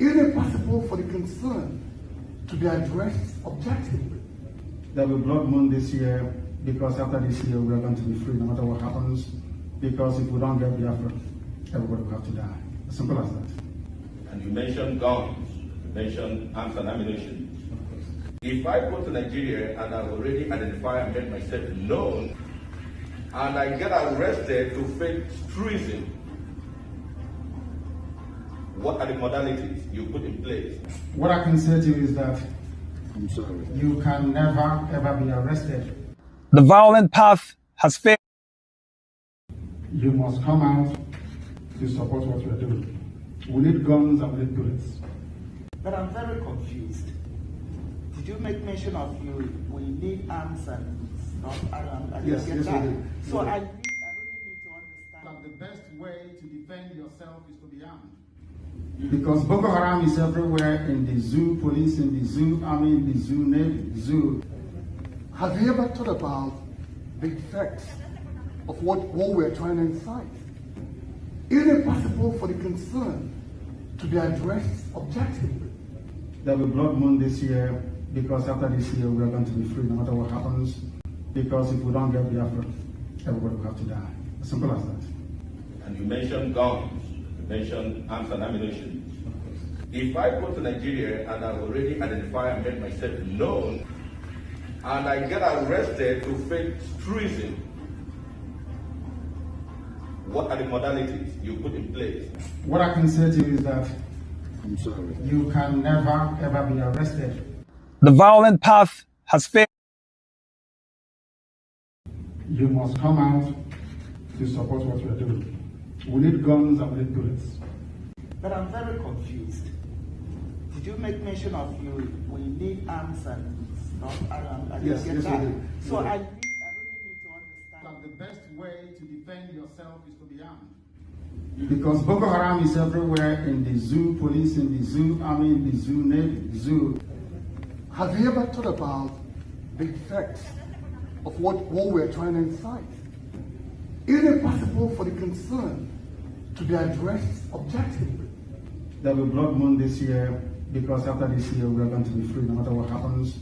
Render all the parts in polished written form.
Is it possible for the concern to be addressed objectively? There will be blood moon this year because after this year we are going to be free no matter what happens. Because if we don't get Biafra, everybody will have to die. As simple as that. And you mentioned guns, you mentioned arms and ammunition. If I go to Nigeria and I've already identified and made myself known, and I get arrested to fake treason, what are the modalities you put in place? What I can say to you is that you can never ever be arrested. The violent path has failed. You must come out to support what we are doing. We need guns and we need bullets. But I'm very confused. Did you make mention of we need arms and stuff? Yes, we do. So I really need to understand. That the best way to defend yourself is to be armed. Because Boko Haram is everywhere, in the zoo, police in the zoo, army in the zoo, navy, zoo. Have you ever thought about the effects of what we're trying to incite? Is it possible for the concern to be addressed objectively? There will be blood moon this year because after this year we are going to be free no matter what happens. Because if we don't get Biafra, everybody will have to die. As simple as that. And you mentioned guns, you mentioned arms and ammunition. If I go to Nigeria and I've already identified and made myself known, and I get arrested to fake treason, what are the modalities you put in place? What I can say to you is that you can never ever be arrested. The violent path has failed. You must come out to support what we are doing. We need guns and we need bullets. But I'm very confused. Did you make mention of we need arms and stuff? Yes, we do. So I really need to understand. That the best way to defend yourself is to be armed. Because Boko Haram is everywhere, in the zoo, police in the zoo, army in the zoo, navy, zoo. Have you ever thought about the effects of what we're trying to incite? Is it possible for the concern to be addressed objectively? There will be blood moon this year because after this year we are going to be free no matter what happens.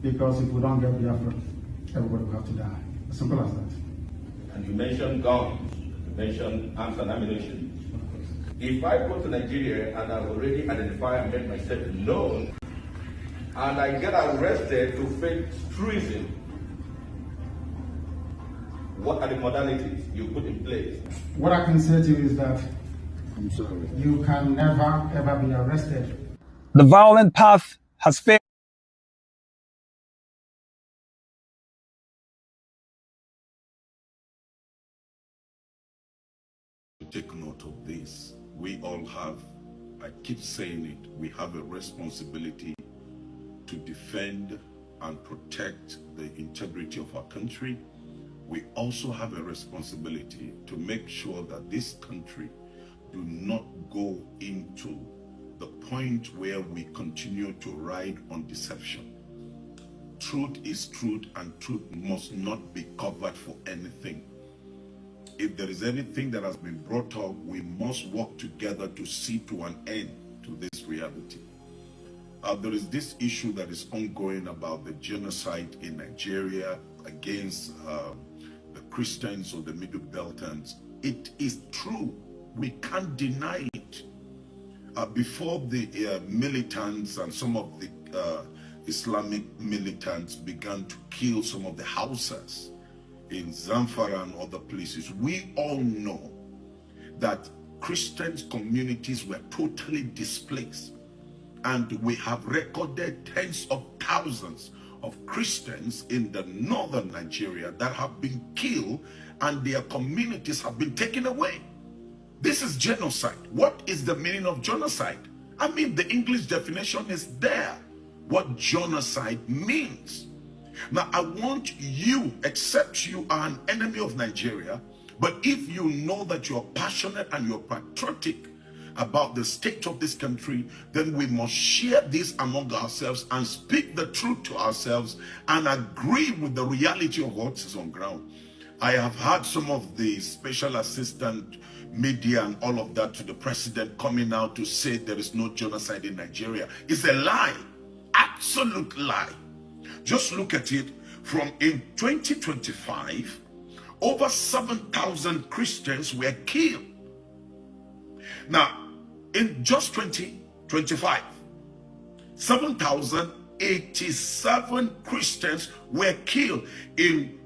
Because if we don't get Biafra, everybody will have to die. As simple as that. And you mentioned guns, you mentioned arms and ammunition. If I go to Nigeria and I've already identified and made myself known, and I get arrested to fake treason, what are the modalities you put in place? What I can say to you is that you can never ever be arrested. The violent path has failed. Take note of this. We all have, I keep saying it, we have a responsibility to defend and protect the integrity of our country. We also have a responsibility to make sure that this country do not go into the point where we continue to ride on deception. Truth is truth, and truth must not be covered for anything. If there is anything that has been brought up, we must work together to see to an end to this reality. There is this issue that is ongoing about the genocide in Nigeria against the Christians or the Middle Beltans. It is true. We can't deny it. Before the militants and some of the Islamic militants began to kill some of the Hausas in Zamfara and other places, we all know that Christian communities were totally displaced. And we have recorded tens of thousands of Christians in the northern Nigeria that have been killed and their communities have been taken away. This is genocide. What is the meaning of genocide? I mean, the English definition is there. What genocide means. Now, I want you, except you are an enemy of Nigeria, but if you know that you're passionate and you're patriotic about the state of this country, then we must share this among ourselves and speak the truth to ourselves and agree with the reality of what is on ground. I have had some of the special assistant media and all of that to the president coming out to say there is no genocide in Nigeria. It's a lie, absolute lie. Just look at it. From in 2025, over 7,000 Christians were killed. Now, in just 2025, 7,087 Christians were killed in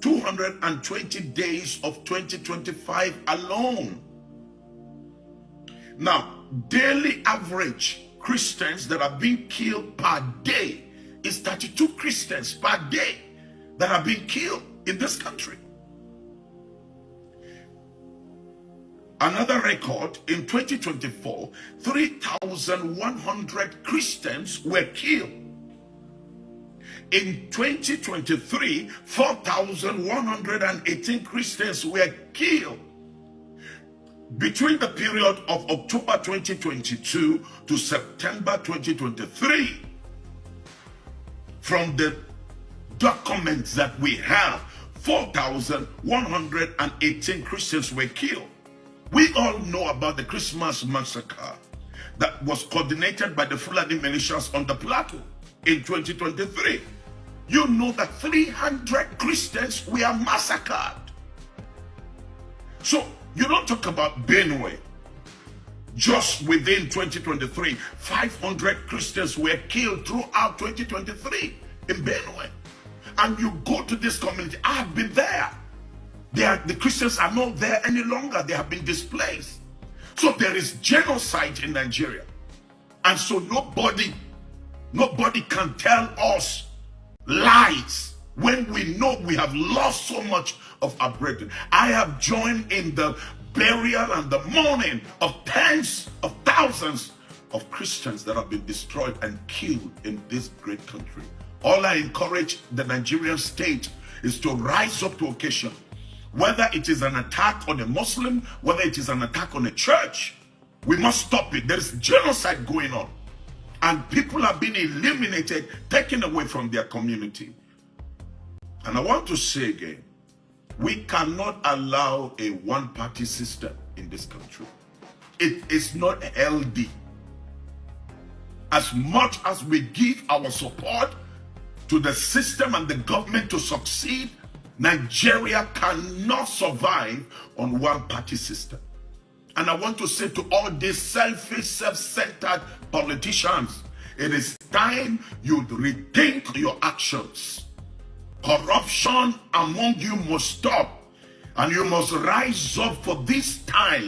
220 days of 2025 alone. Now, daily average Christians that are being killed per day is 32 Christians per day that are being killed in this country. Another record, in 2024, 3,100 Christians were killed. In 2023, 4,118 Christians were killed. Between the period of October 2022 to September 2023, from the documents that we have, 4,118 Christians were killed. We all know about the Christmas massacre that was coordinated by the Fulani militias on the plateau in 2023. You know that 300 Christians were massacred. So you don't talk about Benue. Just within 2023, 500 Christians were killed throughout 2023 in Benue. And you go to this community, I've been there. The Christians are not there any longer. They have been displaced. So there is genocide in Nigeria. And so nobody can tell us lies when we know we have lost so much of our brethren. I have joined in the burial and the mourning of tens of thousands of Christians that have been destroyed and killed in this great country. All I encourage the Nigerian state is to rise up to occasion. Whether it is an attack on a Muslim, whether it is an attack on a church, we must stop it. There is genocide going on. And people are being eliminated, taken away from their community. And I want to say again, we cannot allow a one-party system in this country. It is not healthy. As much as we give our support to the system and the government to succeed, Nigeria cannot survive on one-party system. And I want to say to all these selfish, self-centered politicians, it is time you rethink your actions. Corruption among you must stop, and you must rise up for this time.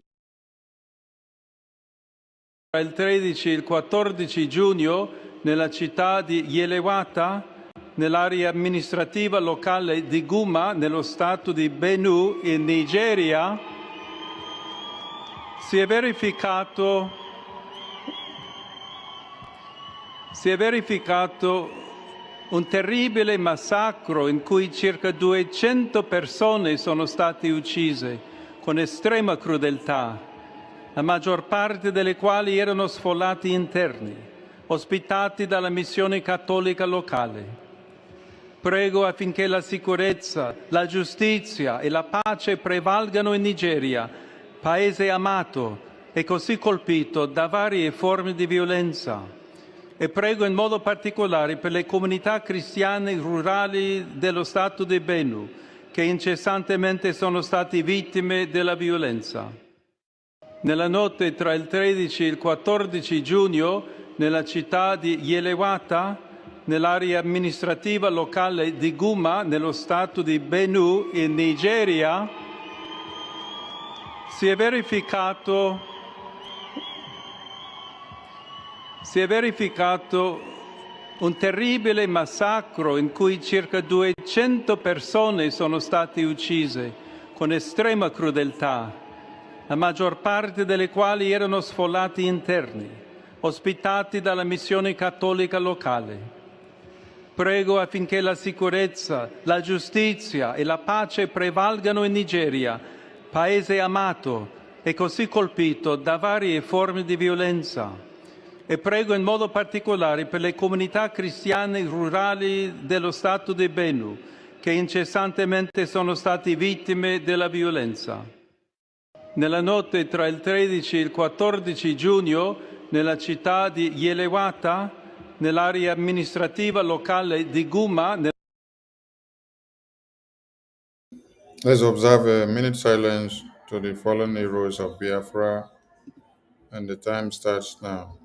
Il 13 e il 14 giugno nella città di Yelewata, nell'area amministrativa locale di Guma, nello stato di Benue, in Nigeria, si è verificato un terribile massacro in cui circa 200 persone sono state uccise con estrema crudeltà, la maggior parte delle quali erano sfollati interni, ospitati dalla missione cattolica locale. Prego affinché la sicurezza, la giustizia e la pace prevalgano in Nigeria, paese amato e così colpito da varie forme di violenza. E prego in modo particolare per le comunità cristiane rurali dello Stato di Benue, che incessantemente sono stati vittime della violenza. Nella notte tra il 13 e il 14 giugno, nella città di Yelewata, nell'area amministrativa locale di Guma, nello Stato di Benue, in Nigeria, si è verificato un terribile massacro in cui circa 200 persone sono state uccise con estrema crudeltà, la maggior parte delle quali erano sfollati interni, ospitati dalla missione cattolica locale. Prego affinché la sicurezza, la giustizia e la pace prevalgano in Nigeria, paese amato e così colpito da varie forme di violenza. E prego in modo particolare per le comunità cristiane rurali dello Stato di Benue, che incessantemente sono stati vittime della violenza. Nella notte tra il 13 e il 14 giugno, nella città di Yelewata, nell'area amministrativa locale di Guma, Let's observe a minute silence to the fallen heroes of Biafra, and the time starts now.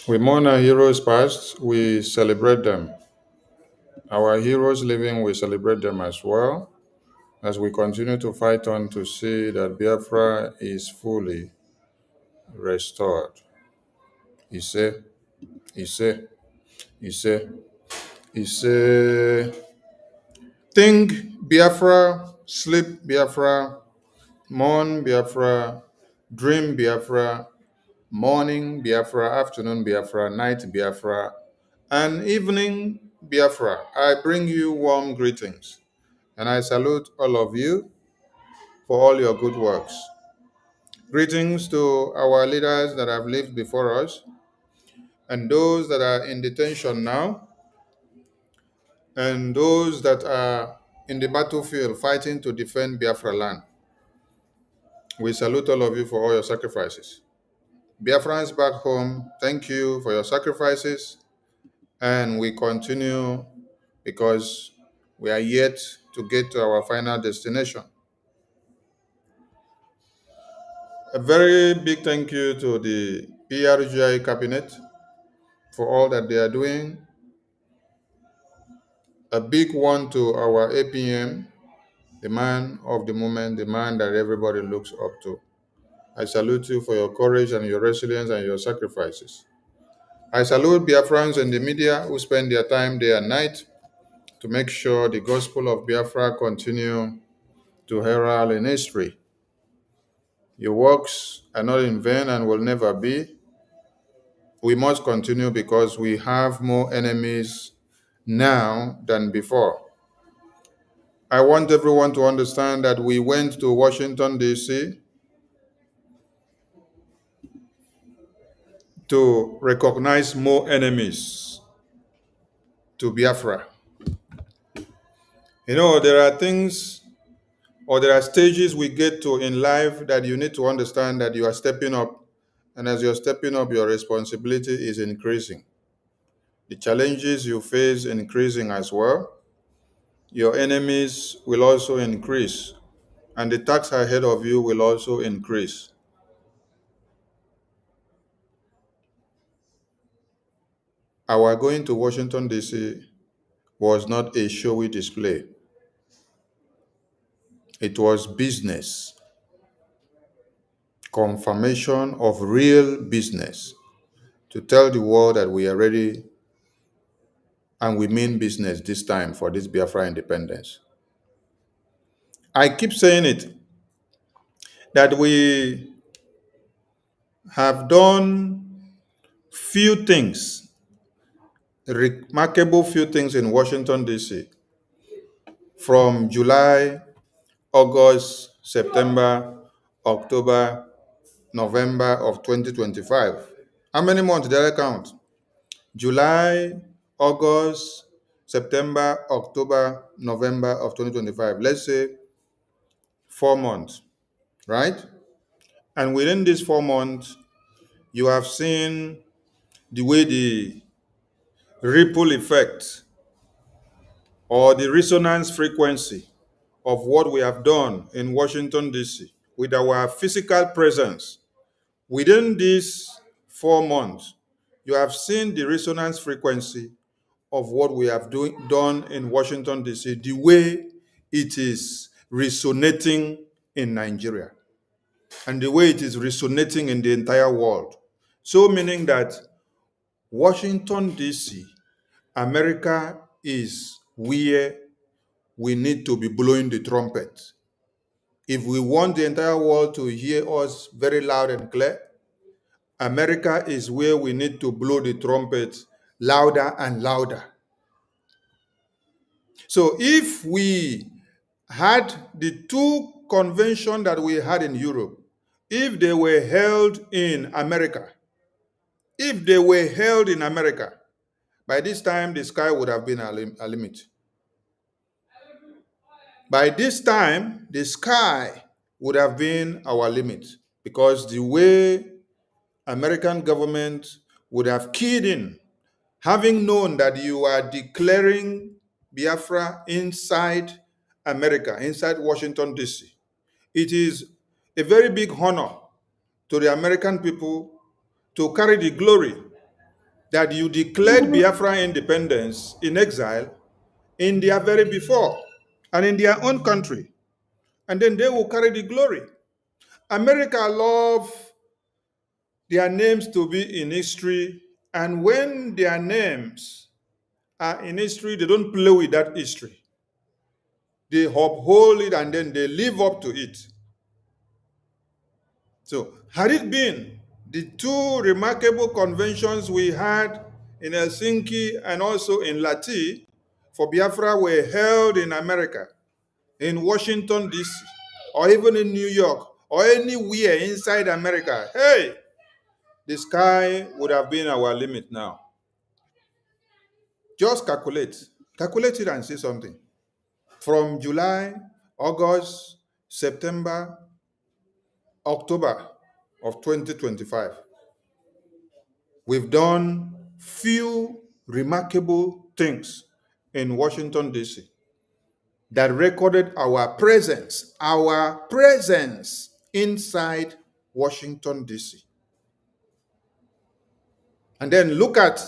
We mourn our heroes past, we celebrate them. Our heroes living, we celebrate them as well, as we continue to fight on to see that Biafra is fully restored. Ise, Ise, Ise, Ise. Think Biafra, sleep Biafra, mourn Biafra, dream Biafra, morning Biafra, afternoon Biafra, night Biafra, and evening Biafra. I bring you warm greetings, and I salute all of you for all your good works. Greetings to our leaders that have lived before us, and those that are in detention now, and those that are in the battlefield fighting to defend Biafra land. We salute all of you for all your sacrifices. Biafrans back home, thank you for your sacrifices, and we continue because we are yet to get to our final destination. A very big thank you to the PRGI cabinet for all that they are doing. A big one to our APM, the man of the moment, the man that everybody looks up to. I salute you for your courage and your resilience and your sacrifices. I salute Biafrans in the media who spend their time day and night to make sure the gospel of Biafra continue to herald in history. Your works are not in vain and will never be. We must continue because we have more enemies now than before. I want everyone to understand that we went to Washington, D.C. to recognize more enemies to Biafra. You know, there are things or there are stages we get to in life that you need to understand that you are stepping up. And as you're stepping up, your responsibility is increasing. The challenges you face increasing as well. Your enemies will also increase, and the task ahead of you will also increase. Our going to Washington, D.C. was not a showy display. It was business, confirmation of real business, to tell the world that we are ready and we mean business this time for this Biafra independence. I keep saying it, that we have done few things, remarkable few things in Washington, D.C. from July, August, September, October, November of 2025. How many months did I count? July, August, September, October, November of 2025. Let's say 4 months, right? And within these 4 months, you have seen the way the ripple effect or the resonance frequency of what we have done in Washington, D.C., with our physical presence, within these 4 months, you have seen the resonance frequency of what we have done in Washington, D.C., the way it is resonating in Nigeria, and the way it is resonating in the entire world. So meaning that Washington, D.C., America is where we need to be blowing the trumpet. If we want the entire world to hear us very loud and clear, America is where we need to blow the trumpet louder and louder. So if we had the two conventions that we had in Europe, if they were held in America, by this time the sky would have been a limit. By this time, the sky would have been our limit, because the way American government would have keyed in, having known that you are declaring Biafra inside America, inside Washington, D.C. It is a very big honor to the American people to carry the glory that you declared Biafra independence in exile in their very before and in their own country. And then they will carry the glory. America love their names to be in history, and when their names are in history, they don't play with that history. They uphold it and then they live up to it. So had it been the two remarkable conventions we had in Helsinki and also in Lati for Biafra were held in America, in Washington, D.C., or even in New York, or anywhere inside America, hey, the sky would have been our limit now. Just calculate it and say something. From July, August, September, October of 2025, we've done few remarkable things in Washington, D.C. that recorded our presence inside Washington, D.C. And then look at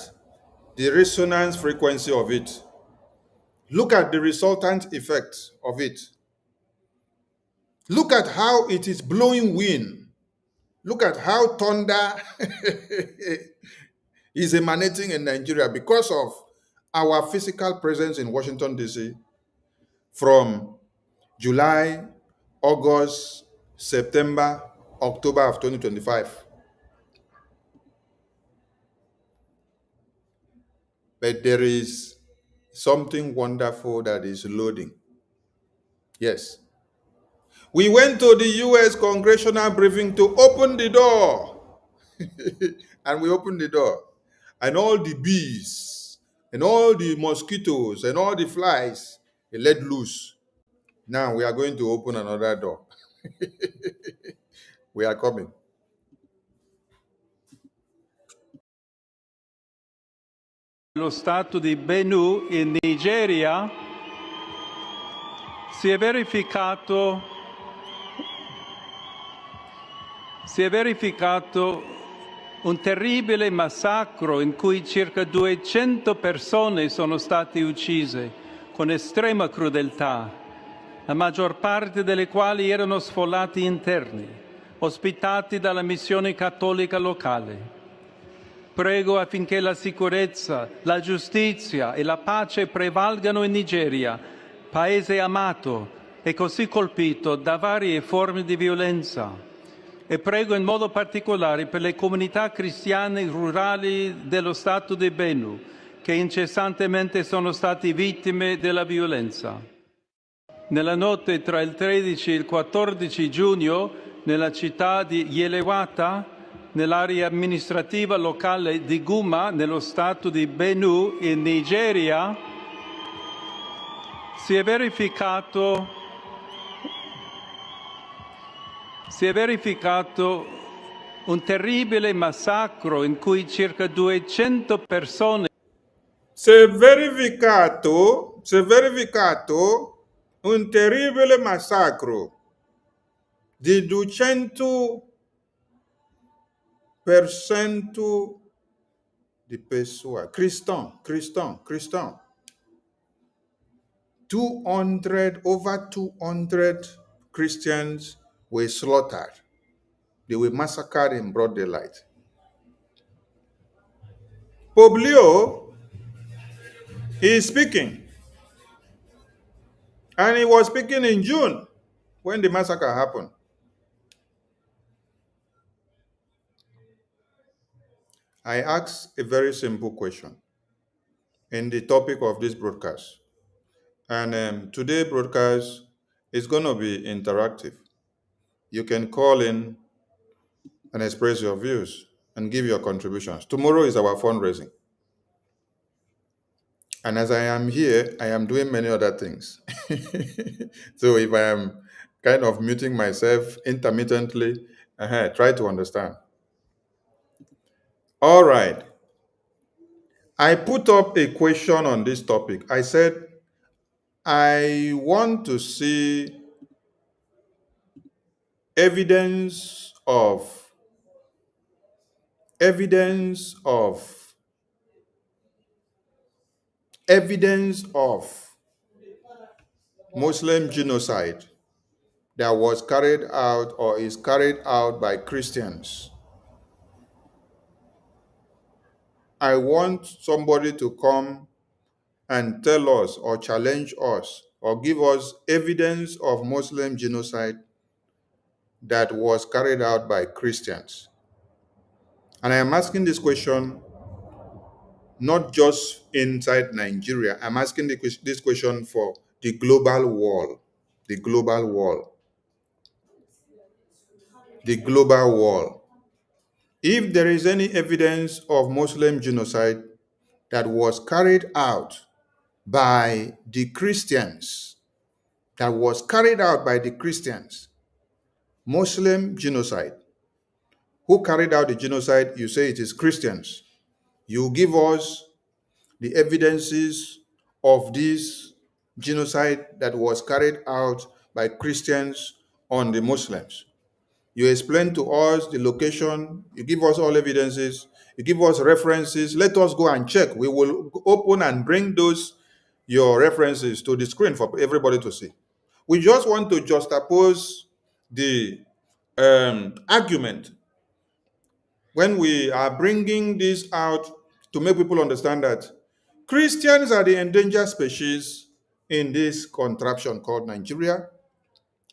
the resonance frequency of it. Look at the resultant effect of it. Look at how it is blowing wind. Look at how thunder is emanating in Nigeria because of our physical presence in Washington, D.C. from July, August, September, October of 2025. But there is something wonderful that is loading. Yes. We went to the U.S. congressional briefing to open the door. And we opened the door. And all the bees, and all the mosquitoes, and all the flies, they let loose. Now we are going to open another door. We are coming. Lo stato di Benue in Nigeria si è verificato un terribile massacro in cui circa 200 persone sono state uccise con estrema crudeltà, la maggior parte delle quali erano sfollati interni, ospitati dalla missione cattolica locale. Prego affinché la sicurezza, la giustizia e la pace prevalgano in Nigeria, paese amato e così colpito da varie forme di violenza. E prego in modo particolare per le comunità cristiane rurali dello Stato di Benue, che incessantemente sono stati vittime della violenza. Nella notte tra il 13 e il 14 giugno, nella città di Yelewata, nell'area amministrativa locale di Guma, nello stato di Benue, in Nigeria, si è verificato un terribile massacro in cui circa 200 persone. Si è verificato un terribile massacro di 200% di persone, Cristian. 200, over 200 Christians were slaughtered. They were massacred in broad daylight. Pope is speaking, and he was speaking in June when the massacre happened. I asked a very simple question in the topic of this broadcast. And today's broadcast is going to be interactive. You can call in and express your views and give your contributions. Tomorrow is our fundraising. And as I am here, I am doing many other things. So if I am kind of muting myself intermittently, try to understand. All right. I put up a question on this topic. I said, I want to see evidence of evidence of evidence of Muslim genocide that was carried out or is carried out by Christians. I want somebody to come and tell us or challenge us or give us evidence of Muslim genocide that was carried out by Christians. And I am asking this question not just inside Nigeria. I'm asking this question for the global world. The global world. The global world. If there is any evidence of Muslim genocide that was carried out by the Christians, Muslim genocide, who carried out the genocide? You say it is Christians. You give us the evidences of this genocide that was carried out by Christians on the Muslims. You explain to us the location, you give us all evidences, you give us references. Let us go and check. We will open and bring those, your references, to the screen for everybody to see. We just want to juxtapose the argument when we are bringing this out to make people understand that Christians are the endangered species in this contraption called Nigeria.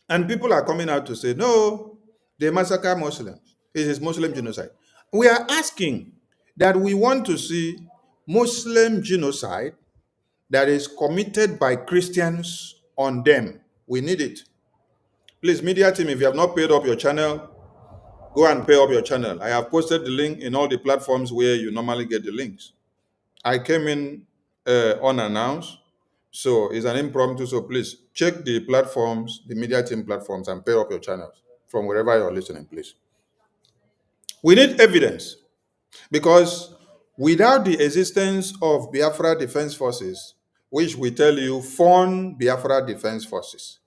And people are coming out to say, no, they massacre Muslims. It is Muslim genocide. We are asking that we want to see Muslim genocide that is committed by Christians on them. We need it. Please, media team, if you have not paid up your channel, go and pay up your channel. I have posted the link in all the platforms where you normally get the links. I came in unannounced, so it's an impromptu. So please check the platforms, the media team platforms, and pay up your channels from wherever you're listening, please. We need evidence because without the existence of Biafra Defense Forces, which we tell you fund Biafra Defense Forces,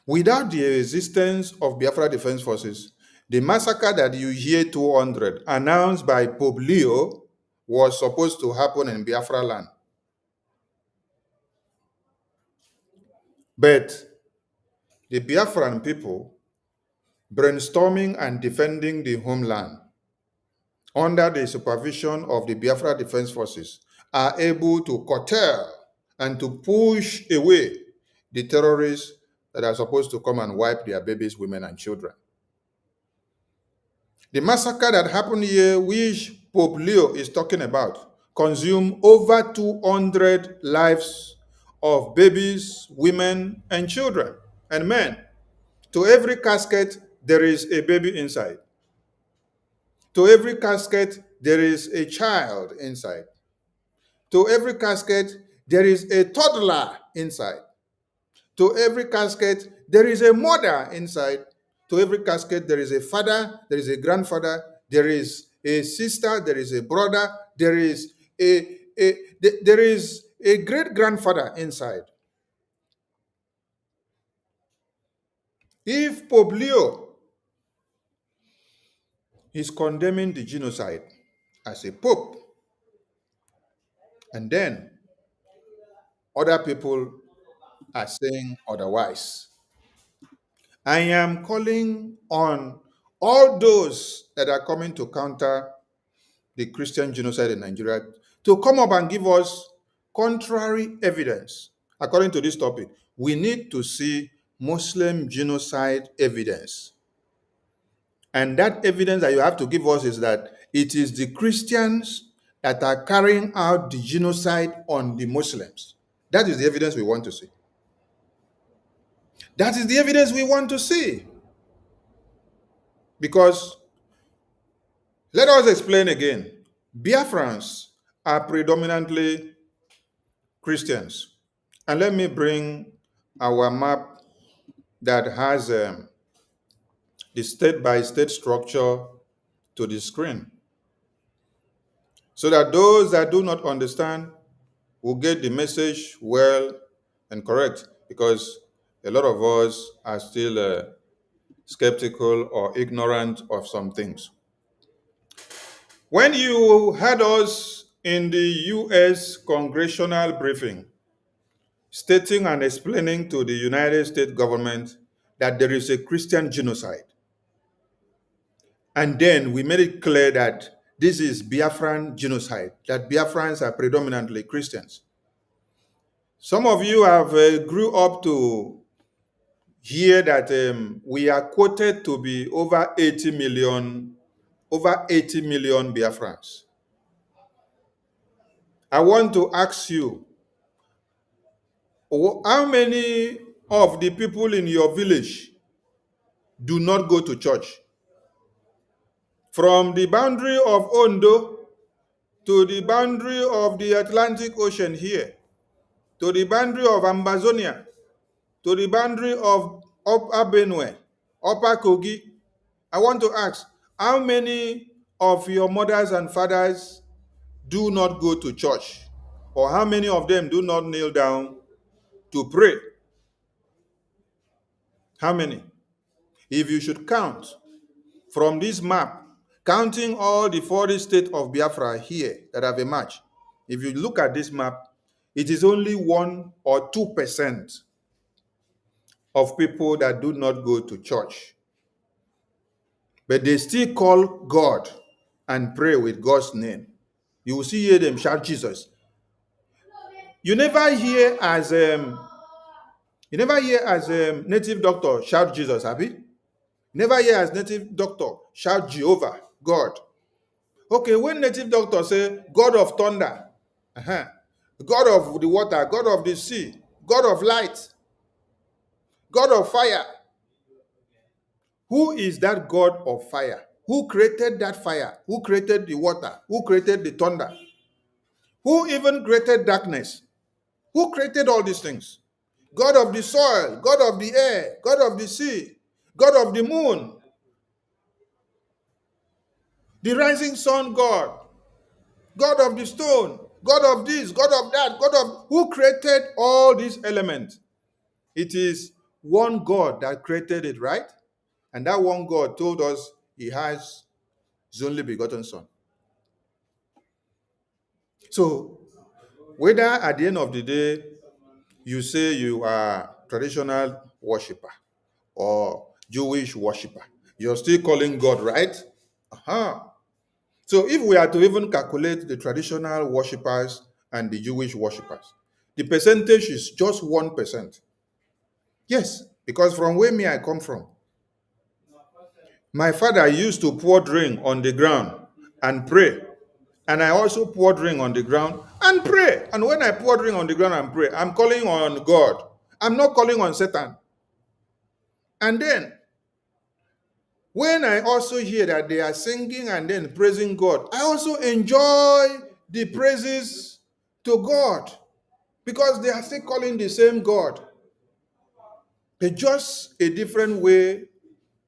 without the existence of Biafra Defense Forces, the massacre that you hear 200 announced by Pope Leo was supposed to happen in Biafra land. But the Biafran people, brainstorming and defending the homeland under the supervision of the Biafra Defense Forces, are able to curtail and to push away the terrorists that are supposed to come and wipe their babies, women, and children. The massacre that happened here, which Pope Leo is talking about, consumed over 200 lives of babies, women, and children, and men. To every casket, there is a baby inside. To every casket, there is a child inside. To every casket, there is a toddler inside. To every casket, there is a mother inside. To every casket, there is a father, there is a grandfather, there is a sister, there is a brother, there is a great grandfather inside. If Pope Leo is condemning the genocide as a pope, and then other people are saying otherwise, I am calling on all those that are coming to counter the Christian genocide in Nigeria to come up and give us contrary evidence. According to this topic, we need to see Muslim genocide evidence. And that evidence that you have to give us is that it is the Christians that are carrying out the genocide on the Muslims. That is the evidence we want to see. That is the evidence we want to see. Because, let us explain again, Biafrans are predominantly Christians. And let me bring our map that has the state-by-state structure to the screen, so that those that do not understand will get the message well and correct, because a lot of us are still skeptical or ignorant of some things. When you had us in the U.S. congressional briefing, stating and explaining to the United States government that there is a Christian genocide, and then we made it clear that this is Biafran genocide, that Biafrans are predominantly Christians. Some of you have grew up to hear that we are quoted to be over 80 million Biafrans. I want to ask you, how many of the people in your village do not go to church? From the boundary of Ondo to the boundary of the Atlantic Ocean here, to the boundary of Ambazonia, to the boundary of Upper Benue, Upper Kogi, I want to ask, how many of your mothers and fathers do not go to church? Or how many of them do not kneel down to pray? How many? If you should count from this map, counting all the 40 states of Biafra here that have emerged, if you look at this map, it is only 1 or 2% of people that do not go to church. But they still call God and pray with God's name. You will see hear them shout Jesus. You never hear as native doctor shout Jesus, have you? Never hear as native doctor shout Jehovah, God. Okay, when native doctor say God of thunder, God of the water, God of the sea, God of light, God of fire. Who is that God of fire? Who created that fire? Who created the water? Who created the thunder? Who even created darkness? Who created all these things? God of the soil, God of the air, God of the sea, God of the moon, the rising sun God, God of the stone, God of this, God of that, God of... Who created all these elements? It is one God that created it, right? And that one God told us he has his only begotten son. So, whether at the end of the day you say you are traditional worshiper or Jewish worshiper, you're still calling God, right? So if we are to even calculate the traditional worshippers and the Jewish worshippers, the percentage is just 1%. Yes, because from where me I come from, my father used to pour drink on the ground and pray. And I also pour drink on the ground and pray. And when I pour drink on the ground and pray, I'm calling on God. I'm not calling on Satan. And then, when I also hear that they are singing and then praising God, I also enjoy the praises to God, because they are still calling the same God. But just a different way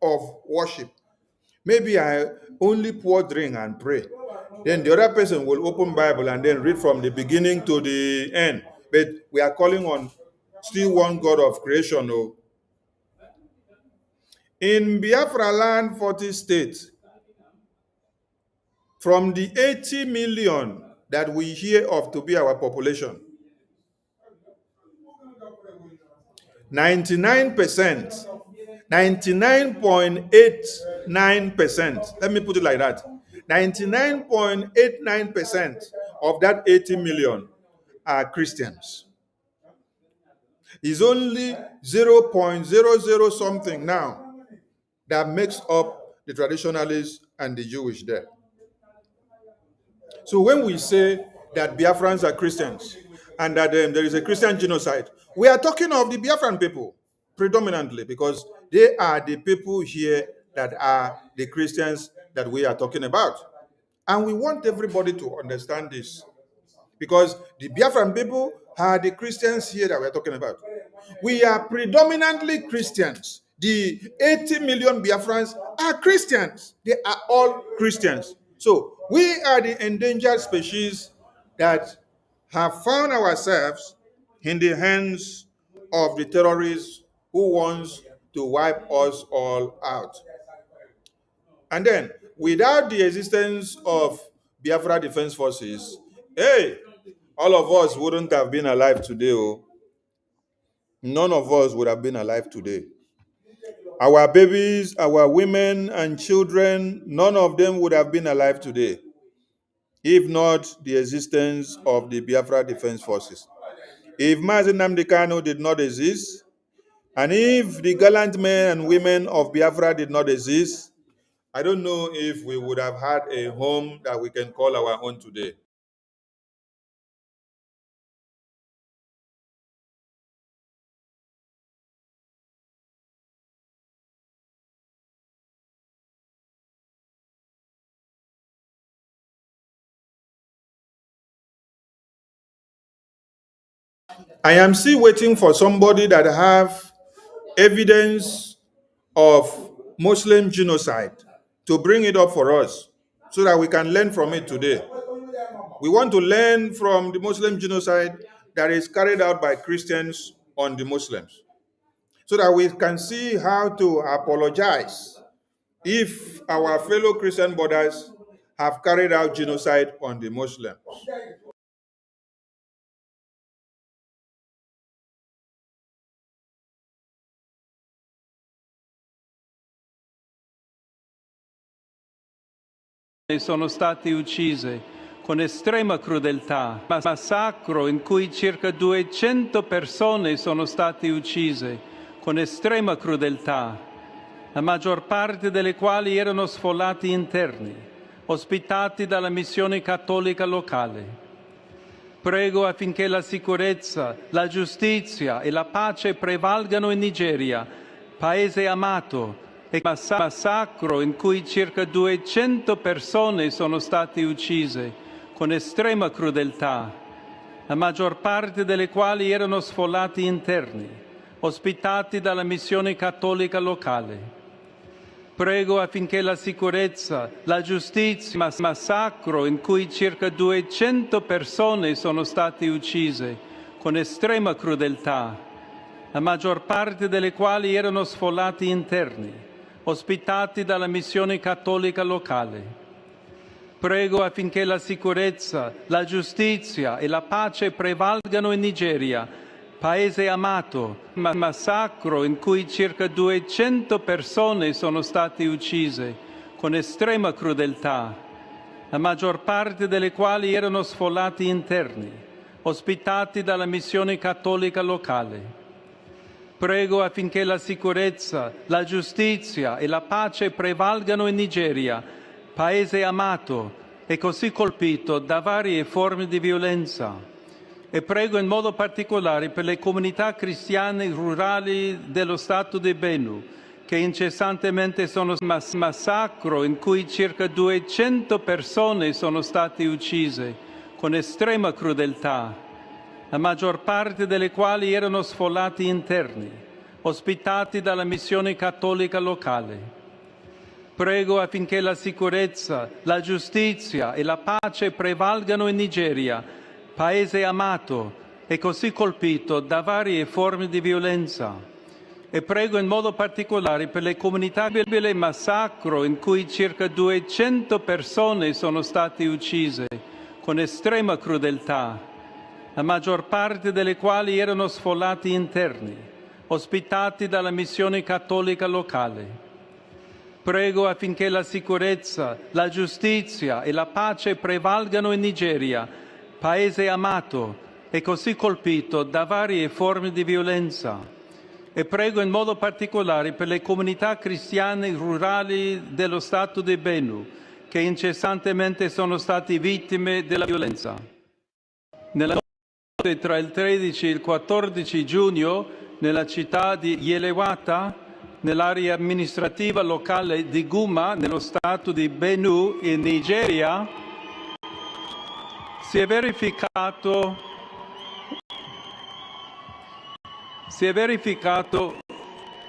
of worship. Maybe I only pour drink and pray. Then the other person will open Bible and then read from the beginning to the end. But we are calling on still one God of creation. Oh. In Biafra land, 40 states, from the 80 million that we hear of to be our population, 99%, 99.89%, let me put it like that, 99.89% of that 80 million are Christians. It's only 0.00 something now that makes up the traditionalists and the Jewish there. So when we say that Biafrans are Christians and that there is a Christian genocide, we are talking of the Biafran people predominantly, because they are the people here that are the Christians that we are talking about. And we want everybody to understand this, because the Biafran people are the Christians here that we're talking about. We are predominantly Christians. The 80 million Biafrans are Christians. They are all Christians. So we are the endangered species that have found ourselves in the hands of the terrorists who wants to wipe us all out. And then, without the existence of Biafra Defense Forces, hey, all of us wouldn't have been alive today. Oh. None of us would have been alive today. Our babies, our women and children, none of them would have been alive today if not the existence of the Biafra Defense Forces. If Mazi Nnamdi Kanu did not exist, and if the gallant men and women of Biafra did not exist, I don't know if we would have had a home that we can call our own today. I am still waiting for somebody that have evidence of Muslim genocide to bring it up for us so that we can learn from it today. We want to learn from the Muslim genocide that is carried out by Christians on the Muslims so that we can see how to apologize if our fellow Christian brothers have carried out genocide on the Muslims. Sono state uccise con estrema crudeltà, massacro in cui circa 200 persone sono state uccise con estrema crudeltà, la maggior parte delle quali erano sfollati interni, ospitati dalla missione cattolica locale. Prego affinché la sicurezza, la giustizia e la pace prevalgano in Nigeria, paese amato, e massacro in cui circa 200 persone sono state uccise con estrema crudeltà, la maggior parte delle quali erano sfollati interni, ospitati dalla missione cattolica locale. Prego affinché la sicurezza, la giustizia, massacro in cui circa 200 persone sono state uccise con estrema crudeltà, la maggior parte delle quali erano sfollati interni, ospitati dalla missione cattolica locale. Prego affinché la sicurezza, la giustizia e la pace prevalgano in Nigeria, paese amato, massacro in cui circa 200 persone sono state uccise con estrema crudeltà, la maggior parte delle quali erano sfollati interni, ospitati dalla missione cattolica locale. Prego affinché la sicurezza, la giustizia e la pace prevalgano in Nigeria, paese amato e così colpito da varie forme di violenza. E prego in modo particolare per le comunità cristiane rurali dello Stato di Benue, che incessantemente sono massacro in cui circa 200 persone sono state uccise con estrema crudeltà, la maggior parte delle quali erano sfollati interni, ospitati dalla missione cattolica locale. Prego affinché la sicurezza, la giustizia e la pace prevalgano in Nigeria, paese amato e così colpito da varie forme di violenza. E prego in modo particolare per le comunità del massacro in cui circa 200 persone sono state uccise con estrema crudeltà, la maggior parte delle quali erano sfollati interni, ospitati dalla missione cattolica locale. Prego affinché la sicurezza, la giustizia e la pace prevalgano in Nigeria, paese amato e così colpito da varie forme di violenza. E prego in modo particolare per le comunità cristiane rurali dello Stato di Benue, che incessantemente sono stati vittime della violenza. Nella notte tra il 13 e il 14 giugno, nella città di Yelewata, nell'area amministrativa locale di Guma, nello stato di Benue, in Nigeria, si è verificato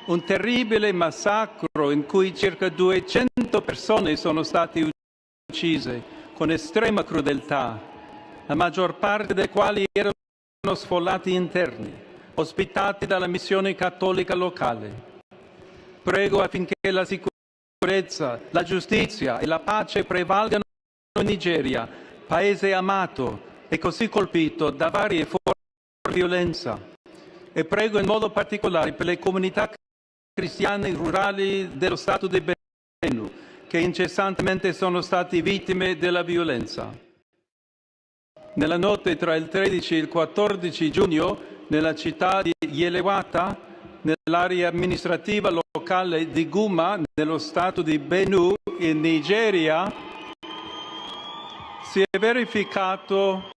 un terribile massacro in cui circa 200 persone sono state uccise con estrema crudeltà, la maggior parte delle quali erano sfollati interni, ospitati dalla missione cattolica locale. Prego affinché la sicurezza, la giustizia e la pace prevalgano in Nigeria, paese amato e così colpito da varie forme di violenza. E prego in modo particolare per le comunità cristiane rurali dello Stato di Benue, che incessantemente sono stati vittime della violenza. Nella notte tra il 13 e il 14 giugno, nella città di Yelewata, nell'area amministrativa locale di Guma, nello stato di Benue, in Nigeria, si è verificato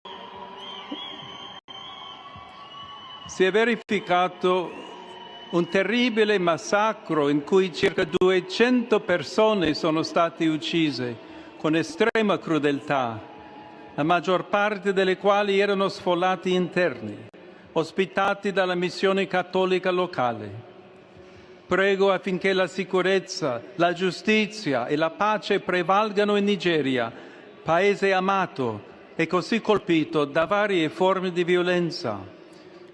un terribile massacro in cui circa 200 persone sono state uccise con estrema crudeltà, la maggior parte delle quali erano sfollati interni, ospitati dalla missione cattolica locale. Prego affinché la sicurezza, la giustizia e la pace prevalgano in Nigeria, paese amato e così colpito da varie forme di violenza.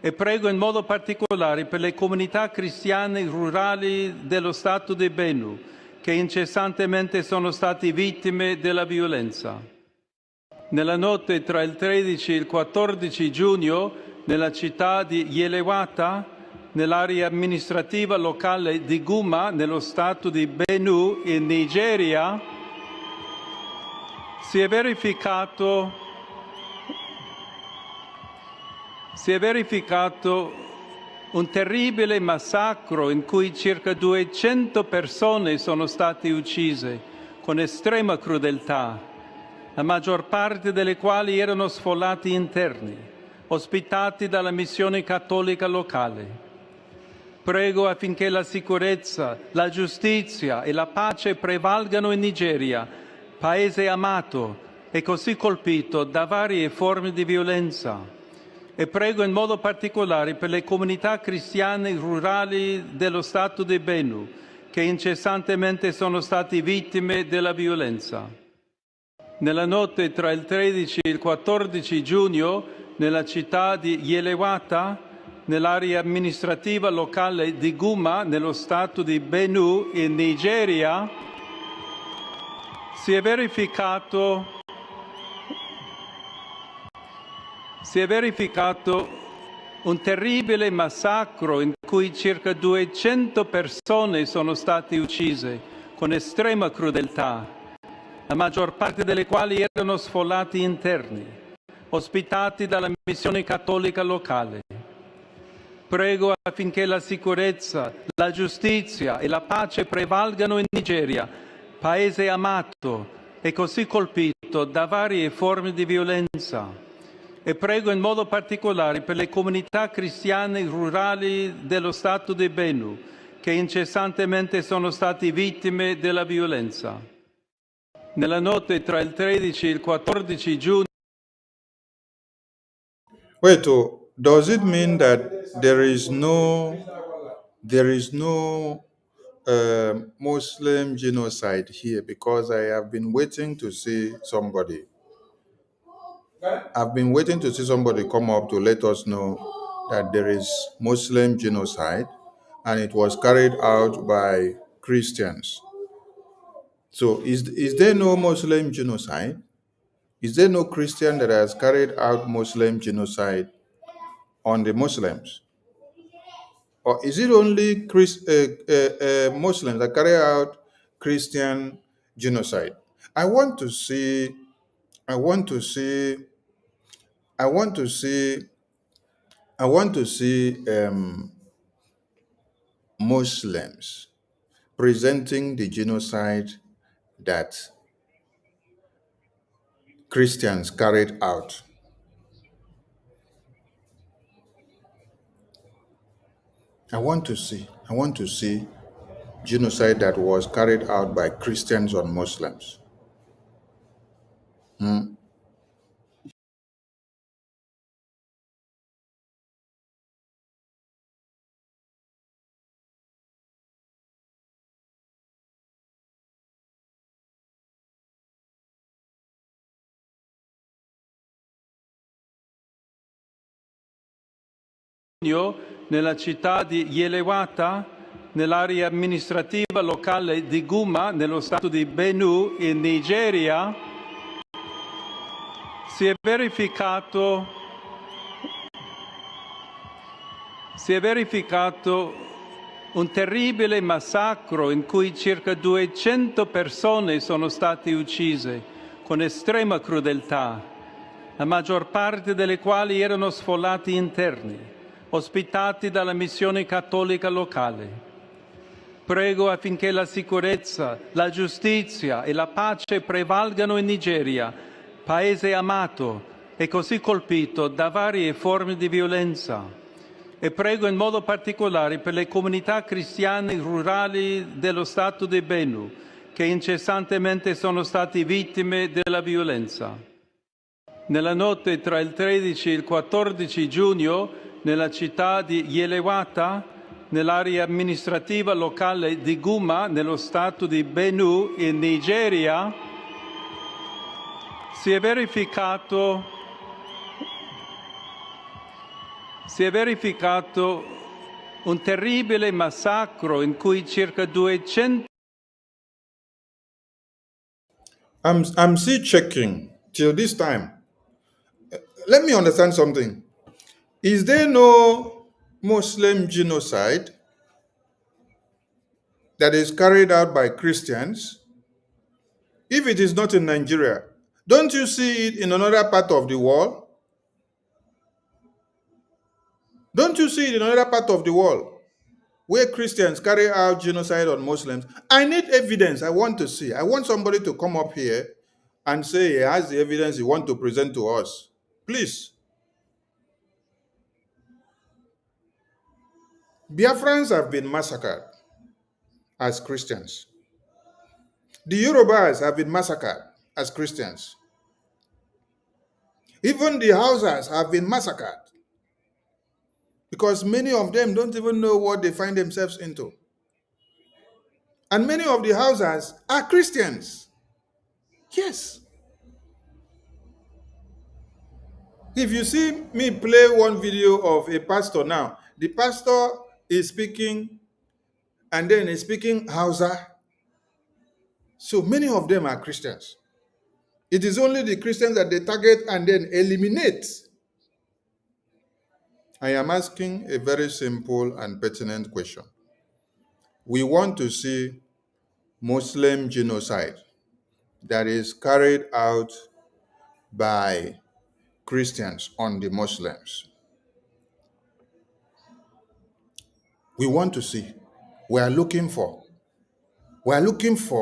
E prego in modo particolare per le comunità cristiane rurali dello Stato di Benue, che incessantemente sono stati vittime della violenza. Nella notte tra il 13 e il 14 giugno, nella città di Yelewata, nell'area amministrativa locale di Guma, nello stato di Benue, in Nigeria, si è verificato un terribile massacro in cui circa 200 persone sono state uccise con estrema crudeltà, la maggior parte delle quali erano sfollati interni, ospitati dalla missione cattolica locale. Prego affinché la sicurezza, la giustizia e la pace prevalgano in Nigeria, paese amato e così colpito da varie forme di violenza. E prego in modo particolare per le comunità cristiane rurali dello Stato di Benue, che incessantemente sono stati vittime della violenza. Nella notte tra il 13 e il 14 giugno, nella città di Yelewata, nell'area amministrativa locale di Guma, nello stato di Benue, in Nigeria, si è verificato un terribile massacro in cui circa 200 persone sono state uccise con estrema crudeltà, la maggior parte delle quali erano sfollati interni, ospitati dalla missione cattolica locale. Prego affinché la sicurezza, la giustizia e la pace prevalgano in Nigeria, paese amato e così colpito da varie forme di violenza. E prego in modo particolare per le comunità cristiane rurali dello Stato di Benue, che incessantemente sono stati vittime della violenza. Nella notte tra il 13 e il 14 giugno. Wait, oh, does it mean that there is no Muslim genocide here because I have been waiting to see somebody. I've been waiting to see somebody come up to let us know that there is Muslim genocide and it was carried out by Christians. So is there no Muslim genocide? Is there no Christian that has carried out Muslim genocide on the Muslims? Or is it only Muslims that carry out Christian genocide? I want to see, I want to see, I want to see, I want to see Muslims presenting the genocide that Christians carried out. I want to see genocide that was carried out by Christians on Muslims. Nella città di Yelewata, nell'area amministrativa locale di Guma, nello stato di Benue, in Nigeria, si è verificato un terribile massacro in cui circa 200 persone sono state uccise con estrema crudeltà, la maggior parte delle quali erano sfollati interni, ospitati dalla missione cattolica locale. Prego affinché la sicurezza, la giustizia e la pace prevalgano in Nigeria, paese amato e così colpito da varie forme di violenza. E prego in modo particolare per le comunità cristiane rurali dello Stato di Benue, che incessantemente sono stati vittime della violenza. Nella notte tra il 13 e il 14 giugno, nella città di Yelewata, nell'area amministrativa locale di Guma, nello stato di Benue, in Nigeria, si è verificato un terribile massacro in cui circa 200 I'm still checking till this time. Let me understand something. Is there no Muslim genocide that is carried out by Christians? If it is not in Nigeria, don't you see it in another part of the world? Don't you see it in another part of the world where Christians carry out genocide on Muslims? I need evidence. I want to see. I want somebody to come up here and say he has the evidence he wants to present to us. Please. Biafrans have been massacred as Christians. The Yorubas have been massacred as Christians. Even the Hausas have been massacred because many of them don't even know what they find themselves into. And many of the Hausas are Christians. Yes. If you see me play one video of a pastor now, the pastor is speaking and then he's speaking Hausa. So many of them are Christians. It is only the Christians that they target and then eliminate. I am asking a very simple and pertinent question. We want to see Muslim genocide that is carried out by Christians on the Muslims. We want to see. We are looking for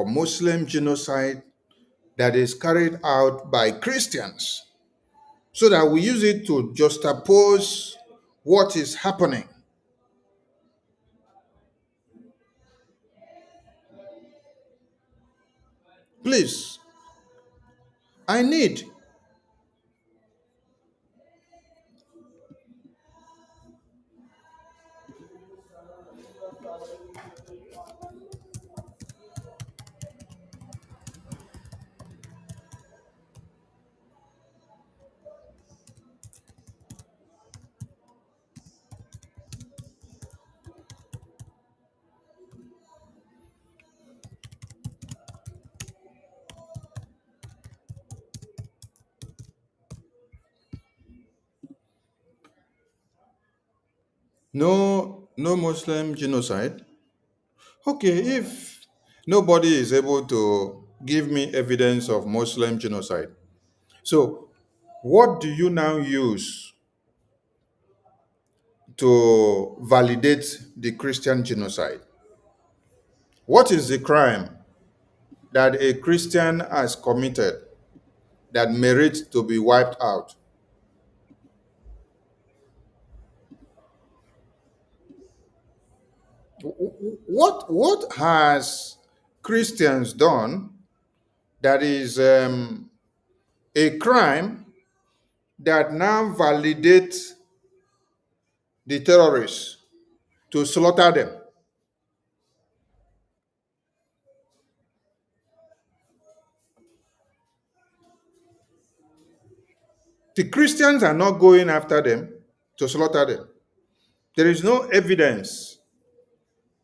Muslim genocide that is carried out by Christians so that we use it to juxtapose what is happening. Please, I need. No Muslim genocide. Okay, if nobody is able to give me evidence of Muslim genocide, so what do you now use to validate the Christian genocide? What is the crime that a Christian has committed that merits to be wiped out? What has Christians done that is a crime that now validates the terrorists to slaughter them? The Christians are not going after them to slaughter them. There is no evidence,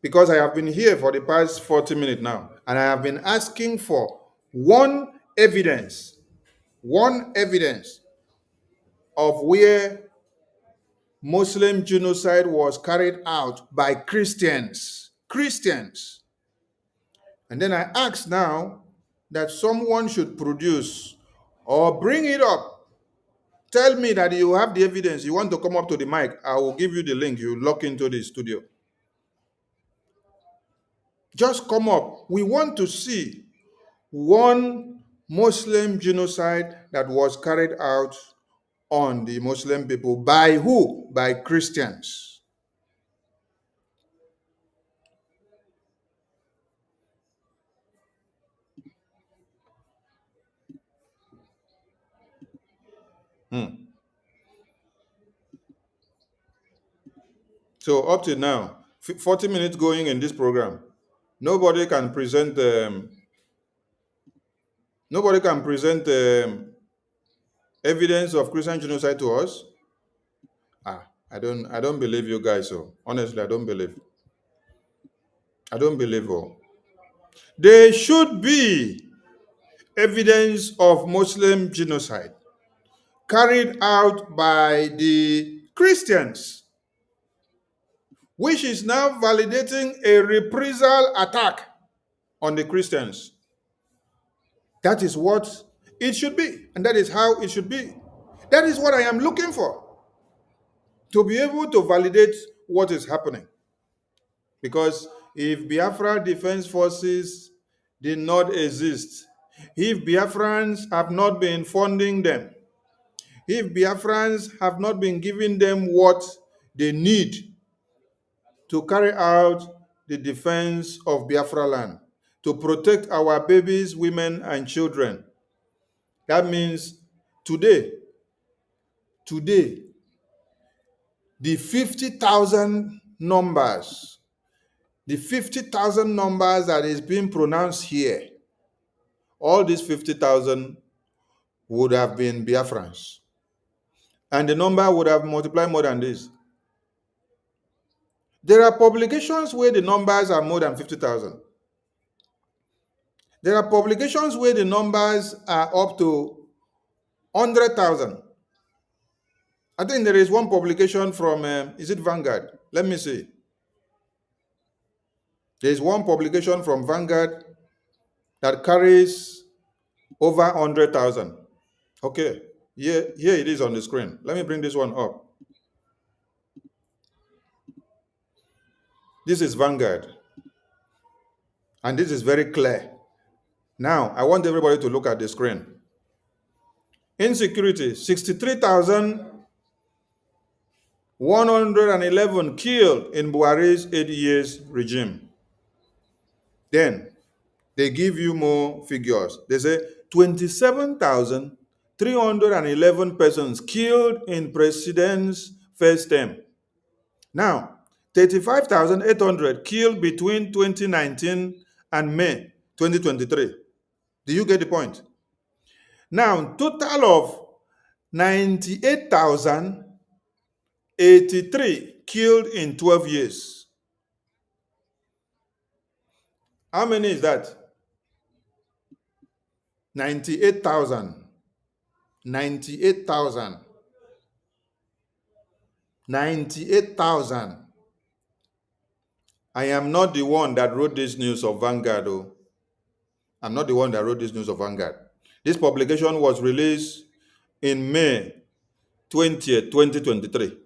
because I have been here for the past 40 minutes now, and I have been asking for one evidence of where Muslim genocide was carried out by Christians. Christians. And then I ask now that someone should produce or bring it up. Tell me that you have the evidence. You want to come up to the mic, I will give you the link. You log into the studio. Just come up. We want to see one Muslim genocide that was carried out on the Muslim people. By who? By Christians. So up to now, 40 minutes going in this program, nobody can present evidence of Christian genocide to us. I don't believe you guys. So honestly, I don't believe. Oh. There should be evidence of Muslim genocide carried out by the Christians, which is now validating a reprisal attack on the Christians. That is what it should be, and that is how it should be. That is what I am looking for, to be able to validate what is happening. Because if Biafra Defense Forces did not exist, if Biafrans have not been funding them, if Biafrans have not been giving them what they need to carry out the defense of Biafra land, to protect our babies, women, and children, that means today, the 50,000 numbers, that is being pronounced here, all these 50,000 would have been Biafrans. And the number would have multiplied more than this. There are publications where the numbers are more than 50,000. There are publications where the numbers are up to 100,000. I think there is one publication from, is it Vanguard? Let me see. There's one publication from Vanguard that carries over 100,000. Okay, here it is on the screen. Let me bring this one up. This is Vanguard. And this is very clear. Now, I want everybody to look at the screen. Insecurity, 63,111 killed in Buhari's 8 years regime. Then, they give you more figures. They say 27,311 persons killed in president's first term. Now, 35,800 killed between 2019 and May 2023. Do you get the point? Now, total of 98,083 killed in 12 years. How many is that? 98,000. 98,000. 98,000. I am not the one that wrote this news of Vanguard. Oh. I'm not the one that wrote this news of Vanguard. This publication was released in May 20th, 2023.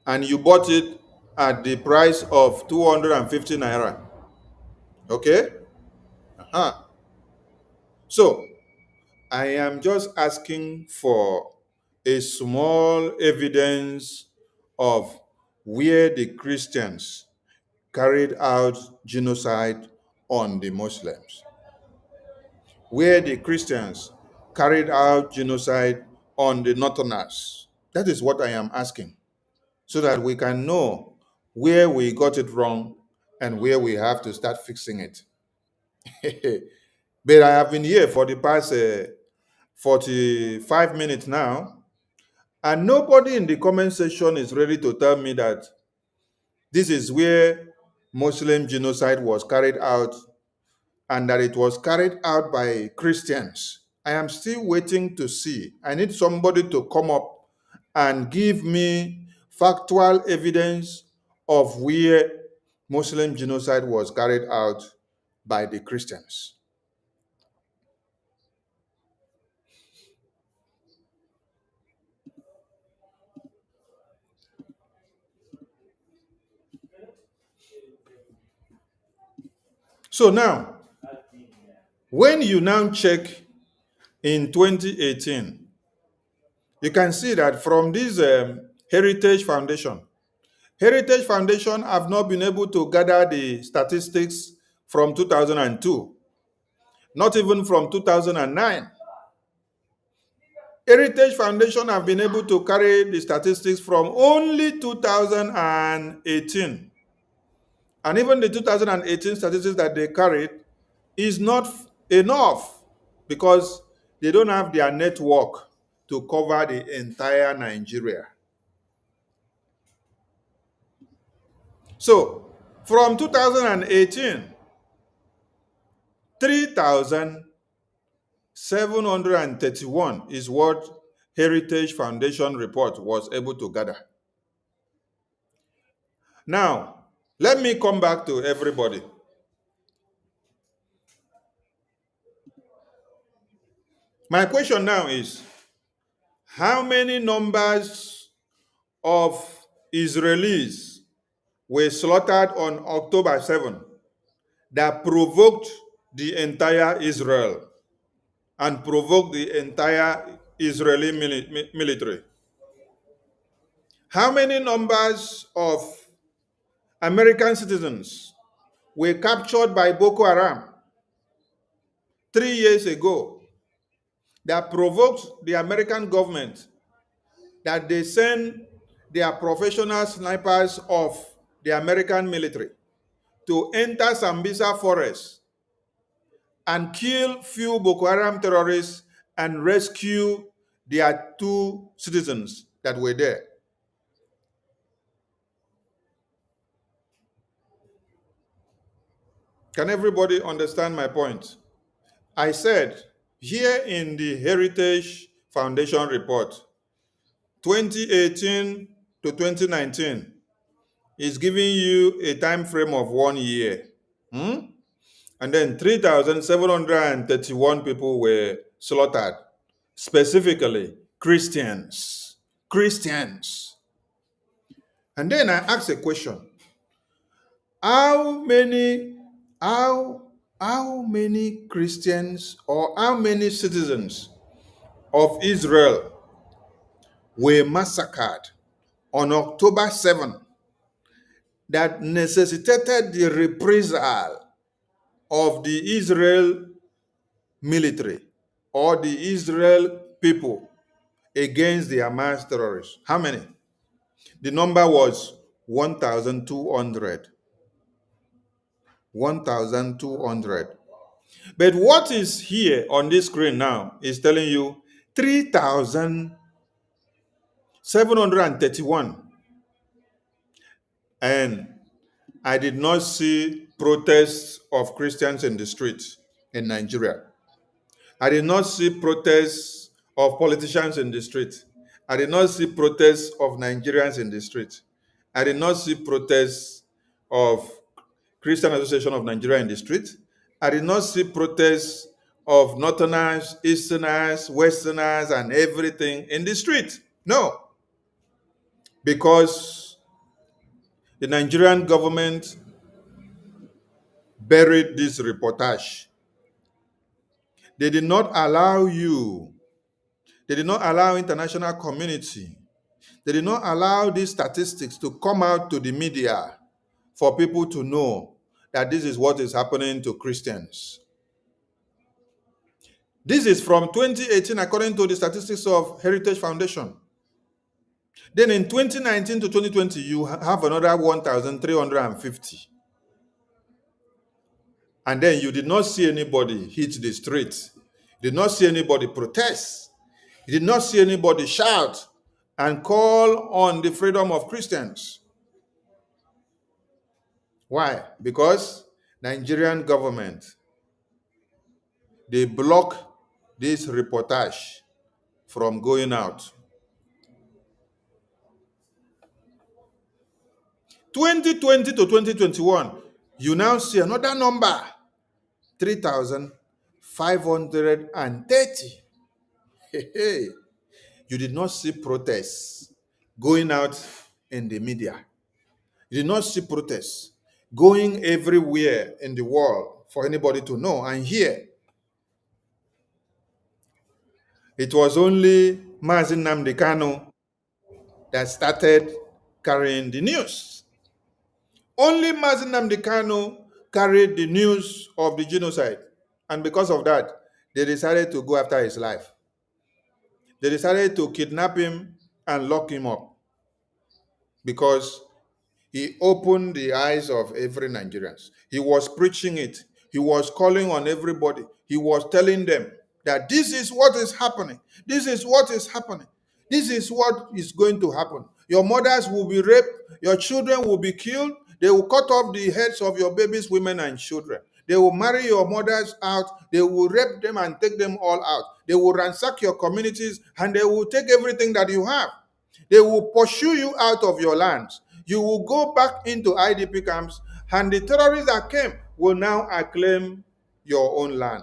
And you bought it at the price of 250 naira. Okay? Uh-huh. So, I am just asking for a small evidence of where the Christians carried out genocide on the Muslims, where the Christians carried out genocide on the Northerners. That is what I am asking, so that we can know where we got it wrong and where we have to start fixing it. But I have been here for the past 45 minutes now, and nobody in the comment section is ready to tell me that this is where Muslim genocide was carried out and that it was carried out by Christians. I am still waiting to see. I need somebody to come up and give me factual evidence of where Muslim genocide was carried out by the Christians. So now, when you now check in 2018, you can see that from this Heritage Foundation have not been able to gather the statistics from 2002, not even from 2009. Heritage Foundation have been able to carry the statistics from only 2018. And even the 2018 statistics that they carried is not enough because they don't have their network to cover the entire Nigeria. So, from 2018, 3,731 is what Heritage Foundation report was able to gather. Now, let me come back to everybody. My question now is, how many numbers of Israelis were slaughtered on October 7 that provoked the entire Israel and provoked the entire Israeli military? How many numbers of American citizens were captured by Boko Haram 3 years ago that provoked the American government that they send their professional snipers of the American military to enter Sambisa forest and kill few Boko Haram terrorists and rescue their 2 citizens that were there? Can everybody understand my point? I said, here in the Heritage Foundation report, 2018 to 2019 is giving you a time frame of 1 year. And then 3,731 people were slaughtered, specifically Christians. Christians. And then I asked a question. How many Christians or how many citizens of Israel were massacred on October 7 that necessitated the reprisal of the Israel military or the Israel people against the Hamas terrorists? How many? The number was 1,200. 1,200. But what is here on this screen now is telling you 3,731. And I did not see protests of Christians in the streets in Nigeria. I did not see protests of politicians in the street. I did not see protests of Nigerians in the street. I did not see protests of Christian Association of Nigeria in the street. I did not see protests of Northerners, Easterners, Westerners, and everything in the street. No, because the Nigerian government buried this reportage. They did not allow you, they did not allow international community, they did not allow these statistics to come out to the media for people to know that this is what is happening to Christians. This is from 2018 according to the statistics of Heritage Foundation. Then in 2019 to 2020, you have another 1,350. And then you did not see anybody hit the streets. You did not see anybody protest. You did not see anybody shout and call on the freedom of Christians. Why? Because Nigerian government, they block this reportage from going out. 2020 to 2021, you now see another number, 3,530. Hey, you did not see protests going out in the media. You did not see protests going everywhere in the world for anybody to know and hear. It was only Mazi Nnamdi Kanu that started carrying the news. Only Mazi Nnamdi Kanu carried the news of the genocide. And because of that, they decided to go after his life. They decided to kidnap him and lock him up because he opened the eyes of every Nigerian. He was preaching it. He was calling on everybody. He was telling them that this is what is happening. This is what is happening. This is what is going to happen. Your mothers will be raped. Your children will be killed. They will cut off the heads of your babies, women, and children. They will marry your mothers out. They will rape them and take them all out. They will ransack your communities and they will take everything that you have. They will pursue you out of your lands. You will go back into IDP camps, and the terrorists that came will now acclaim your own land.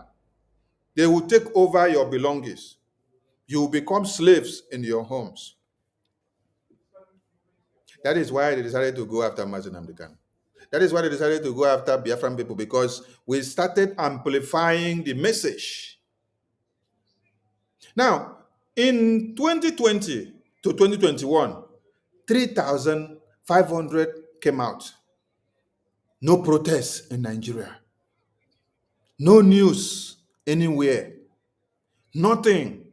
They will take over your belongings. You will become slaves in your homes. That is why they decided to go after Mazi Nnamdi Kanu. That is why they decided to go after Biafran people, because we started amplifying the message. Now, in 2020 to 2021, 3,500 came out. No protests in Nigeria. No news anywhere. Nothing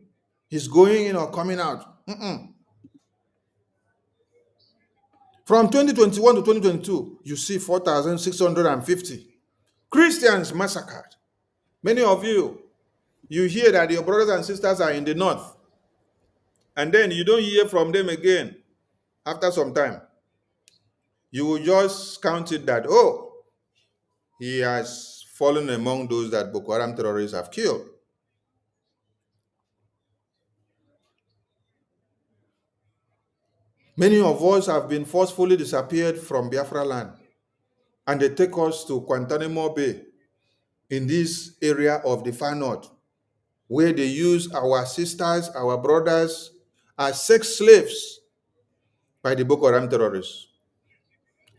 is going in or coming out. From 2021 to 2022, you see 4,650 Christians massacred. Many of you hear that your brothers and sisters are in the north, and then you don't hear from them again after some time. You will just count it that, oh, he has fallen among those that Boko Haram terrorists have killed. Many of us have been forcefully disappeared from Biafra land, and they take us to Guantanamo Bay in this area of the far north, where they use our sisters, our brothers as sex slaves by the Boko Haram terrorists.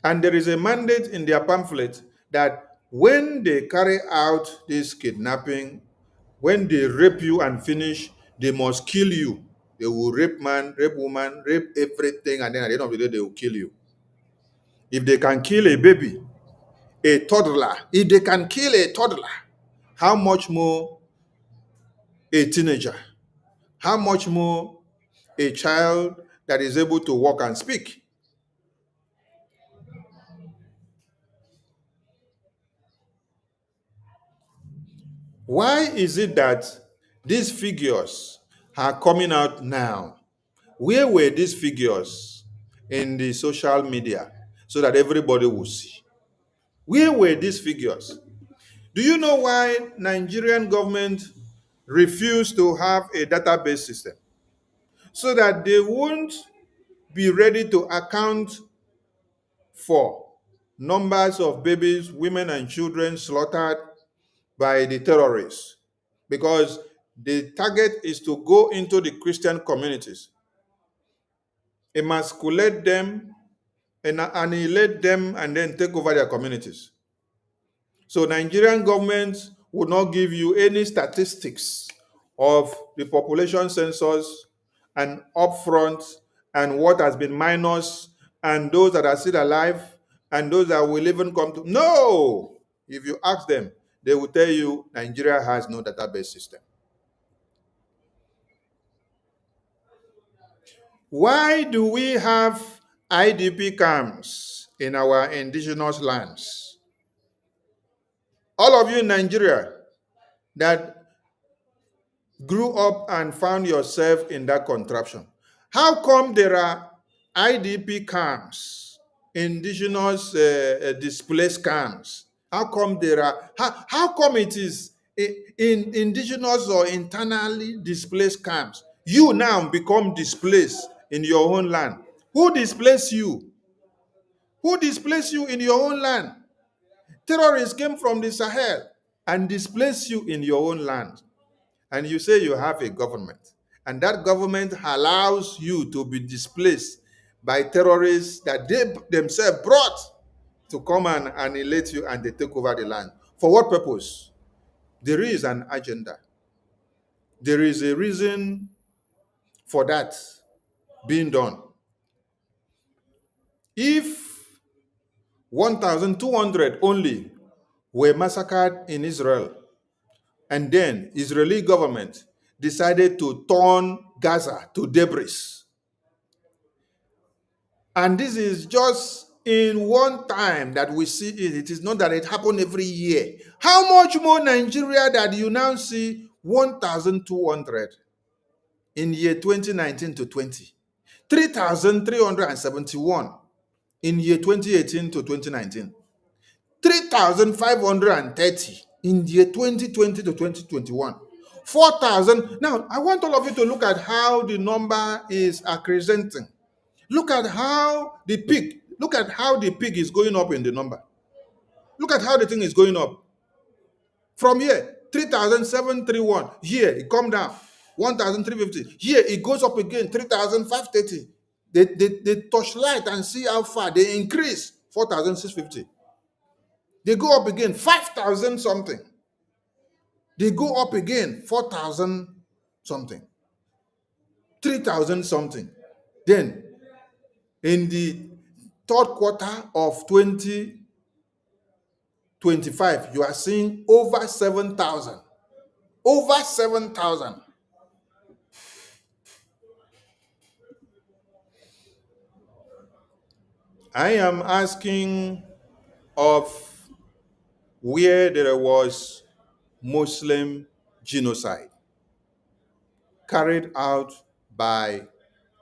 And there is a mandate in their pamphlet that when they carry out this kidnapping, when they rape you and finish, they must kill you. They will rape man, rape woman, rape everything, and then at the end of the day, they will kill you. If they can kill a baby, a toddler, if they can kill a toddler, how much more a teenager? How much more a child that is able to walk and speak? Why is it that these figures are coming out now? Where were these figures in the social media so that everybody will see? Where were these figures? Do you know why Nigerian government refused to have a database system? So that they won't be ready to account for numbers of babies, women, and children slaughtered by the terrorists, because the target is to go into the Christian communities, emasculate them, and annihilate them, and then take over their communities. So Nigerian government would not give you any statistics of the population census and upfront and what has been minus and those that are still alive and those that will even come to. No! If you ask them, they will tell you Nigeria has no database system. Why do we have IDP camps in our indigenous lands? All of you in Nigeria that grew up and found yourself in that contraption, how come there are IDP camps, indigenous displaced camps? How come there are, how come it is in indigenous or internally displaced camps? You now become displaced in your own land. Who displaced you? Who displaced you in your own land? Terrorists came from the Sahel and displaced you in your own land. And you say you have a government, and that government allows you to be displaced by terrorists that they themselves brought to come and annihilate you, and they take over the land. For what purpose? There is an agenda. There is a reason for that being done. If 1,200 only were massacred in Israel, and then Israeli government decided to turn Gaza to debris, and this is just in one time that we see it. It is not that it happened every year. How much more Nigeria that you now see 1,200 in year 2019 to 20, 3,371 in year 2018 to 2019, 3,530 in year 2020 to 2021, 4,000. Now, I want all of you to look at how the number is accenting. Look at how the peak is going up in the number. Look at how the thing is going up. From here, 3,731. Here, it come down. 1,350. Here, it goes up again, 3,530. They torchlight and see how far. They increase, 4,650. They go up again, 5,000 something. They go up again, 4,000 something. 3,000 something. Then, in the third quarter of 2025, you are seeing over 7,000. Over 7,000. I am asking of where there was Muslim genocide carried out by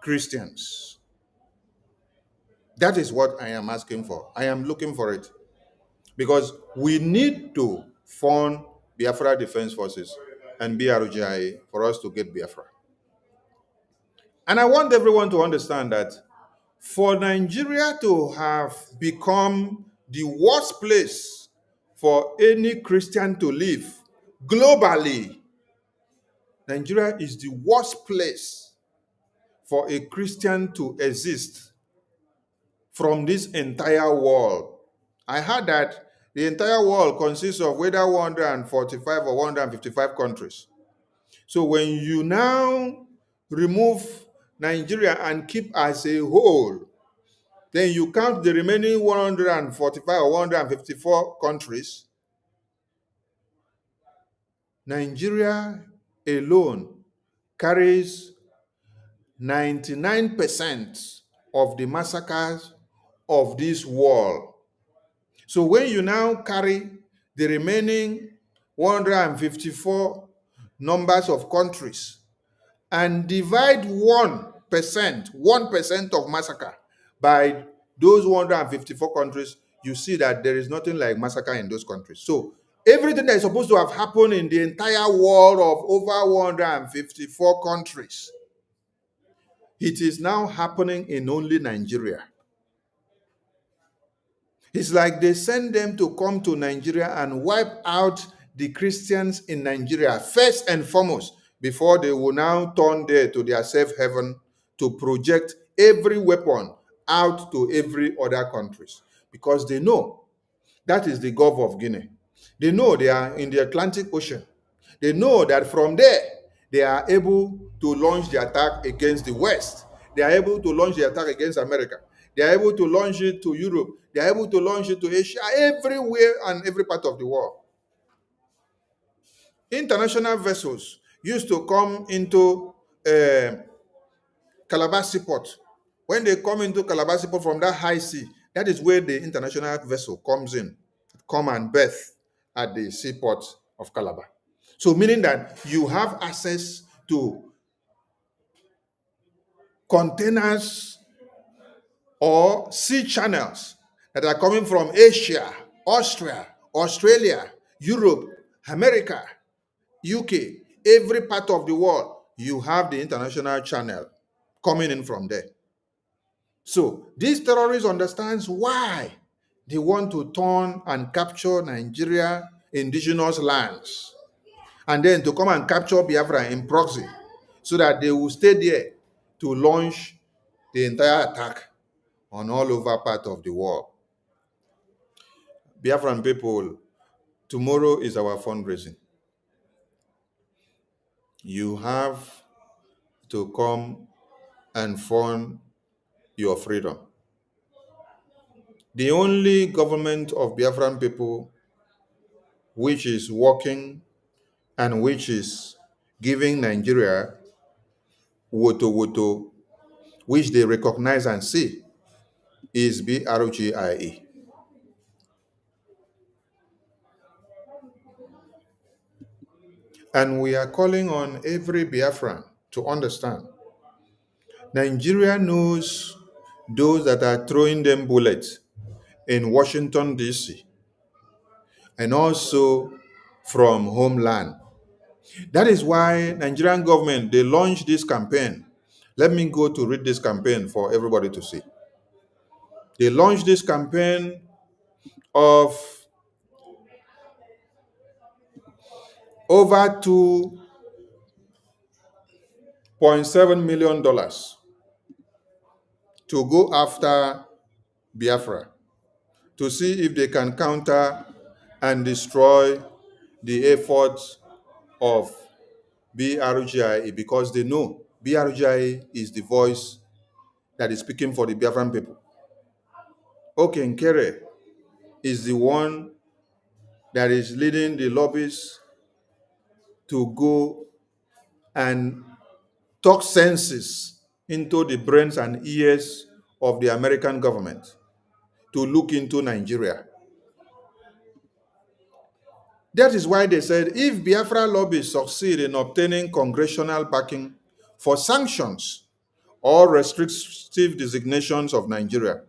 Christians. That is what I am asking for. I am looking for it. Because we need to fund Biafra Defense Forces and BRGIA for us to get Biafra. And I want everyone to understand that for Nigeria to have become the worst place for any Christian to live globally, Nigeria is the worst place for a Christian to exist from this entire world. I heard that the entire world consists of whether 145 or 155 countries. So when you now remove Nigeria and keep as a whole, then you count the remaining 145 or 154 countries. Nigeria alone carries 99% of the massacres of this world. So when you now carry the remaining 154 numbers of countries and divide 1% of massacre by those 154 countries, you see that there is nothing like massacre in those countries. So everything that is supposed to have happened in the entire world of over 154 countries, it is now happening in only Nigeria. It's like they send them to come to Nigeria and wipe out the Christians in Nigeria first and foremost, before they will now turn there to their safe haven to project every weapon out to every other countries, because they know that is the Gulf of Guinea. They know they are in the Atlantic Ocean. They know that from there they are able to launch the attack against the West. They are able to launch the attack against America. They are able to launch it to Europe. They are able to launch it to Asia, everywhere and every part of the world. International vessels used to come into Calabar Seaport. When they come into Calabar Seaport from that high sea, that is where the international vessel comes in, come and berth at the seaport of Calabar. So meaning that you have access to containers or sea channels that are coming from Asia, Austria, Australia, Europe, America, UK, every part of the world. You have the international channel coming in from there. So these terrorists understands why they want to turn and capture Nigeria indigenous lands, and then to come and capture Biafra in proxy, so that they will stay there to launch the entire attack on all over part of the world. Biafran people, tomorrow is our fundraising. You have to come and fund your freedom. The only government of Biafran people which is working and which is giving Nigeria woto, which they recognize and see, is BRGIE. And we are calling on every Biafran to understand. Nigeria knows those that are throwing them bullets in Washington, D.C., and also from homeland. That is why Nigerian government, they launched this campaign. Let me go to read this campaign for everybody to see. They launched this campaign of over $2.7 million to go after Biafra, to see if they can counter and destroy the efforts of BRGIE, because they know BRGIE is the voice that is speaking for the Biafran people. Okenkere is the one that is leading the lobbies to go and talk senses into the brains and ears of the American government to look into Nigeria. That is why they said if Biafra lobbies succeed in obtaining congressional backing for sanctions or restrictive designations of Nigeria,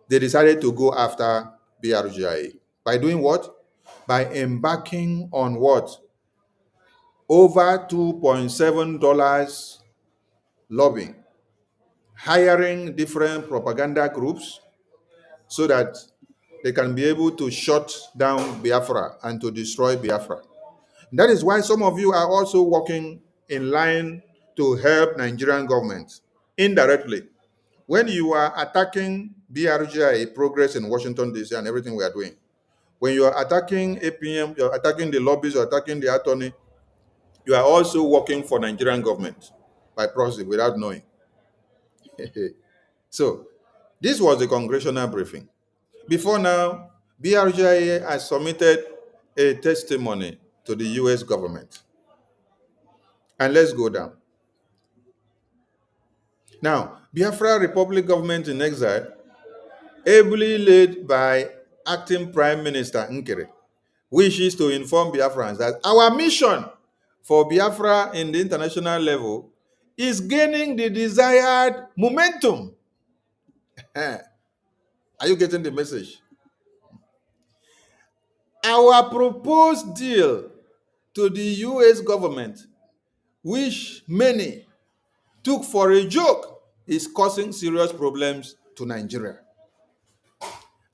they decided to go after BRGIA. By doing what? By embarking on what? Over $2.7 lobbying, hiring different propaganda groups so that they can be able to shut down Biafra and to destroy Biafra. That is why some of you are also working in line to help Nigerian government indirectly. When you are attacking BRGIA progress in Washington, D.C. and everything we are doing, when you are attacking APM, you're attacking the lobbies, you're attacking the attorney, you are also working for Nigerian government by proxy without knowing. So this was the congressional briefing. Before now, BRGIA has submitted a testimony to the US government. And let's go down. Now, Biafra Republic government in exile, ably led by acting Prime Minister Nkere, wishes to inform Biafrans that our mission for Biafra in the international level is gaining the desired momentum. Are you getting the message? Our proposed deal to the US government, which many took for a joke, is causing serious problems to Nigeria.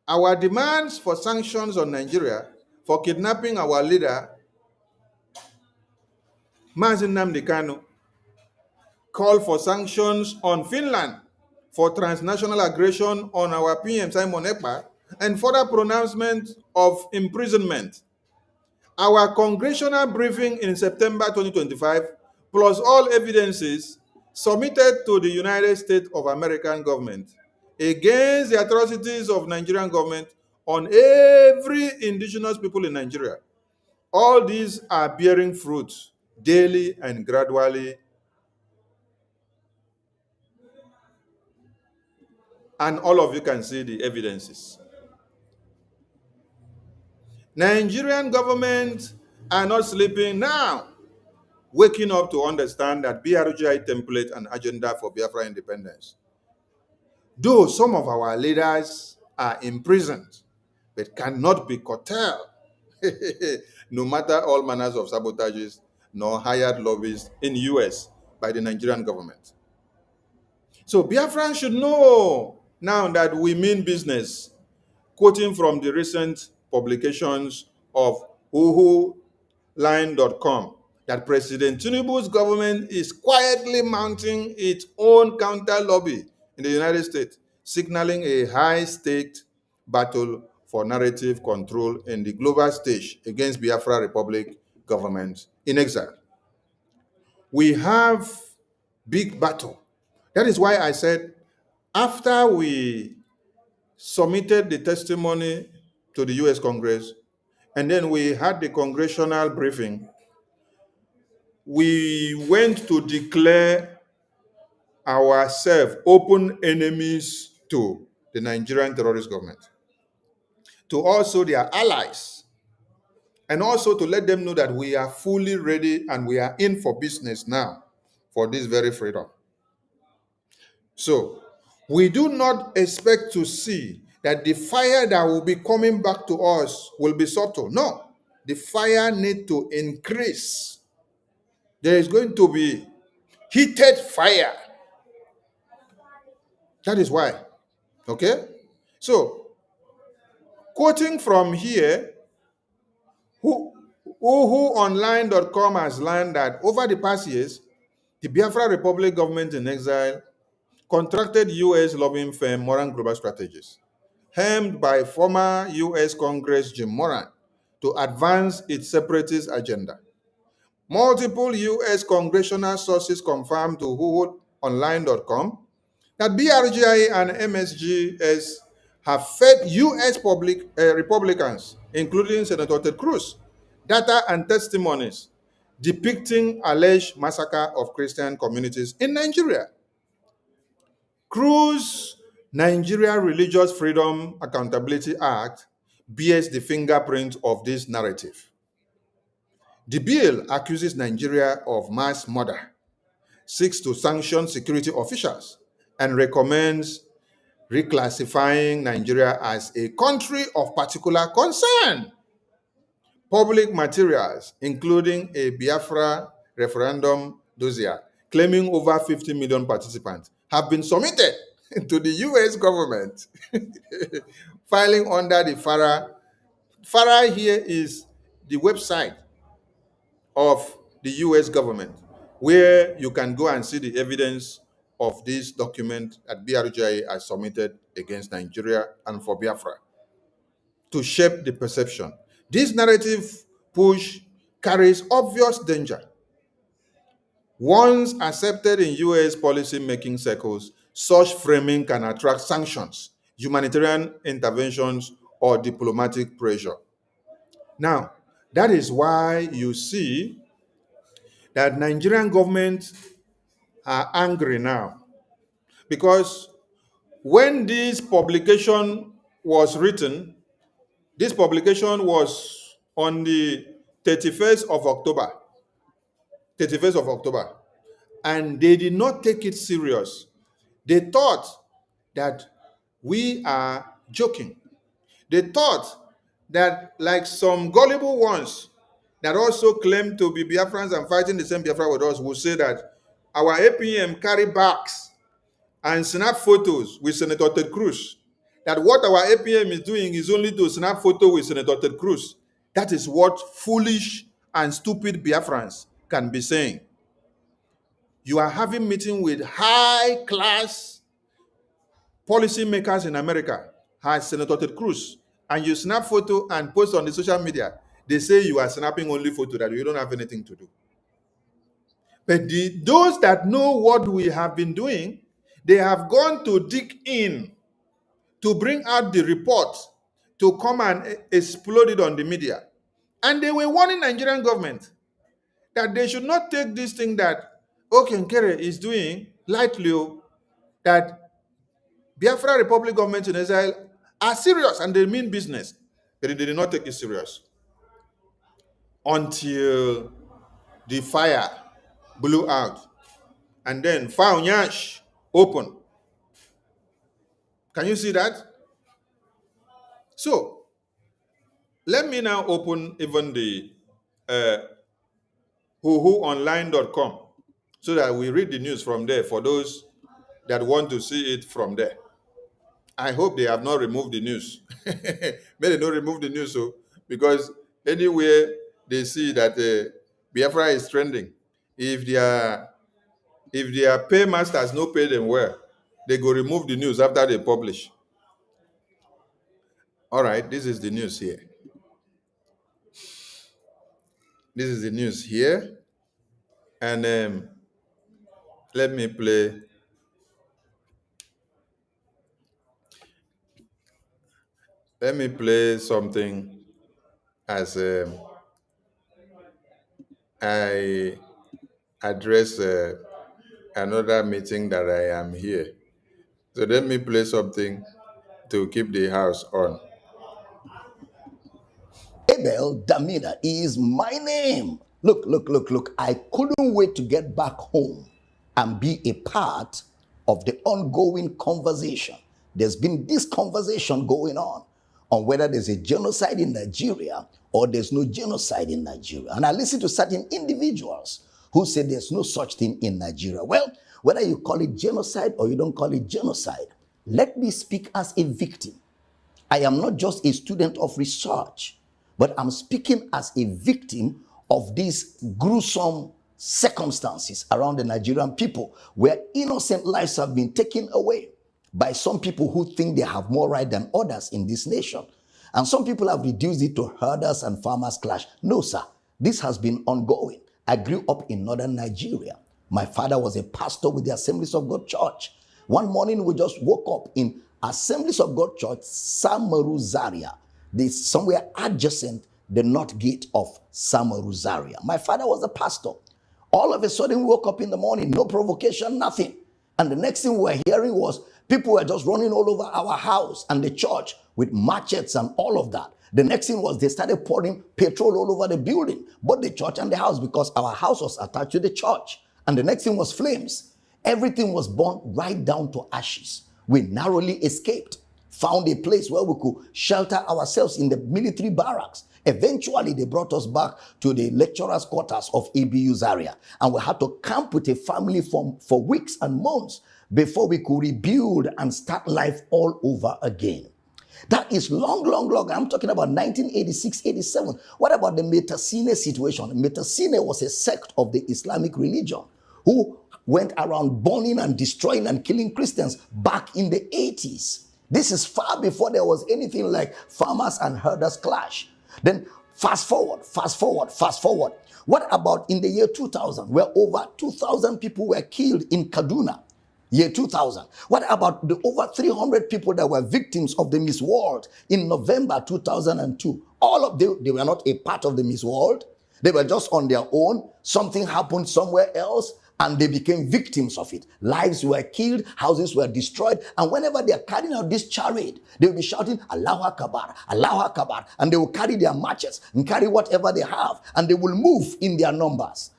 Our demands for sanctions on Nigeria for kidnapping our leader, Mazi Nnamdi Kanu, call for sanctions on Finland for transnational aggression on our PM Simon Ekpa, and further pronouncement of imprisonment. Our congressional briefing in September 2025, plus all evidences submitted to the United States of American government against the atrocities of Nigerian government on every indigenous people in Nigeria. All these are bearing fruit daily and gradually, and all of you can see the evidences. Nigerian government are not sleeping now, waking up to understand that BRGI template and agenda for Biafra independence. Though some of our leaders are imprisoned, but cannot be curtailed, no matter all manners of sabotages nor hired lobbyists in the US by the Nigerian government. So Biafrans should know now that we mean business. Quoting from the recent publications of uhuline.com, that President Tinubu's government is quietly mounting its own counter lobby in the United States, signaling a high-staked battle for narrative control in the global stage against Biafra Republic government in exile. We have big battle. That is why I said, after we submitted the testimony to the US Congress, and then we had the congressional briefing, we went to declare ourselves open enemies to the Nigerian terrorist government, to also their allies, and also to let them know that we are fully ready and we are in for business now for this very freedom. So we do not expect to see that the fire that will be coming back to us will be subtle. No, the fire needs to increase. There is going to be heated fire. That is why. Okay? So, quoting from here, whoonline.com has learned that over the past years, the Biafra Republic government in exile contracted US lobbying firm Moran Global Strategies, helmed by former US Congress Jim Moran, to advance its separatist agenda. Multiple US congressional sources confirmed to whoonline.com that BRGI and MSGS have fed US Republicans, including Senator Ted Cruz, data and testimonies depicting alleged massacre of Christian communities in Nigeria. Cruz Nigeria Religious Freedom Accountability Act bears the fingerprint of this narrative. The bill accuses Nigeria of mass murder, seeks to sanction security officials, and recommends reclassifying Nigeria as a country of particular concern. Public materials, including a Biafra referendum dossier claiming over 50 million participants, have been submitted to the US government, filing under the FARA. FARA here is the website of the US government, where you can go and see the evidence of this document that BRGI has submitted against Nigeria and for Biafra to shape the perception. This narrative push carries obvious danger. Once accepted in US policy-making circles, such framing can attract sanctions, humanitarian interventions, or diplomatic pressure. Now, that is why you see that Nigerian government are angry now, because when this publication was written, this publication was on the 31st of October, and they did not take it serious. They thought that we are joking. They thought that, like some gullible ones that also claim to be Biafrans and fighting the same Biafra with us, will say that our APM carry bags and snap photos with Senator Ted Cruz, that what our APM is doing is only to snap photo with Senator Ted Cruz. That is what foolish and stupid Biafrans can be saying. You are having meeting with high-class policymakers in America, as Senator Ted Cruz, and you snap photo and post on the social media. They say you are snapping only photo, that you don't have anything to do. But those that know what we have been doing, they have gone to dig in to bring out the report to come and explode it on the media. And they were warning Nigerian government that they should not take this thing that Okenkere is doing lightly, that Biafra Republic government in Israel are serious and they mean business. But they did not take it serious until the fire blew out. And then Faunyash open. Can you see that? So, let me now open even the whoonline.com so that we read the news from there for those that want to see it from there. I hope they have not removed the news. May they not remove the news, so because anywhere they see that Biafra is trending, if their paymasters no pay them well, they go remove the news after they publish. All right, this is the news here. This is the news here. And let me play. Let me play something as I address another meeting that I am here. So let me play something to keep the house on. Abel Damina is my name. Look. I couldn't wait to get back home and be a part of the ongoing conversation. There's been this conversation going on whether there's a genocide in Nigeria or there's no genocide in Nigeria. And I listen to certain individuals who say there's no such thing in Nigeria. Well, whether you call it genocide or you don't call it genocide, let me speak as a victim. I am not just a student of research, but I'm speaking as a victim of these gruesome circumstances around the Nigerian people, where innocent lives have been taken away by some people who think they have more right than others in this nation. And some people have reduced it to herders and farmers clash. No, sir, this has been ongoing. I grew up in northern Nigeria. My father was a pastor with the Assemblies of God Church. One morning we just woke up in Assemblies of God Church, Samaru Zaria, somewhere adjacent the north gate of Samaru Zaria. My father was a pastor. All of a sudden we woke up in the morning, no provocation, nothing. And the next thing we were hearing was people were just running all over our house and the church with machetes and all of that. The next thing was they started pouring petrol all over the building, both the church and the house, because our house was attached to the church. And the next thing was flames. Everything was burned right down to ashes. We narrowly escaped, found a place where we could shelter ourselves in the military barracks. Eventually, they brought us back to the lecturers' quarters of ABU Zaria, and we had to camp with a family for weeks and months before we could rebuild and start life all over again. That is long. I'm talking about 1986, 87. What about the Metasine situation? Metasine was a sect of the Islamic religion who went around burning and destroying and killing Christians back in the 80s. This is far before there was anything like farmers and herders clash. Then fast forward. What about in the year 2000, where over 2,000 people were killed in Kaduna? Year 2000. What about the over 300 people that were victims of the Miss World in November 2002? All of them, they were not a part of the Miss World. They were just on their own. Something happened somewhere else, and they became victims of it. Lives were killed, houses were destroyed, and whenever they are carrying out this charade, they will be shouting, Allahu Akbar, Allahu Akbar, and they will carry their matches and carry whatever they have, and they will move in their numbers.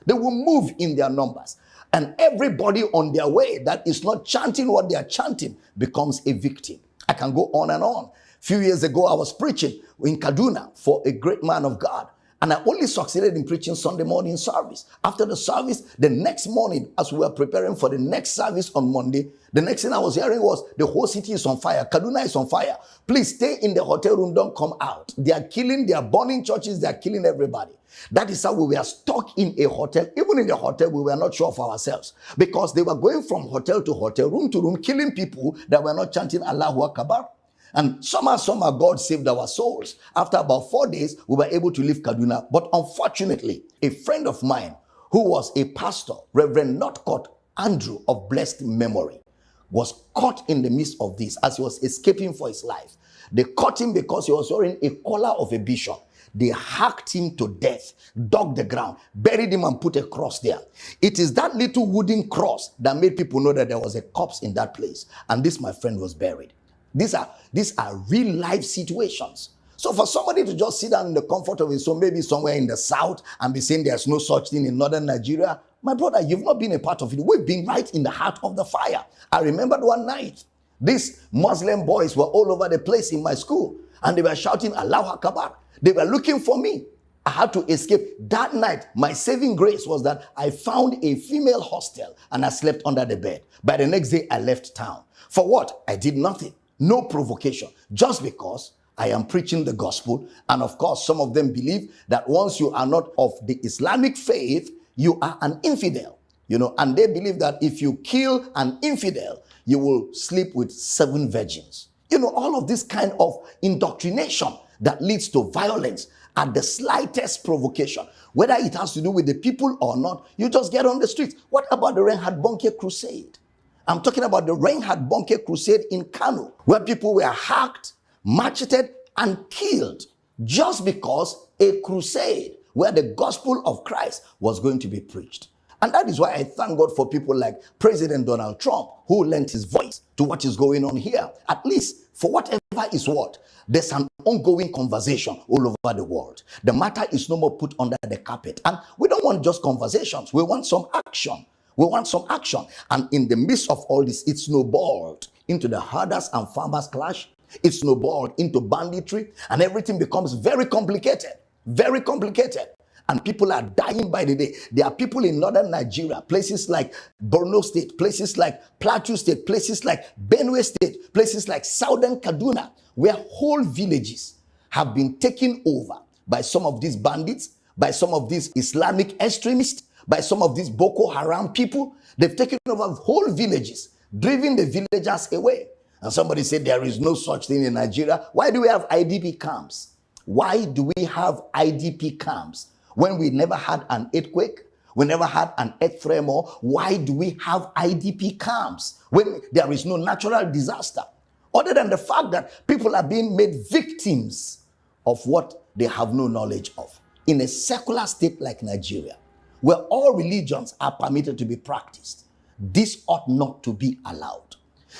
And everybody on their way that is not chanting what they are chanting becomes a victim. I can go on and on. A few years ago, I was preaching in Kaduna for a great man of God, And I only succeeded in preaching Sunday morning service. After the service, the next morning, as we were preparing for the next service on Monday, the next thing I was hearing was, the whole city is on fire. Kaduna is on fire. Please stay in the hotel room. Don't come out. They are killing, they are burning churches. They are killing everybody. That is how we were stuck in a hotel. Even in the hotel, we were not sure of ourselves, because they were going from hotel to hotel, room to room, killing people that were not chanting Allahu Akbar. And somehow God saved our souls. After about 4 days, we were able to leave Kaduna. But unfortunately, a friend of mine who was a pastor, Reverend Northcote Andrew of blessed memory, was caught in the midst of this as he was escaping for his life. They caught him because he was wearing a collar of a bishop. They hacked him to death, dug the ground, buried him and put a cross there. It is that little wooden cross that made people know that there was a corpse in that place. And this, my friend, was buried. These are real life situations. So for somebody to just sit down in the comfort of his home, maybe somewhere in the south, and be saying there's no such thing in northern Nigeria, my brother, you've not been a part of it. We've been right in the heart of the fire. I remembered one night, these Muslim boys were all over the place in my school, and they were shouting Allahu Akbar. They were looking for me. I had to escape. That night, my saving grace was that I found a female hostel and I slept under the bed. By the next day, I left town. For what? I did nothing. No provocation. Just because I am preaching the gospel. And of course, some of them believe that once you are not of the Islamic faith, you are an infidel. And they believe that if you kill an infidel, you will sleep with 7 virgins. All of this kind of indoctrination that leads to violence at the slightest provocation. Whether it has to do with the people or not, you just get on the streets. What about the Reinhard Bonnke crusade? I'm talking about the Reinhard Bonnke crusade in Kano, where people were hacked, macheted, and killed just because a crusade where the gospel of Christ was going to be preached. And that is why I thank God for people like President Donald Trump, who lent his voice to what is going on here. At least for whatever is what, there's an ongoing conversation all over the world. The matter is no more put under the carpet. And we don't want just conversations. We want some action. We want some action. And in the midst of all this, it snowballed into the herders and farmers clash. It snowballed into banditry, and everything becomes very complicated. Very complicated. And people are dying by the day. There are people in northern Nigeria, places like Borno State, places like Plateau State, places like Benue State, places like southern Kaduna, where whole villages have been taken over by some of these bandits, by some of these Islamic extremists, by some of these Boko Haram people. They've taken over whole villages, driven the villagers away. And somebody said there is no such thing in Nigeria. Why do we have IDP camps? Why do we have IDP camps? When we never had an earthquake, we never had an earth tremor, why do we have IDP camps when there is no natural disaster? Other than the fact that people are being made victims of what they have no knowledge of. In a secular state like Nigeria, where all religions are permitted to be practiced, this ought not to be allowed.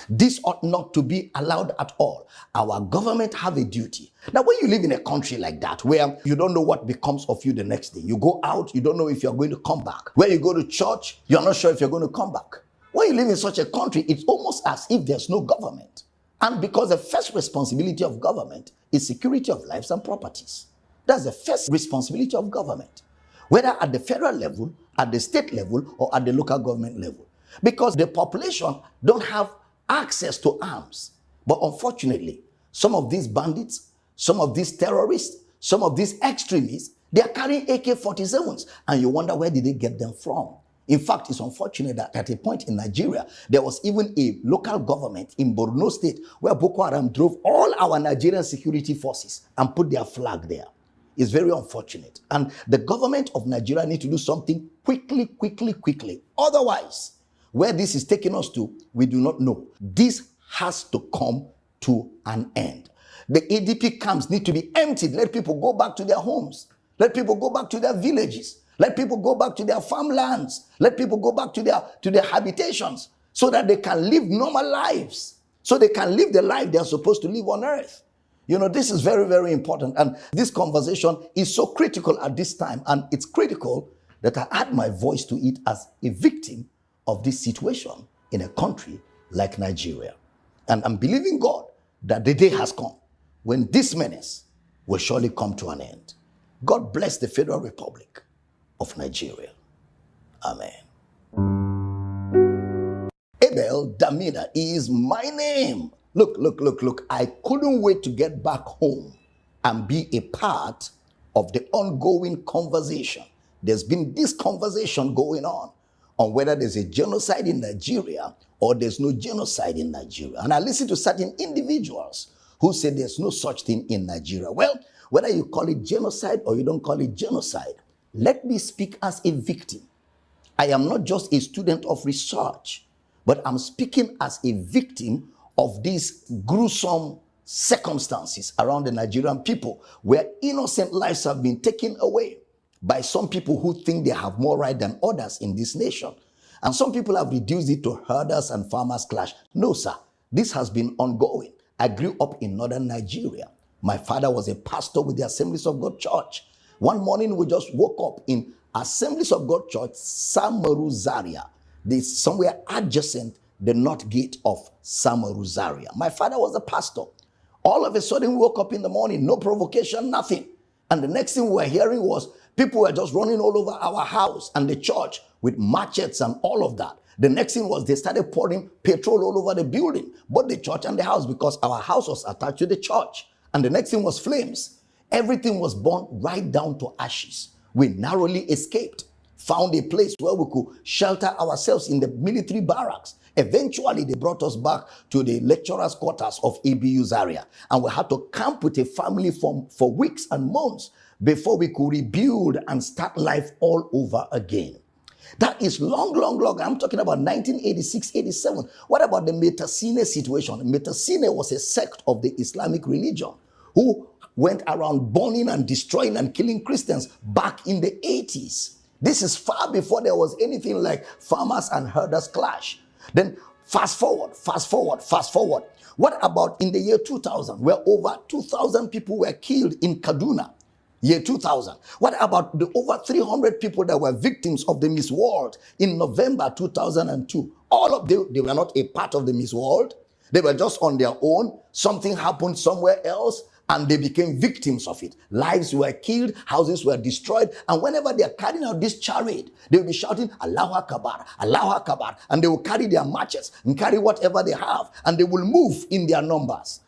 This ought not to be allowed at all. Our government have a duty. Now, when you live in a country like that, where you don't know what becomes of you the next day, you go out, you don't know if you're going to come back. Where you go to church, you're not sure if you're going to come back. When you live in such a country, it's almost as if there's no government. And because the first responsibility of government is security of lives and properties. That's the first responsibility of government, whether at the federal level, at the state level, or at the local government level. Because the population don't have access to arms. But unfortunately, some of these bandits, some of these terrorists, some of these extremists, they are carrying AK-47s, and you wonder, where did they get them from? In fact, it's unfortunate that at a point in Nigeria, there was even a local government in Borno State where Boko Haram drove all our Nigerian security forces and put their flag there. It's very unfortunate. And the government of Nigeria needs to do something quickly. Otherwise, where this is taking us to, we do not know. This has to come to an end. The ADP camps need to be emptied. Let people go back to their homes. Let people go back to their villages. Let people go back to their farmlands. Let people go back to their habitations so that they can live normal lives. So they can live the life they are supposed to live on earth. This is very, very important. And this conversation is so critical at this time. And it's critical that I add my voice to it as a victim of this situation in a country like Nigeria. And I'm believing God that the day has come when this menace will surely come to an end. God bless the Federal Republic of Nigeria. Amen. Abel Damina is my name. Look. I couldn't wait to get back home and be a part of the ongoing conversation. There's been this conversation going on whether there's a genocide in Nigeria or there's no genocide in Nigeria. And I listen to certain individuals who say there's no such thing in Nigeria. Well, whether you call it genocide or you don't call it genocide, let me speak as a victim. I am not just a student of research, but I'm speaking as a victim of these gruesome circumstances around the Nigerian people, where innocent lives have been taken away by some people who think they have more right than others in this nation. And some people have reduced it to herders and farmers clash. No, sir, this has been ongoing. I grew up in northern Nigeria. My father was a pastor with the Assemblies of God Church. One morning we just woke up in Assemblies of God Church, Samaru Zaria, somewhere adjacent the north gate of Samaru Zaria. My father was a pastor. All of a sudden we woke up in the morning, no provocation, nothing. And the next thing we were hearing was people were just running all over our house and the church with machetes and all of that. The next thing was they started pouring petrol all over the building, both the church and the house, because our house was attached to the church. And the next thing was flames. Everything was burned right down to ashes. We narrowly escaped, found a place where we could shelter ourselves in the military barracks. Eventually, they brought us back to the lecturers' quarters of ABU Zaria, and we had to camp with a family for weeks and months before we could rebuild and start life all over again. That is long. I'm talking about 1986, 87. What about the Metasine situation? Metasine was a sect of the Islamic religion who went around burning and destroying and killing Christians back in the 80s. This is far before there was anything like farmers and herders clash. Then fast forward. What about in the year 2000, where over 2,000 people were killed in Kaduna? Year 2000. What about the over 300 people that were victims of the Miss World in November 2002? All of them, they were not a part of the Miss World. They were just on their own. Something happened somewhere else, and they became victims of it. Lives were killed, houses were destroyed, and whenever they are carrying out this charade, they will be shouting, Allahu Akbar, Allahu Akbar, and they will carry their matches and carry whatever they have, and they will move in their numbers.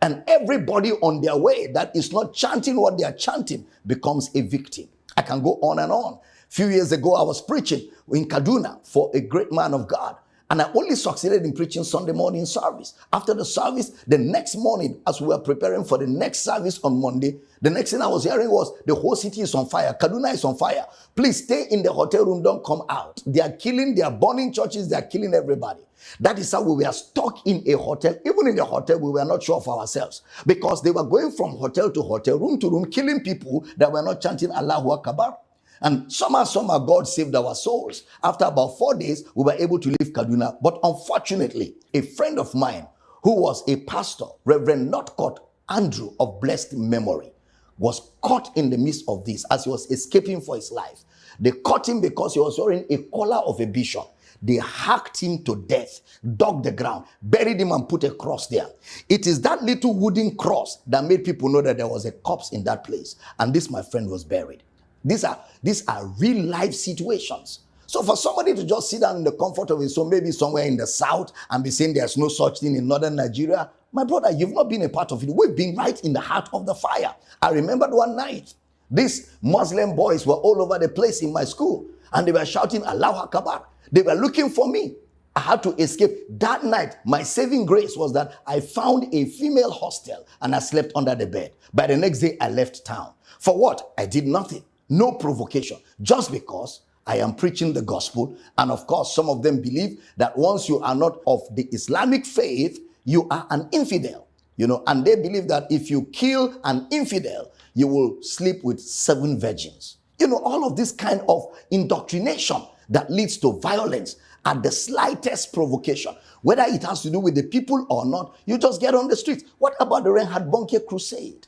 And everybody on their way that is not chanting what they are chanting becomes a victim. I can go on and on. A few years ago, I was preaching in Kaduna for a great man of God. And I only succeeded in preaching Sunday morning service. After the service, the next morning, as we were preparing for the next service on Monday, the next thing I was hearing was, the whole city is on fire. Kaduna is on fire. Please stay in the hotel room. Don't come out. They are killing, they are burning churches. They are killing everybody. That is how we were stuck in a hotel. Even in the hotel, we were not sure of ourselves, because they were going from hotel to hotel, room to room, killing people that were not chanting Allahu Akbar. And somehow God saved our souls. After about 4 days, we were able to leave Kaduna. But unfortunately, a friend of mine who was a pastor, Reverend Northcote Andrew of blessed memory, was caught in the midst of this as he was escaping for his life. They caught him because he was wearing a collar of a bishop. They hacked him to death, dug the ground, buried him, and put a cross there. It is that little wooden cross that made people know that there was a corpse in that place. And this, my friend, was buried. These are real life situations. So for somebody to just sit down in the comfort of his home, maybe somewhere in the south, and be saying there's no such thing in northern Nigeria, my brother, you've not been a part of it. We've been right in the heart of the fire. I remembered one night, these Muslim boys were all over the place in my school, and they were shouting Allahu Akbar. They were looking for me. I had to escape. That night, my saving grace was that I found a female hostel and I slept under the bed. By the next day, I left town. For what? I did nothing. No provocation. Just because I am preaching the gospel. And of course, some of them believe that once you are not of the Islamic faith, you are an infidel. And they believe that if you kill an infidel, you will sleep with 7 virgins. All of this kind of indoctrination that leads to violence at the slightest provocation. Whether it has to do with the people or not, you just get on the streets. What about the Reinhard Bonnke crusade?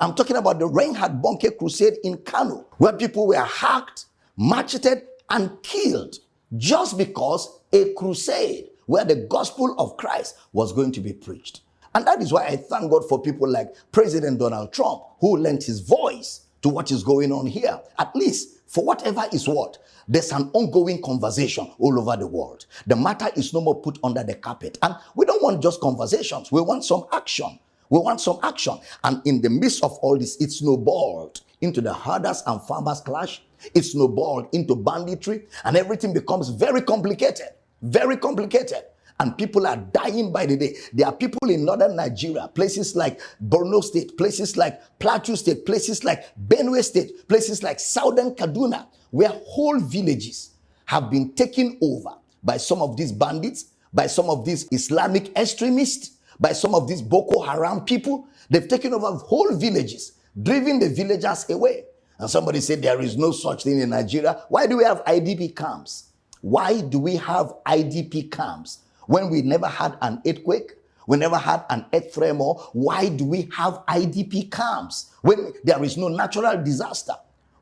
I'm talking about the Reinhard Bonnke crusade in Kano, where people were hacked, macheted, and killed just because a crusade where the gospel of Christ was going to be preached. And that is why I thank God for people like President Donald Trump, who lent his voice to what is going on here. At least, for whatever is what, there's an ongoing conversation all over the world. The matter is no more put under the carpet. And we don't want just conversations. We want some action. We want some action. And in the midst of all this, it snowballed into the herders and farmers clash. It snowballed into banditry, and everything becomes very complicated. Very complicated. And people are dying by the day. There are people in northern Nigeria, places like Borno State, places like Plateau State, places like Benue State, places like southern Kaduna, where whole villages have been taken over by some of these bandits, by some of these Islamic extremists, by some of these Boko Haram people. They've taken over whole villages, driven the villagers away. And somebody said there is no such thing in Nigeria. Why do we have IDP camps? Why do we have IDP camps? When we never had an earthquake, we never had an earth tremor, why do we have IDP camps when there is no natural disaster?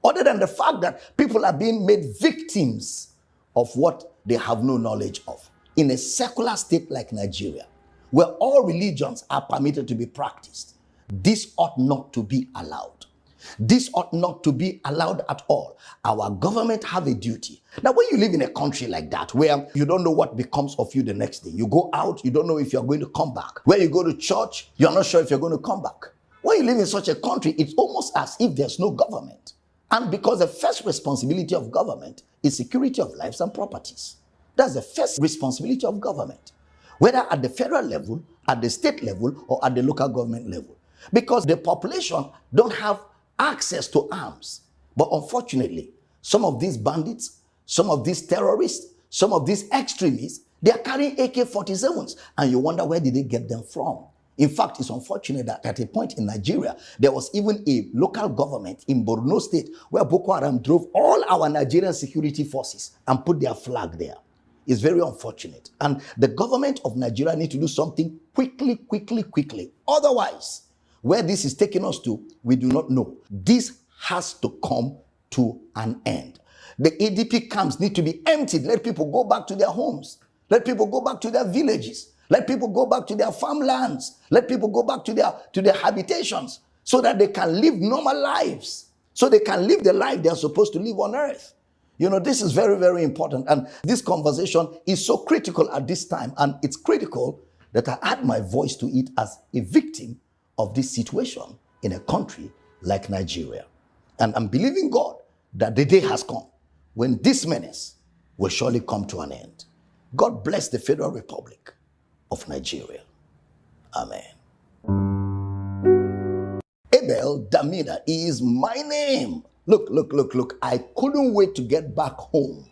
Other than the fact that people are being made victims of what they have no knowledge of. In a secular state like Nigeria, where all religions are permitted to be practiced, this ought not to be allowed. This ought not to be allowed at all. Our government have a duty. Now, when you live in a country like that, where you don't know what becomes of you the next day, you go out, you don't know if you're going to come back. When you go to church, you're not sure if you're going to come back. When you live in such a country, it's almost as if there's no government. And because the first responsibility of government is security of lives and properties. That's the first responsibility of government, whether at the federal level, at the state level, or at the local government level. Because the population don't have access to arms. But unfortunately, some of these bandits, some of these terrorists, some of these extremists, they are carrying AK-47s, and you wonder, where did they get them from? In fact, it's unfortunate that at a point in Nigeria, there was even a local government in Borno State where Boko Haram drove all our Nigerian security forces and put their flag there. It's very unfortunate. And the government of Nigeria need to do something quickly. Otherwise, where this is taking us to, we do not know. This has to come to an end. The ADP camps need to be emptied. Let people go back to their homes. Let people go back to their villages. Let people go back to their farmlands. Let people go back to their habitations so that they can live normal lives. So they can live the life they are supposed to live on earth. You know, this is very important. And this conversation is so critical at this time. And it's critical that I add my voice to it as a victim of this situation in a country like Nigeria. And I'm believing God that the day has come when this menace will surely come to an end. God bless the Federal Republic of Nigeria. Amen. Abel Damina is my name. Look. I couldn't wait to get back home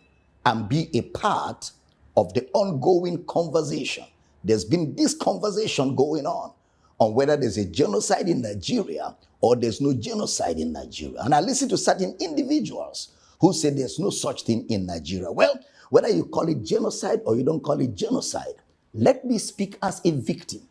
and be a part of the ongoing conversation. There's been this conversation going on whether there's a genocide in Nigeria or there's no genocide in Nigeria. And I listen to certain individuals who say there's no such thing in Nigeria. Well, whether you call it genocide or you don't call it genocide, let me speak as a victim.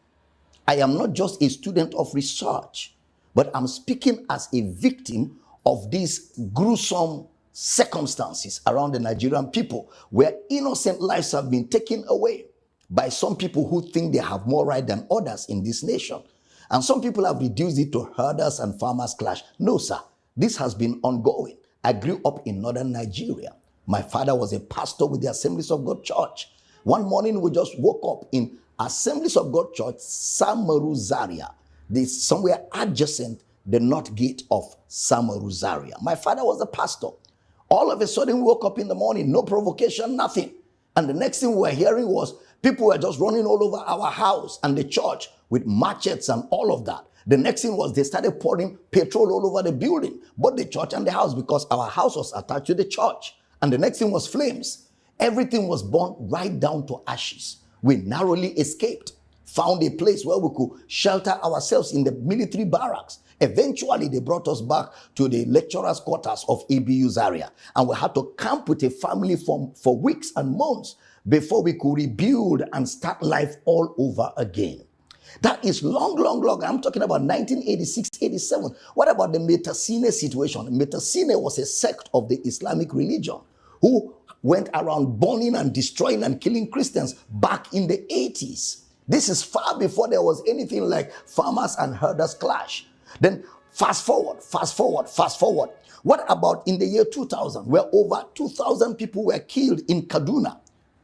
I am not just a student of research, but I'm speaking as a victim of these gruesome circumstances around the Nigerian people, where innocent lives have been taken away by some people who think they have more right than others in this nation. And some people have reduced it to herders and farmers clash. No, sir. This has been ongoing. I grew up in northern Nigeria. My father was a pastor with the Assemblies of God Church. One morning, we just woke up in Assemblies of God Church, Samaru Zaria, somewhere adjacent the north gate of Samaru Zaria. My father was a pastor. All of a sudden, we woke up in the morning, no provocation, nothing. And the next thing we were hearing was people were just running all over our house and the church with machetes and all of that. The next thing was they started pouring petrol all over the building, both the church and the house, because our house was attached to the church. And the next thing was flames. Everything was burned right down to ashes. We narrowly escaped, found a place where we could shelter ourselves in the military barracks. Eventually, they brought us back to the lecturers' quarters of ABU Zaria, and we had to camp with a family for weeks and months before we could rebuild and start life all over again. That is long. I'm talking about 1986, 87. What about the Metasine situation? Metasine was a sect of the Islamic religion who went around burning and destroying and killing Christians back in the 80s. This is far before there was anything like farmers and herders clash. Then fast forward, fast forward, fast forward. What about in the year 2000, where over 2,000 people were killed in Kaduna?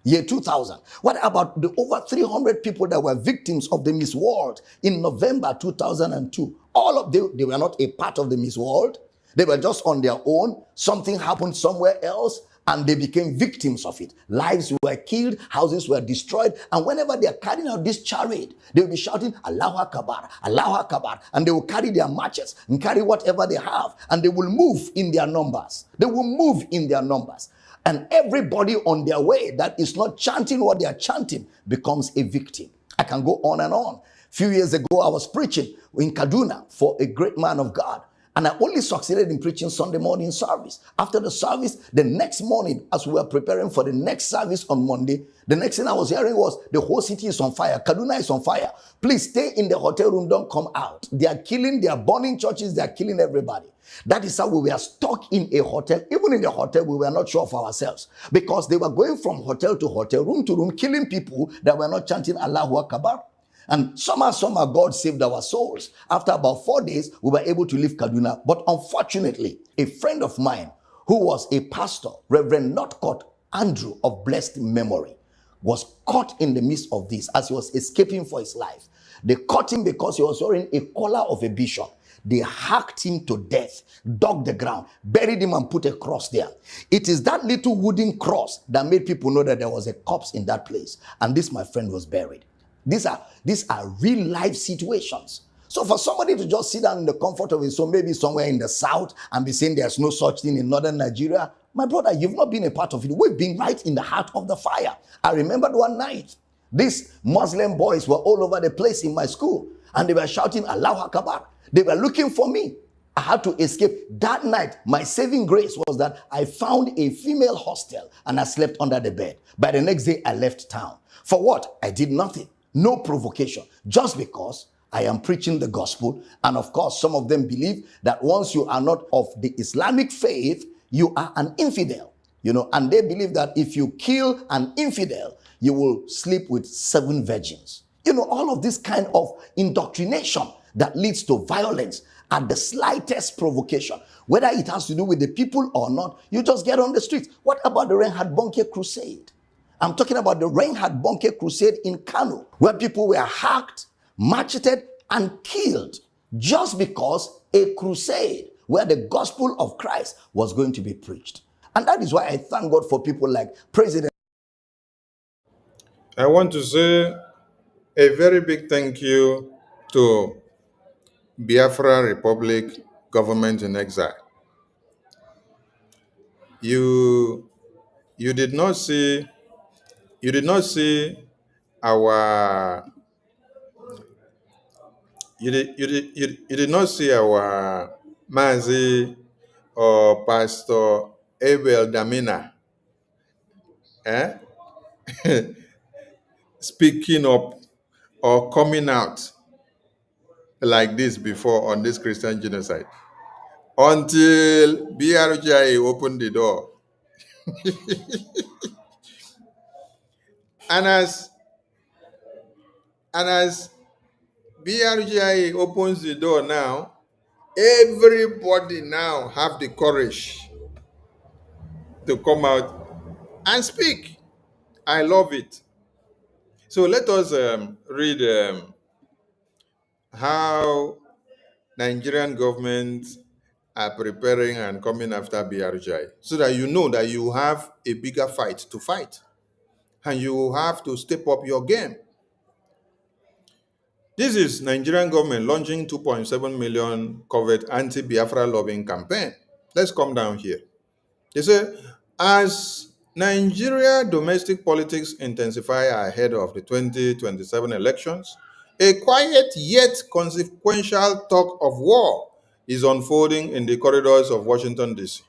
Year 2000. What about the over 300 people that were victims of the Miss World in November 2002? All of them, they were not a part of the Miss World. They were just on their own. Something happened somewhere else and they became victims of it. Lives were killed, houses were destroyed, and whenever they are carrying out this charade, they will be shouting, Allahu Akbar, Allahu Akbar, and they will carry their matches and carry whatever they have, and they will move in their numbers. They will move in their numbers. And everybody on their way that is not chanting what they are chanting becomes a victim. I can go on and on. A few years ago, I was preaching in Kaduna for a great man of God. And I only succeeded in preaching Sunday morning service. After the service, the next morning, as we were preparing for the next service on Monday, the next thing I was hearing was, the whole city is on fire. Kaduna is on fire. Please stay in the hotel room. Don't come out. They are killing, they are burning churches. They are killing everybody. That is how we were stuck in a hotel. Even in the hotel, we were not sure of ourselves because they were going from hotel to hotel, room to room, killing people that were not chanting Allahu Akbar. And somehow, God saved our souls. After about 4 days, we were able to leave Kaduna. But unfortunately, a friend of mine who was a pastor, Reverend Northcote Andrew of blessed memory, was caught in the midst of this as he was escaping for his life. They caught him because he was wearing a collar of a bishop. They hacked him to death, dug the ground, buried him and put a cross there. It is that little wooden cross that made people know that there was a corpse in that place. And this, my friend, was buried. These are real life situations. So for somebody to just sit down in the comfort of his home, maybe somewhere in the south, and be saying there's no such thing in northern Nigeria, my brother, you've not been a part of it. We've been right in the heart of the fire. I remembered one night, these Muslim boys were all over the place in my school, and they were shouting Allahu Akbar. They were looking for me. I had to escape. That night, my saving grace was that I found a female hostel and I slept under the bed. By the next day, I left town. For what? I did nothing. No provocation, just because I am preaching the gospel. And of course, some of them believe that once you are not of the Islamic faith, you are an infidel, and they believe that if you kill an infidel, you will sleep with 7 virgins. All of this kind of indoctrination that leads to violence at the slightest provocation, whether it has to do with the people or not, you just get on the streets. What about the Reinhard Bonnke crusade? I'm talking about the Reinhard Bonnke crusade in Kano, where people were hacked, macheted, and killed just because a crusade where the gospel of Christ was going to be preached. And that is why I thank God for people like President. I want to say a very big thank you to Biafra Republic government in exile. You did not see our you did not see our Mazi or Pastor Abel Damina speaking up or coming out like this before on this Christian genocide until BRGI opened the door. and as BRGI opens the door now, everybody now have the courage to come out and speak. I love it. So let us read how Nigerian government are preparing and coming after BRGI, so that you know that you have a bigger fight to fight and you have to step up your game. This is Nigerian government launching 2.7 million covert anti-Biafra lobbying campaign. Let's come down here. They say, as Nigeria domestic politics intensify ahead of the 2027 elections, a quiet yet consequential talk of war is unfolding in the corridors of Washington, D.C.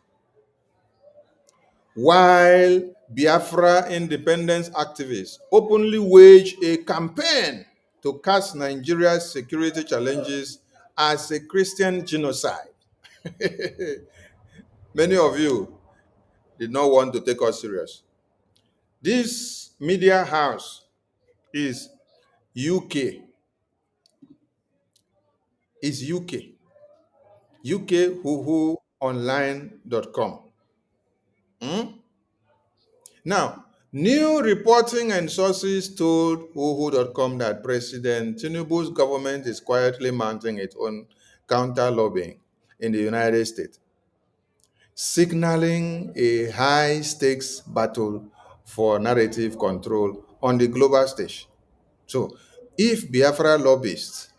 While Biafra independence activists openly wage a campaign to cast Nigeria's security challenges as a Christian genocide. Many of you did not want to take us serious. This media house is UK. It's UK. UKWhoWhoOnline.com. Now, new reporting and sources told whoowho.com that President Tinubu's government is quietly mounting its own counter lobbying in the United States, signaling a high stakes battle for narrative control on the global stage. So, if Biafra lobbyists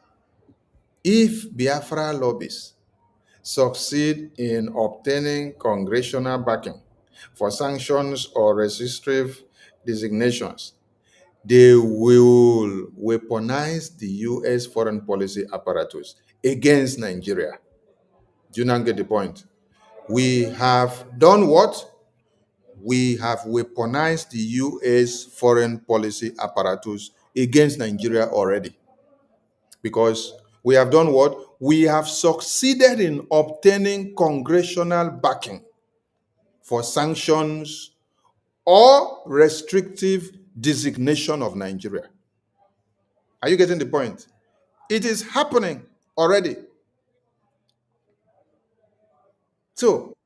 succeed in obtaining congressional backing for sanctions or restrictive designations, they will weaponize the US foreign policy apparatus against Nigeria. Do you now get the point? We have done what? We have weaponized the US foreign policy apparatus against Nigeria already. Because we have done what? We have succeeded in obtaining congressional backing for sanctions or restrictive designation of Nigeria. Are you getting the point? It is happening already. So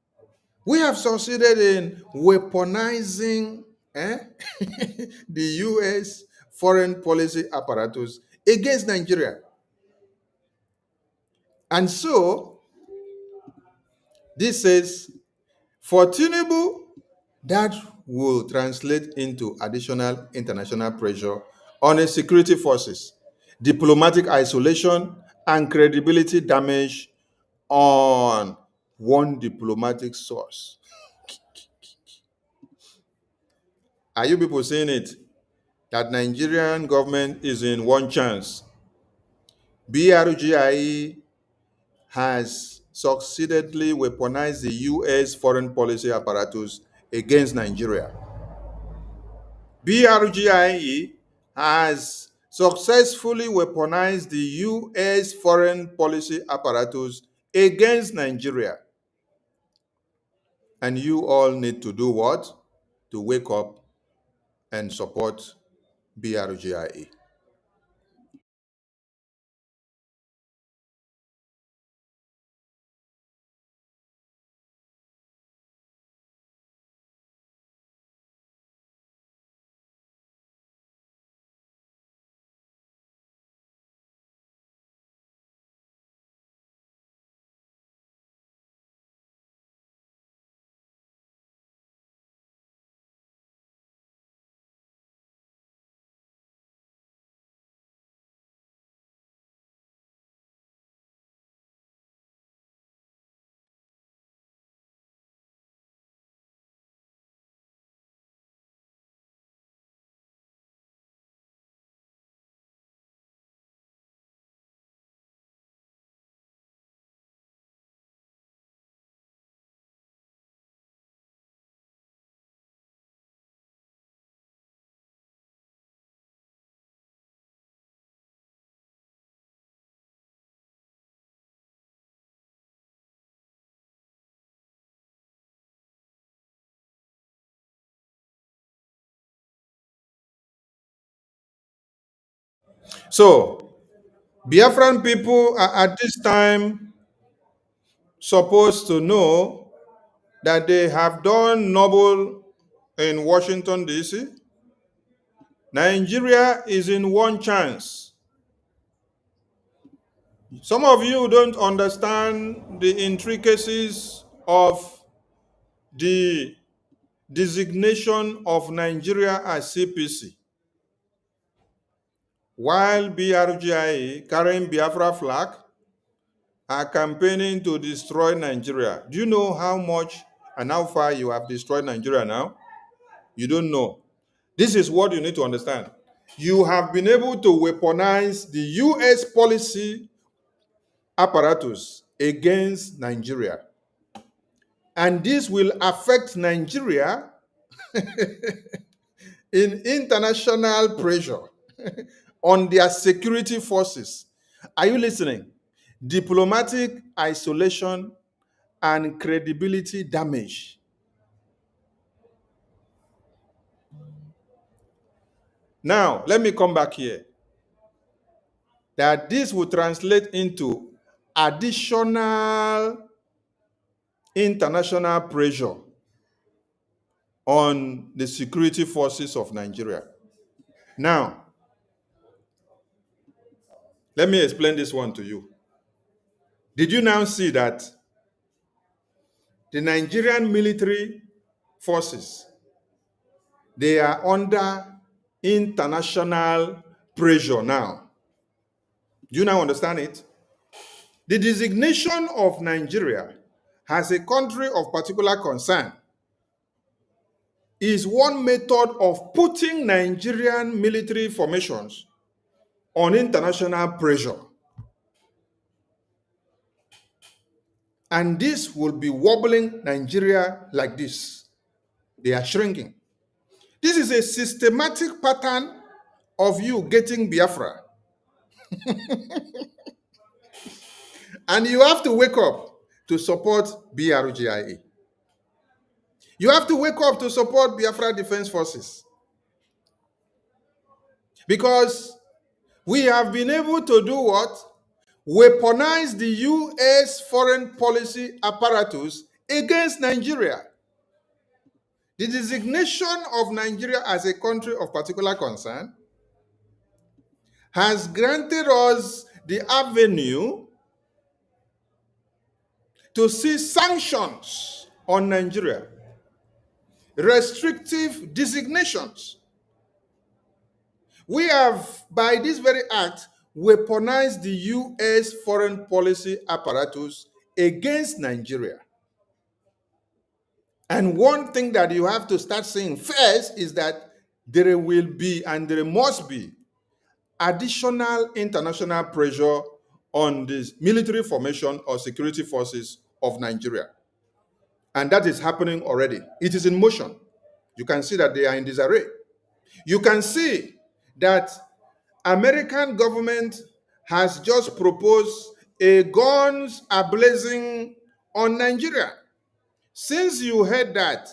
we have succeeded in weaponizing the US foreign policy apparatus against Nigeria. And so this says, for Tinubu, that will translate into additional international pressure on its security forces, diplomatic isolation, and credibility damage on one diplomatic source. Are you people seeing it? That Nigerian government is in one chance. BRGIE has succeedingly weaponized the US foreign policy apparatus against Nigeria. BRGIE has successfully weaponized the US foreign policy apparatus against Nigeria. And you all need to do what? To wake up and support BRGIE. So, Biafran people are at this time supposed to know that they have done noble in Washington, D.C. Nigeria is in one chance. Some of you don't understand the intricacies of the designation of Nigeria as CPC. While BRGIA carrying Biafra flag are campaigning to destroy Nigeria. Do you know how much and how far you have destroyed Nigeria now? You don't know. This is what you need to understand. You have been able to weaponize the US policy apparatus against Nigeria. And this will affect Nigeria in international pressure on their security forces. Are you listening? Diplomatic isolation and credibility damage. Now, let me come back here. that this will translate into additional international pressure on the security forces of Nigeria. Now, let me explain this one to you. Did you now see that the Nigerian military forces, they are under international pressure now? Do you now understand it? The designation of Nigeria as a country of particular concern is one method of putting Nigerian military formations on international pressure. And this will be wobbling Nigeria like this. They are shrinking. This is a systematic pattern of you getting Biafra. And you have to wake up to support BRGIA. You have to wake up to support Biafra Defense Forces. Because we have been able to do what? Weaponize the U.S. foreign policy apparatus against Nigeria. The designation of Nigeria as a country of particular concern has granted us the avenue to see sanctions on Nigeria, restrictive designations. We have, by this very act, weaponized the U.S. foreign policy apparatus against Nigeria. And one thing that you have to start saying first is that there will be and there must be additional international pressure on the military formation or security forces of Nigeria. And that is happening already. It is in motion. You can see that they are in disarray. You can see that American government has just proposed a guns are blazing on Nigeria. Since you heard that,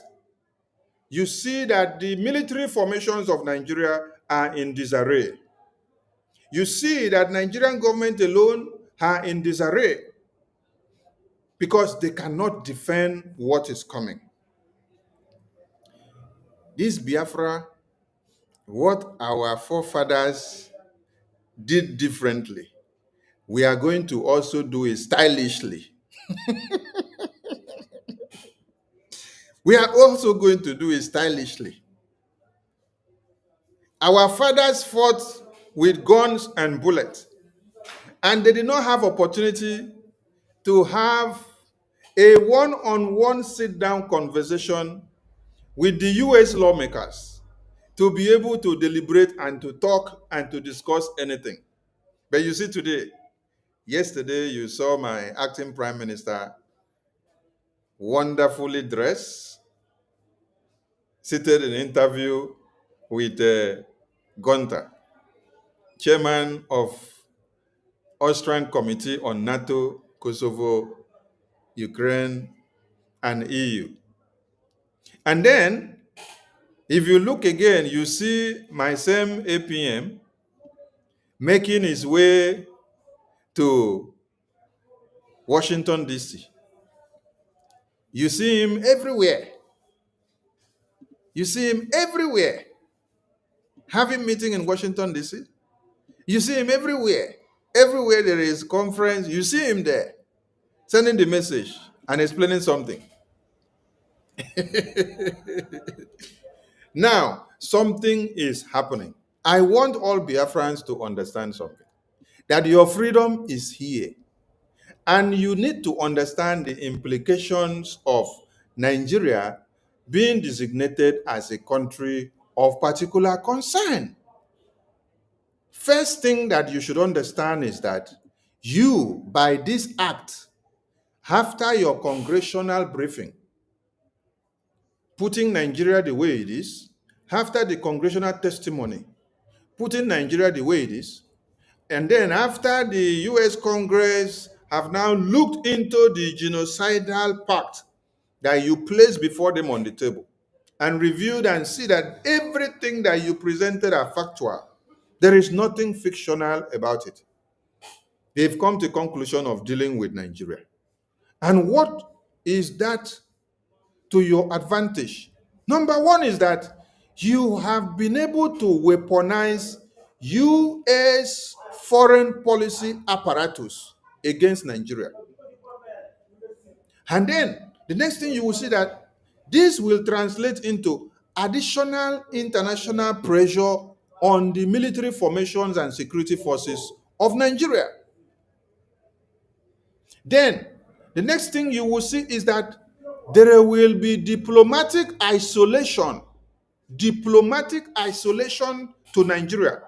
you see that the military formations of Nigeria are in disarray. You see that Nigerian government alone are in disarray because they cannot defend what is coming. This Biafra, what our forefathers did differently, we are going to also do it stylishly. We are also going to do it stylishly. Our fathers fought with guns and bullets, and they did not have opportunity to have a one-on-one sit-down conversation with the US lawmakers to be able to deliberate and to talk and to discuss anything. But you see today, yesterday you saw my acting prime minister wonderfully dressed, seated in an interview with Gunter, chairman of Austrian Committee on NATO, Kosovo, Ukraine, and EU. And then, if you look again, you see my same APM making his way to Washington, D.C. You see him everywhere. You see him everywhere. Having meeting in Washington, D.C. You see him everywhere. Everywhere there is conference, you see him there, sending the message and explaining something. Now, something is happening. I want all Biafrans to understand something. That your freedom is here. And you need to understand the implications of Nigeria being designated as a country of particular concern. First thing that you should understand is that you, by this act, after your congressional briefing, putting Nigeria the way it is, after the congressional testimony, putting Nigeria the way it is, and then after the US Congress have now looked into the genocidal pact that you placed before them on the table and reviewed and see that everything that you presented are factual. There is nothing fictional about it. They've come to a conclusion of dealing with Nigeria. And what is that to your advantage? Number one is that you have been able to weaponize U.S. foreign policy apparatus against Nigeria. And then the next thing you will see that this will translate into additional international pressure on the military formations and security forces of Nigeria. Then the next thing you will see is that there will be diplomatic isolation to Nigeria.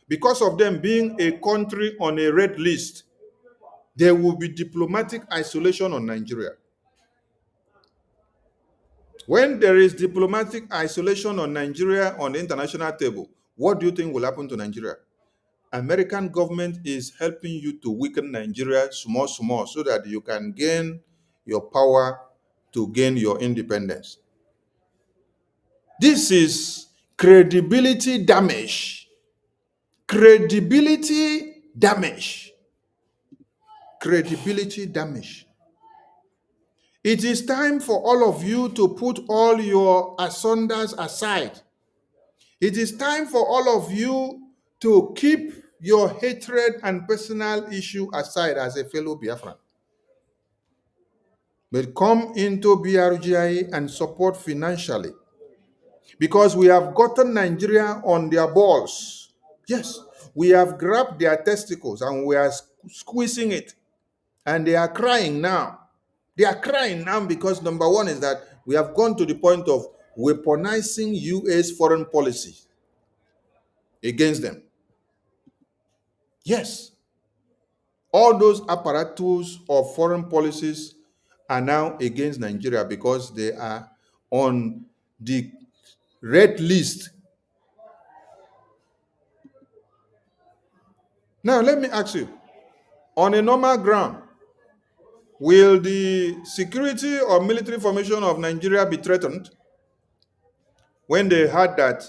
Because of them being a country on a red list, there will be diplomatic isolation on Nigeria. When there is diplomatic isolation on Nigeria on the international table, what do you think will happen to Nigeria? American government is helping you to weaken Nigeria small so that you can gain your power to gain your independence. This is credibility damage. Credibility damage. Credibility damage. It is time for all of you to put all your asunders aside. It is time for all of you to keep your hatred and personal issue aside as a fellow Biafran. But come into BRGI and support financially, because we have gotten Nigeria on their balls. Yes, we have grabbed their testicles and we are squeezing it. And they are crying now. They are crying now because number one is that we have gone to the point of weaponizing U.S. foreign policy against them. Yes. All those apparatus of foreign policies are now against Nigeria because they are on the red list. Now, let me ask you, on a normal ground, will the security or military formation of Nigeria be threatened when they heard that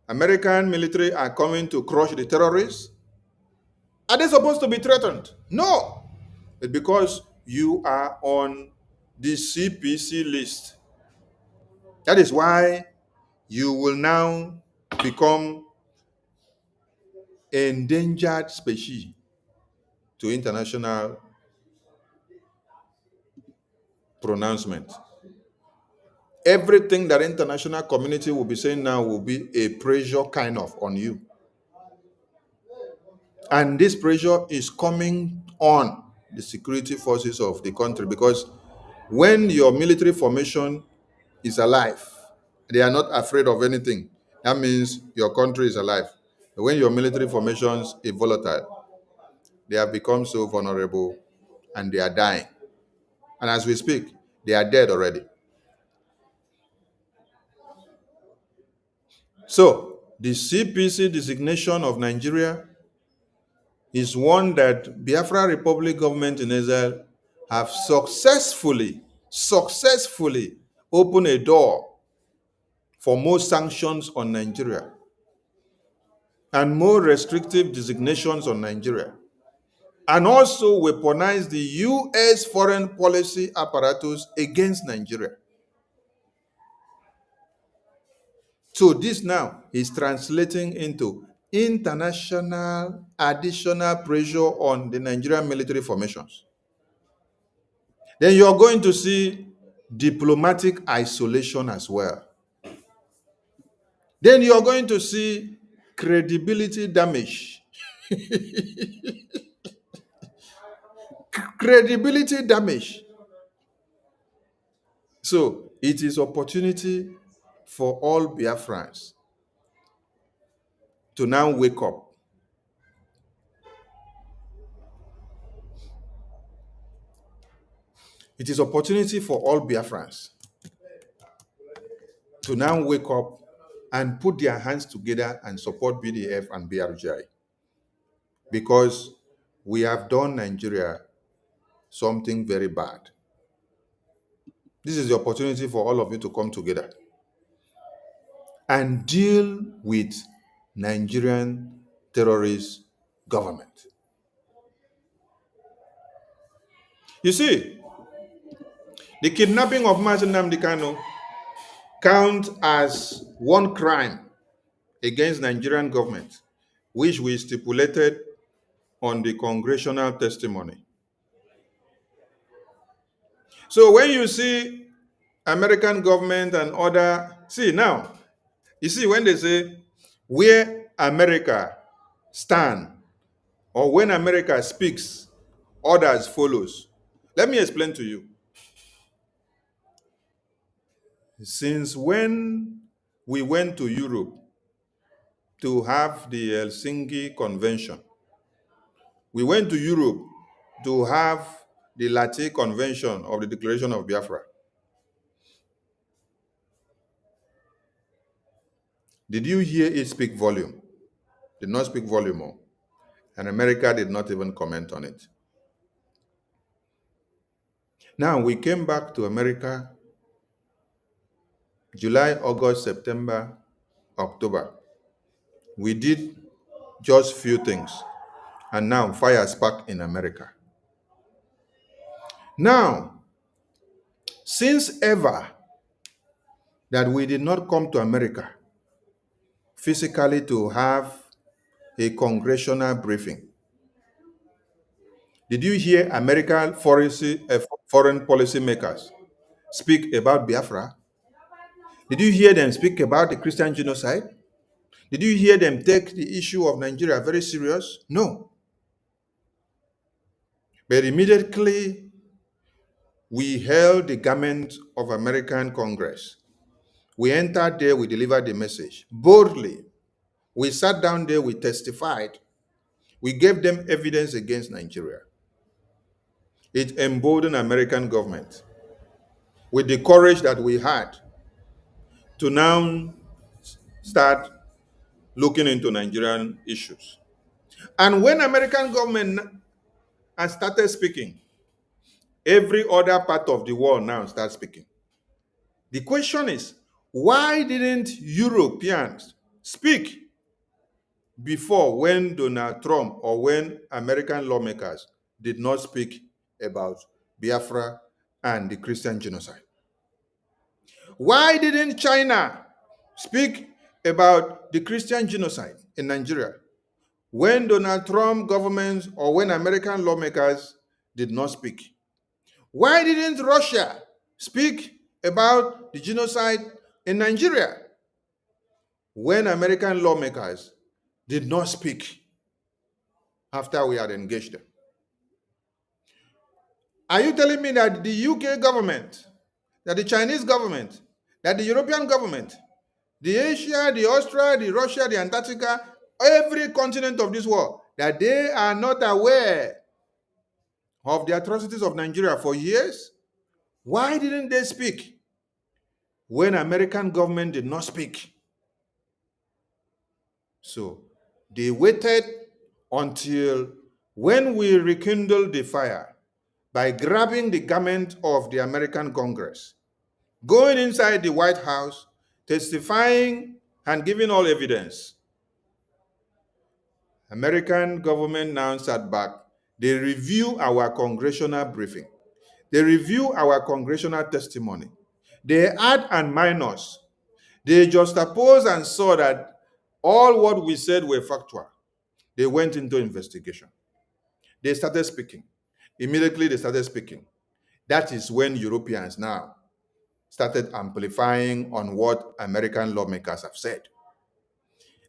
American military are coming to crush the terrorists? Are they supposed to be threatened? No. It's because you are on the CPC list. That is why you will now become endangered species to international pronouncement. Everything that international community will be saying now will be a pressure kind of on you. And this pressure is coming on the security forces of the country, because when your military formation is alive, they are not afraid of anything. That means your country is alive. But when your military formations are volatile, they have become so vulnerable and they are dying. And as we speak, they are dead already. So the CPC designation of Nigeria is one that Biafra Republic government in Israel have successfully opened a door for more sanctions on Nigeria and more restrictive designations on Nigeria, and also weaponize the U.S. foreign policy apparatus against Nigeria. So this now is translating into international additional pressure on the Nigerian military formations. Then you're going to see diplomatic isolation as well. Then you're going to see credibility damage. Credibility damage. So it is opportunity for all Biafrans to now wake up. It is opportunity for all Biafrans to now wake up and put their hands together and support BDF and BRGI, because we have done Nigeria something very bad. This is the opportunity for all of you to come together and deal with Nigerian terrorist government. You see, the kidnapping of Mazi Nnamdi Kanu counts as one crime against Nigerian government, which we stipulated on the congressional testimony. So when you see American government and other, see now, you see when they say where America stand or when America speaks, others follows. Let me explain to you. Since when we went to Europe to have the Helsinki Convention, we went to Europe to have the Latte Convention of the Declaration of Biafra. Did you hear it speak volume? Did not speak volume more. And America did not even comment on it. Now we came back to America July, August, September, October. We did just few things. And now fire sparked in America. Now, since ever that we did not come to America physically to have a congressional briefing, did you hear American foreign policy makers speak about Biafra? Did you hear them speak about the Christian genocide? Did you hear them take the issue of Nigeria very serious? No. But immediately we held the garment of American Congress. We entered there, we delivered the message boldly. We sat down there, we testified. We gave them evidence against Nigeria. It emboldened American government with the courage that we had to now start looking into Nigerian issues. And when American government has started speaking, every other part of the world now starts speaking. The question is, why didn't Europeans speak before when Donald Trump or when American lawmakers did not speak about Biafra and the Christian genocide? Why didn't China speak about the Christian genocide in Nigeria when Donald Trump government or when American lawmakers did not speak? Why didn't Russia speak about the genocide in Nigeria when American lawmakers did not speak after we had engaged them? Are you telling me that the UK government, that the Chinese government, that the European government, the Asia, the Australia, the Russia, the Antarctica, every continent of this world, that they are not aware of the atrocities of Nigeria for years? Why didn't they speak when American government did not speak? So they waited until when we rekindled the fire by grabbing the garment of the American Congress, going inside the White House, testifying and giving all evidence. American government now sat back. They review our congressional briefing. They review our congressional testimony. They add and minus. They juxtapose and saw that all what we said were factual. They went into investigation. They started speaking. Immediately they started speaking. That is when Europeans now started amplifying on what American lawmakers have said.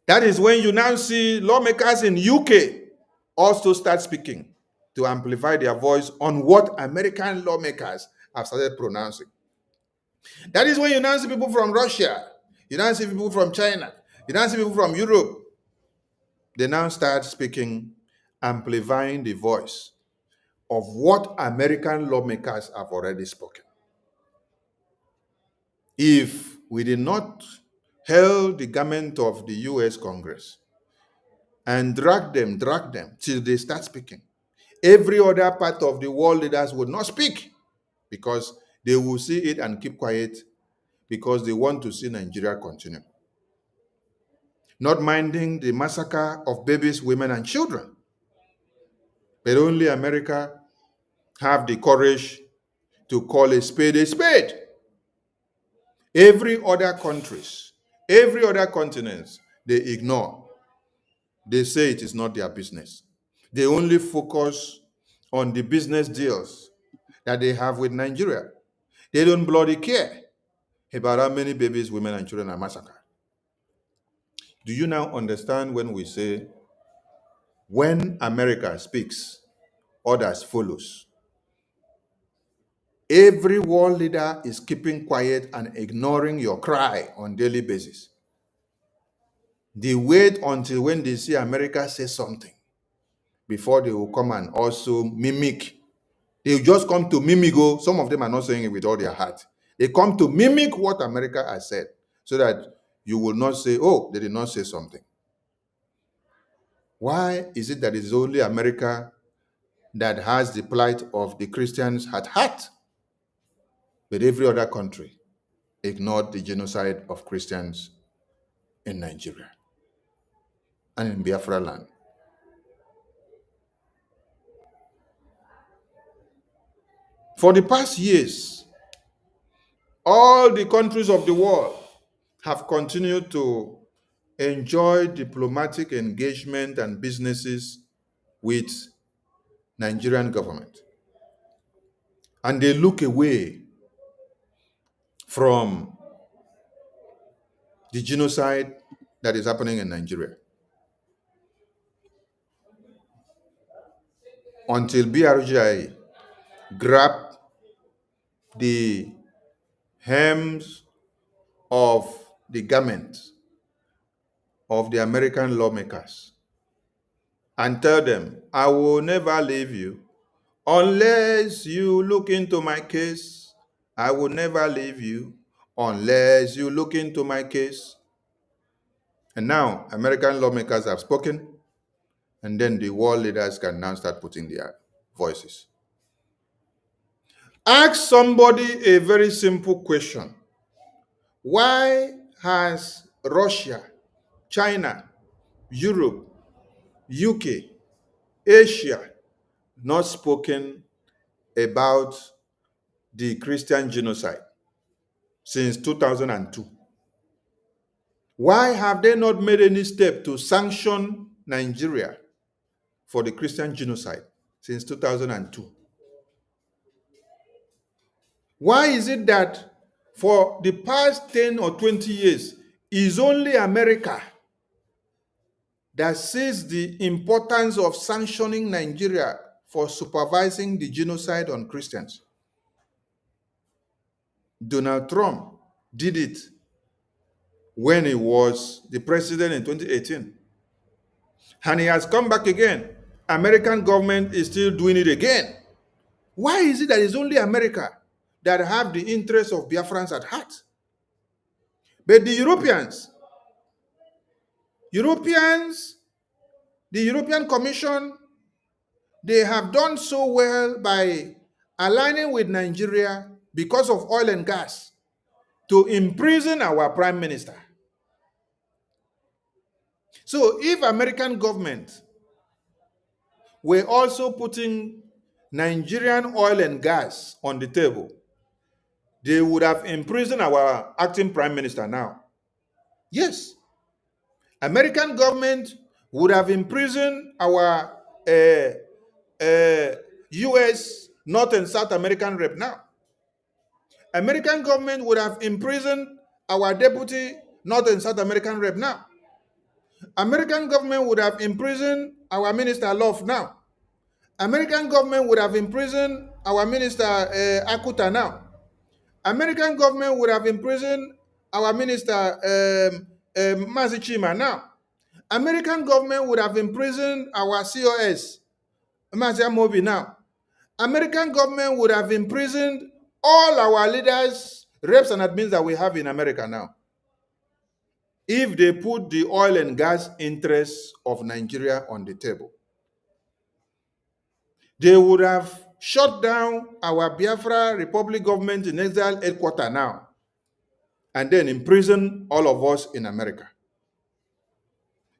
That is when you now see lawmakers in UK also start speaking to amplify their voice on what American lawmakers have started pronouncing. That is when you now see people from Russia, you now see people from China, you now see people from Europe. They now start speaking, amplifying the voice of what American lawmakers have already spoken. If we did not held the garment of the US Congress and drag them till they start speaking, every other part of the world leaders would not speak because they will see it and keep quiet because they want to see Nigeria continue. Not minding the massacre of babies, women, and children. But only America have the courage to call a spade a spade. Every other countries, every other continent, they ignore. They say it is not their business. They only focus on the business deals that they have with Nigeria. They don't bloody care about how many babies, women, and children are massacred. Do you now understand when we say, when America speaks, others follows? Every world leader is keeping quiet and ignoring your cry on daily basis. They wait until when they see America say something before they will come and also mimic. They just come to mimic. Some of them are not saying it with all their heart. They come to mimic what America has said so that you will not say, oh, they did not say something. Why is it that it's only America that has the plight of the Christians at heart, but every other country ignored the genocide of Christians in Nigeria and in Biafra land? For the past years, all the countries of the world have continued to enjoy diplomatic engagement and businesses with Nigerian government. And they look away from the genocide that is happening in Nigeria until BRGI grab the hems of the garments of the American lawmakers and tell them, I will never leave you unless you look into my case. I will never leave you unless you look into my case. And now American lawmakers have spoken, and then the world leaders can now start putting their voices. Ask somebody a very simple question. Why has Russia, China, Europe, UK, Asia not spoken about the Christian genocide since 2002? Why have they not made any step to sanction Nigeria for the Christian genocide since 2002? Why is it that for the past 10 or 20 years, is only America that sees the importance of sanctioning Nigeria for supervising the genocide on Christians? Donald Trump did it when he was the president in 2018. And he has come back again. American government is still doing it again. Why is it that it's only America that have the interests of Biafrans at heart? But the Europeans, the European Commission, they have done so well by aligning with Nigeria because of oil and gas to imprison our prime minister. So if American government were also putting Nigerian oil and gas on the table, they would have imprisoned our acting prime minister now. Yes. American government would have imprisoned our U.S. North and South American rep now. American government would have imprisoned our deputy North and South American rep now. American government would have imprisoned our minister Love now. American government would have imprisoned our minister Akuta now. American government would have imprisoned our minister Mazi Chima now. American government would have imprisoned our COS, Mazi Amobi now. American government would have imprisoned all our leaders, reps and admins that we have in America now, if they put the oil and gas interests of Nigeria on the table. They would have shut down our Biafra Republic government in exile headquarters now, and then imprison all of us in America.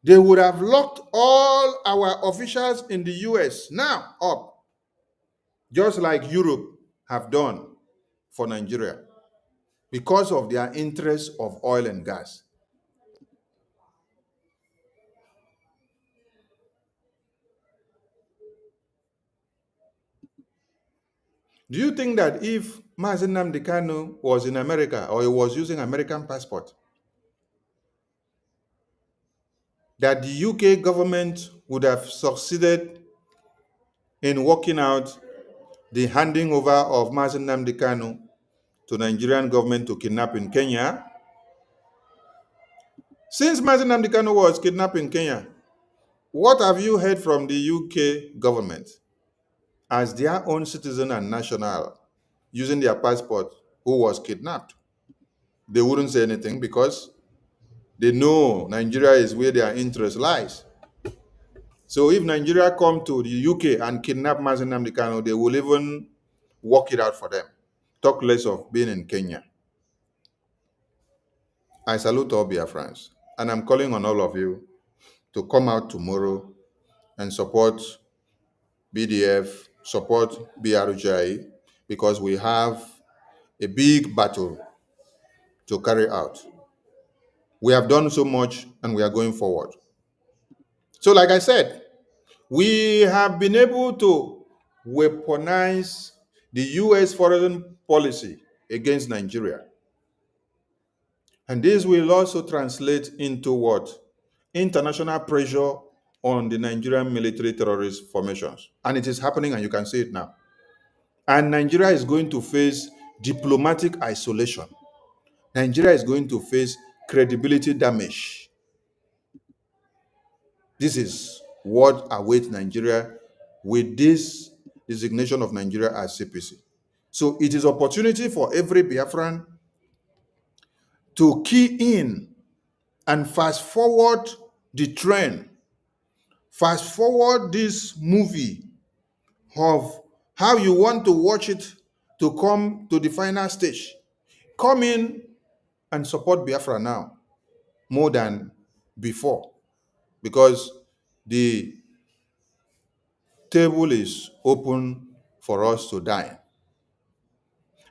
They would have locked all our officials in the US now up just like Europe have done for Nigeria because of their interest of oil and gas. Do you think that if Mazen Nnamdi Kanu was in America or he was using American passport, that the UK government would have succeeded in working out the handing over of Mazen Nnamdi Kanu to Nigerian government to kidnap in Kenya? Since Mazen Nnamdi Kanu was kidnapped in Kenya, what have you heard from the UK government as their own citizen and national using their passport who was kidnapped? They wouldn't say anything because they know Nigeria is where their interest lies. So if Nigeria come to the UK and kidnap Mazen Nnamdi Kanu, they will even work it out for them. Talk less of being in Kenya. I salute all Biafrans, and I'm calling on all of you to come out tomorrow and support BDF, support BRGI, because we have a big battle to carry out. We have done so much and we are going forward. So like I said, we have been able to weaponize the US foreign policy against Nigeria. And this will also translate into what? International pressure on the Nigerian military terrorist formations. And it is happening, and you can see it now. And Nigeria is going to face diplomatic isolation. Nigeria is going to face credibility damage. This is what awaits Nigeria with this designation of Nigeria as CPC. So it is opportunity for every Biafran to key in and fast forward the trend, fast forward this movie of how you want to watch it to come to the final stage. Come in and support Biafra now more than before, because the table is open for us to dine.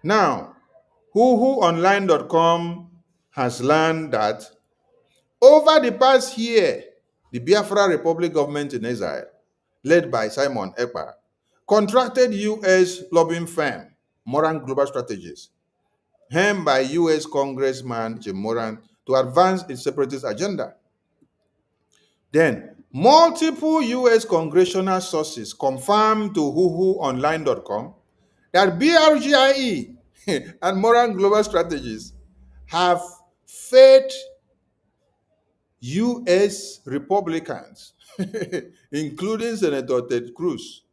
Now, whoonline.com has learned that over the past year, the Biafra Republic government in exile, led by Simon Ekpa, contracted U.S. lobbying firm Moran Global Strategies, helmed by U.S. Congressman Jim Moran, to advance its separatist agenda. Then, multiple U.S. congressional sources confirmed to whoonline.com that BRGIE and Moran Global Strategies have fed U.S. Republicans, including Senator Ted Cruz,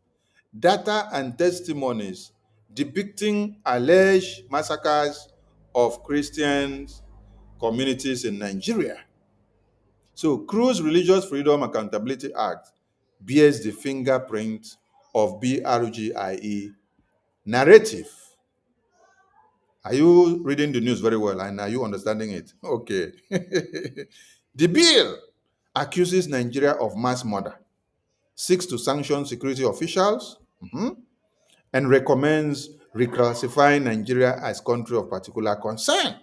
data and testimonies depicting alleged massacres of Christian communities in Nigeria. So, Cruz Religious Freedom Accountability Act bears the fingerprint of BRGIE narrative. Are you reading the news very well, and are you understanding it? Okay. The bill accuses Nigeria of mass murder, seeks to sanction security officials, and recommends reclassifying Nigeria as country of particular concern.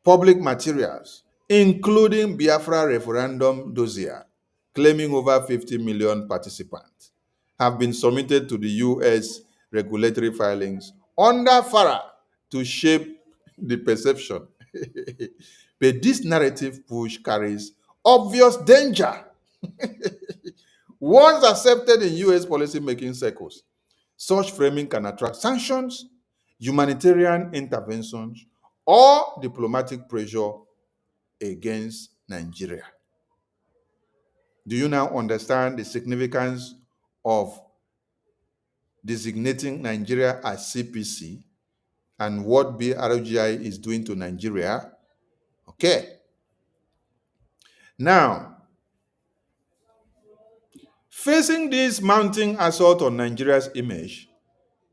Public materials, including Biafra referendum dossier, claiming over 50 million participants, have been submitted to the U.S. regulatory filings under FARA to shape the perception. But this narrative push carries obvious danger. Once accepted in U.S. policy-making circles, such framing can attract sanctions, humanitarian interventions, or diplomatic pressure against Nigeria. Do you now understand the significance of designating Nigeria as CPC and what BRGI is doing to Nigeria? Okay. Now, facing this mounting assault on Nigeria's image,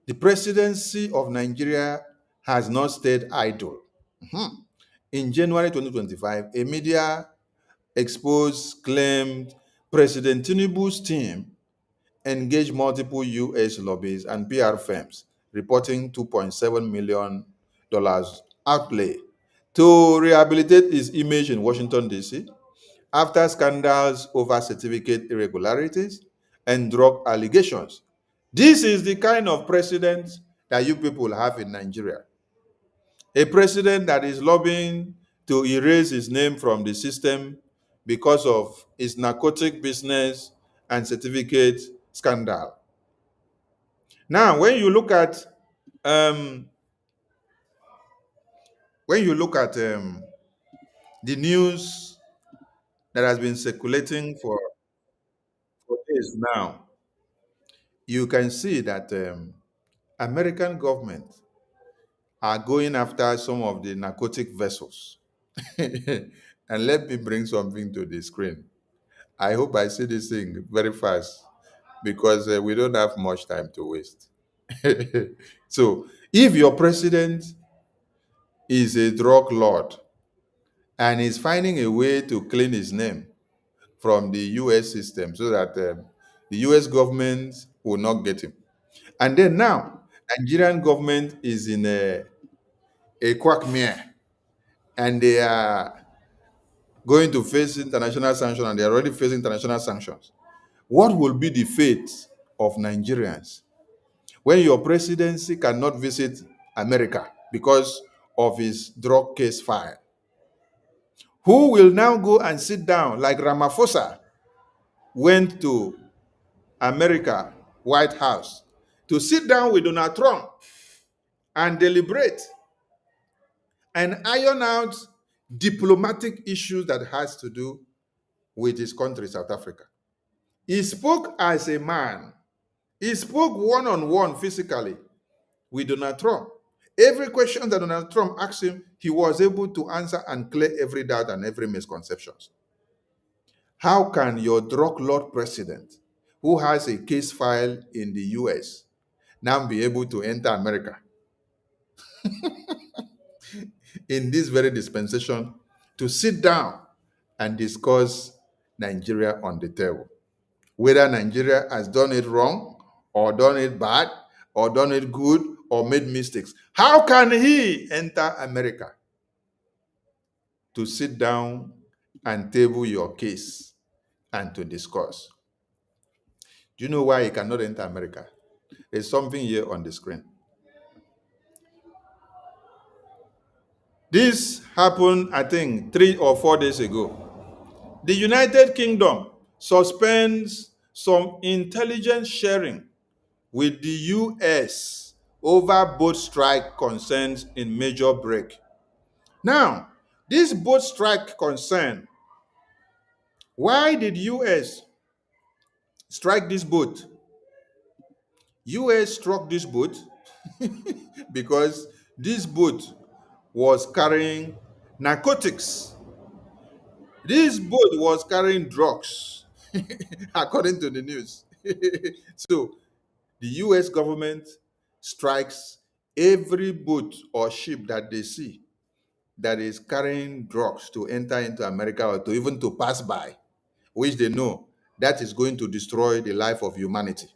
the presidency of Nigeria has not stayed idle. In January 2025, a media expose claimed President Tinubu's team engaged multiple US lobbies and PR firms, reporting $2.7 million outlay to rehabilitate his image in Washington, D.C. after scandals over certificate irregularities and drug allegations. This is the kind of president that you people have in Nigeria. A president that is lobbying to erase his name from the system because of his narcotic business and certificate scandal. Now, um, the news that has been circulating for days now, you can see that American government are going after some of the narcotic vessels. And let me bring something to the screen. I hope I see this thing very fast because we don't have much time to waste. So, if your president is a drug lord and is finding a way to clean his name from the US system so that the US government will not get him. And then now, Nigerian government is in a quagmire and they are going to face international sanctions and they are already facing international sanctions. What will be the fate of Nigerians when your presidency cannot visit America because of his drug case file? Who will now go and sit down like Ramaphosa went to America, White House, to sit down with Donald Trump and deliberate and iron out diplomatic issues that has to do with his country, South Africa? He spoke as a man. He spoke one-on-one physically with Donald Trump. Every question that Donald Trump asked him, he was able to answer and clear every doubt and every misconceptions. How can your drug lord president, who has a case file in the US, now be able to enter America in this very dispensation to sit down and discuss Nigeria on the table? Whether Nigeria has done it wrong or done it bad or done it good or made mistakes. How can he enter America to sit down and table your case and to discuss? Do you know why he cannot enter America? There's something here on the screen. This happened, I think, 3 or 4 days ago. The United Kingdom suspends some intelligence sharing with the US over boat strike concerns in major break. Now, this boat strike concern, why did US strike this boat? US struck this boat because this boat was carrying narcotics. This boat was carrying drugs, according to the news. So, the US government strikes every boat or ship that they see that is carrying drugs to enter into America or to even to pass by, which they know that is going to destroy the life of humanity.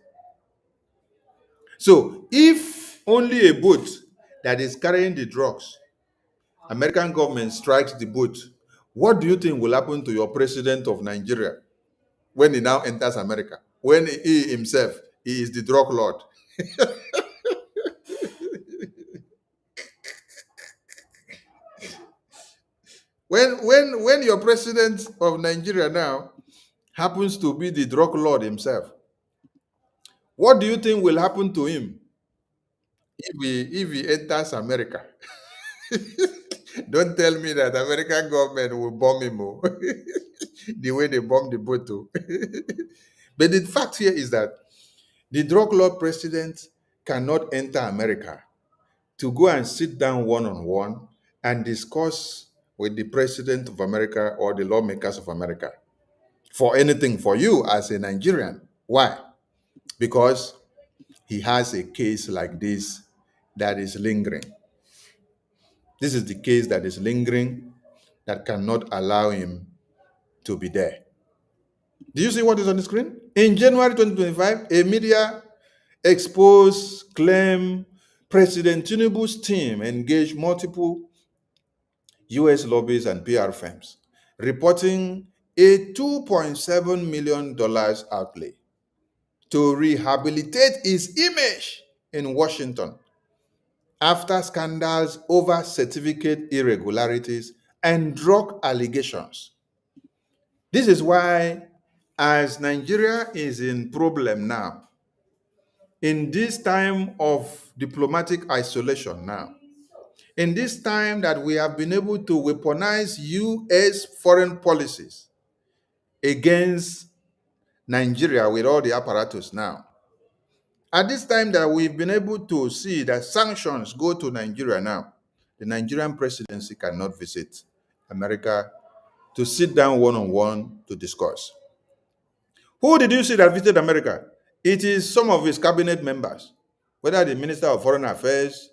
So if only a boat that is carrying the drugs, American government strikes the boat, what do you think will happen to your president of Nigeria when he now enters America? When he himself, he is the drug lord. When your president of Nigeria now happens to be the drug lord himself, what do you think will happen to him if he enters America? Don't tell me that American government will bomb him the way they bombed the boat. But the fact here is that the drug lord president cannot enter America to go and sit down one-on-one and discuss with the president of America or the lawmakers of America for anything for you as a Nigerian. Why? Because he has a case like this that is lingering. This is the case that is lingering that cannot allow him to be there. Do you see what is on the screen? In January 2025, a media exposed claim President Tinubu's team engaged multiple US lobbies and PR firms, reporting a $2.7 million outlay to rehabilitate his image in Washington after scandals over certificate irregularities and drug allegations. This is why, as Nigeria is in problem now, in this time of diplomatic isolation now, in this time that we have been able to weaponize US foreign policies against Nigeria with all the apparatus now, at this time that we've been able to see that sanctions go to Nigeria now, the Nigerian presidency cannot visit America to sit down one-on-one to discuss. Who did you see that visited America? It is some of his cabinet members, whether the Minister of Foreign Affairs,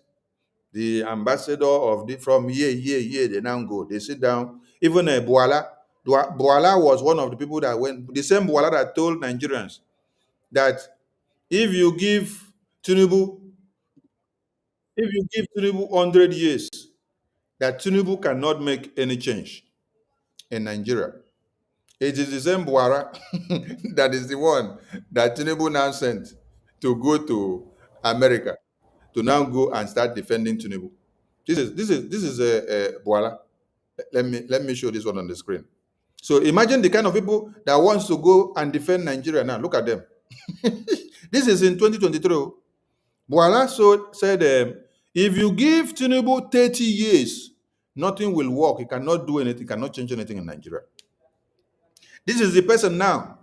the ambassador of the from here, they now go. They sit down. Even Buala was one of the people that went, the same Buala that told Nigerians that if you give Tinubu 100 years, that Tinubu cannot make any change in Nigeria. It is the same Buara that is the one that Tinubu now sent to go to America to now go and start defending Tinubu. This is Buala. Let me show this one on the screen. So imagine the kind of people that wants to go and defend Nigeria now. Look at them. This is in 2023. Buala said, if you give Tinubu 30 years, nothing will work. He cannot do anything, cannot change anything in Nigeria. This is the person now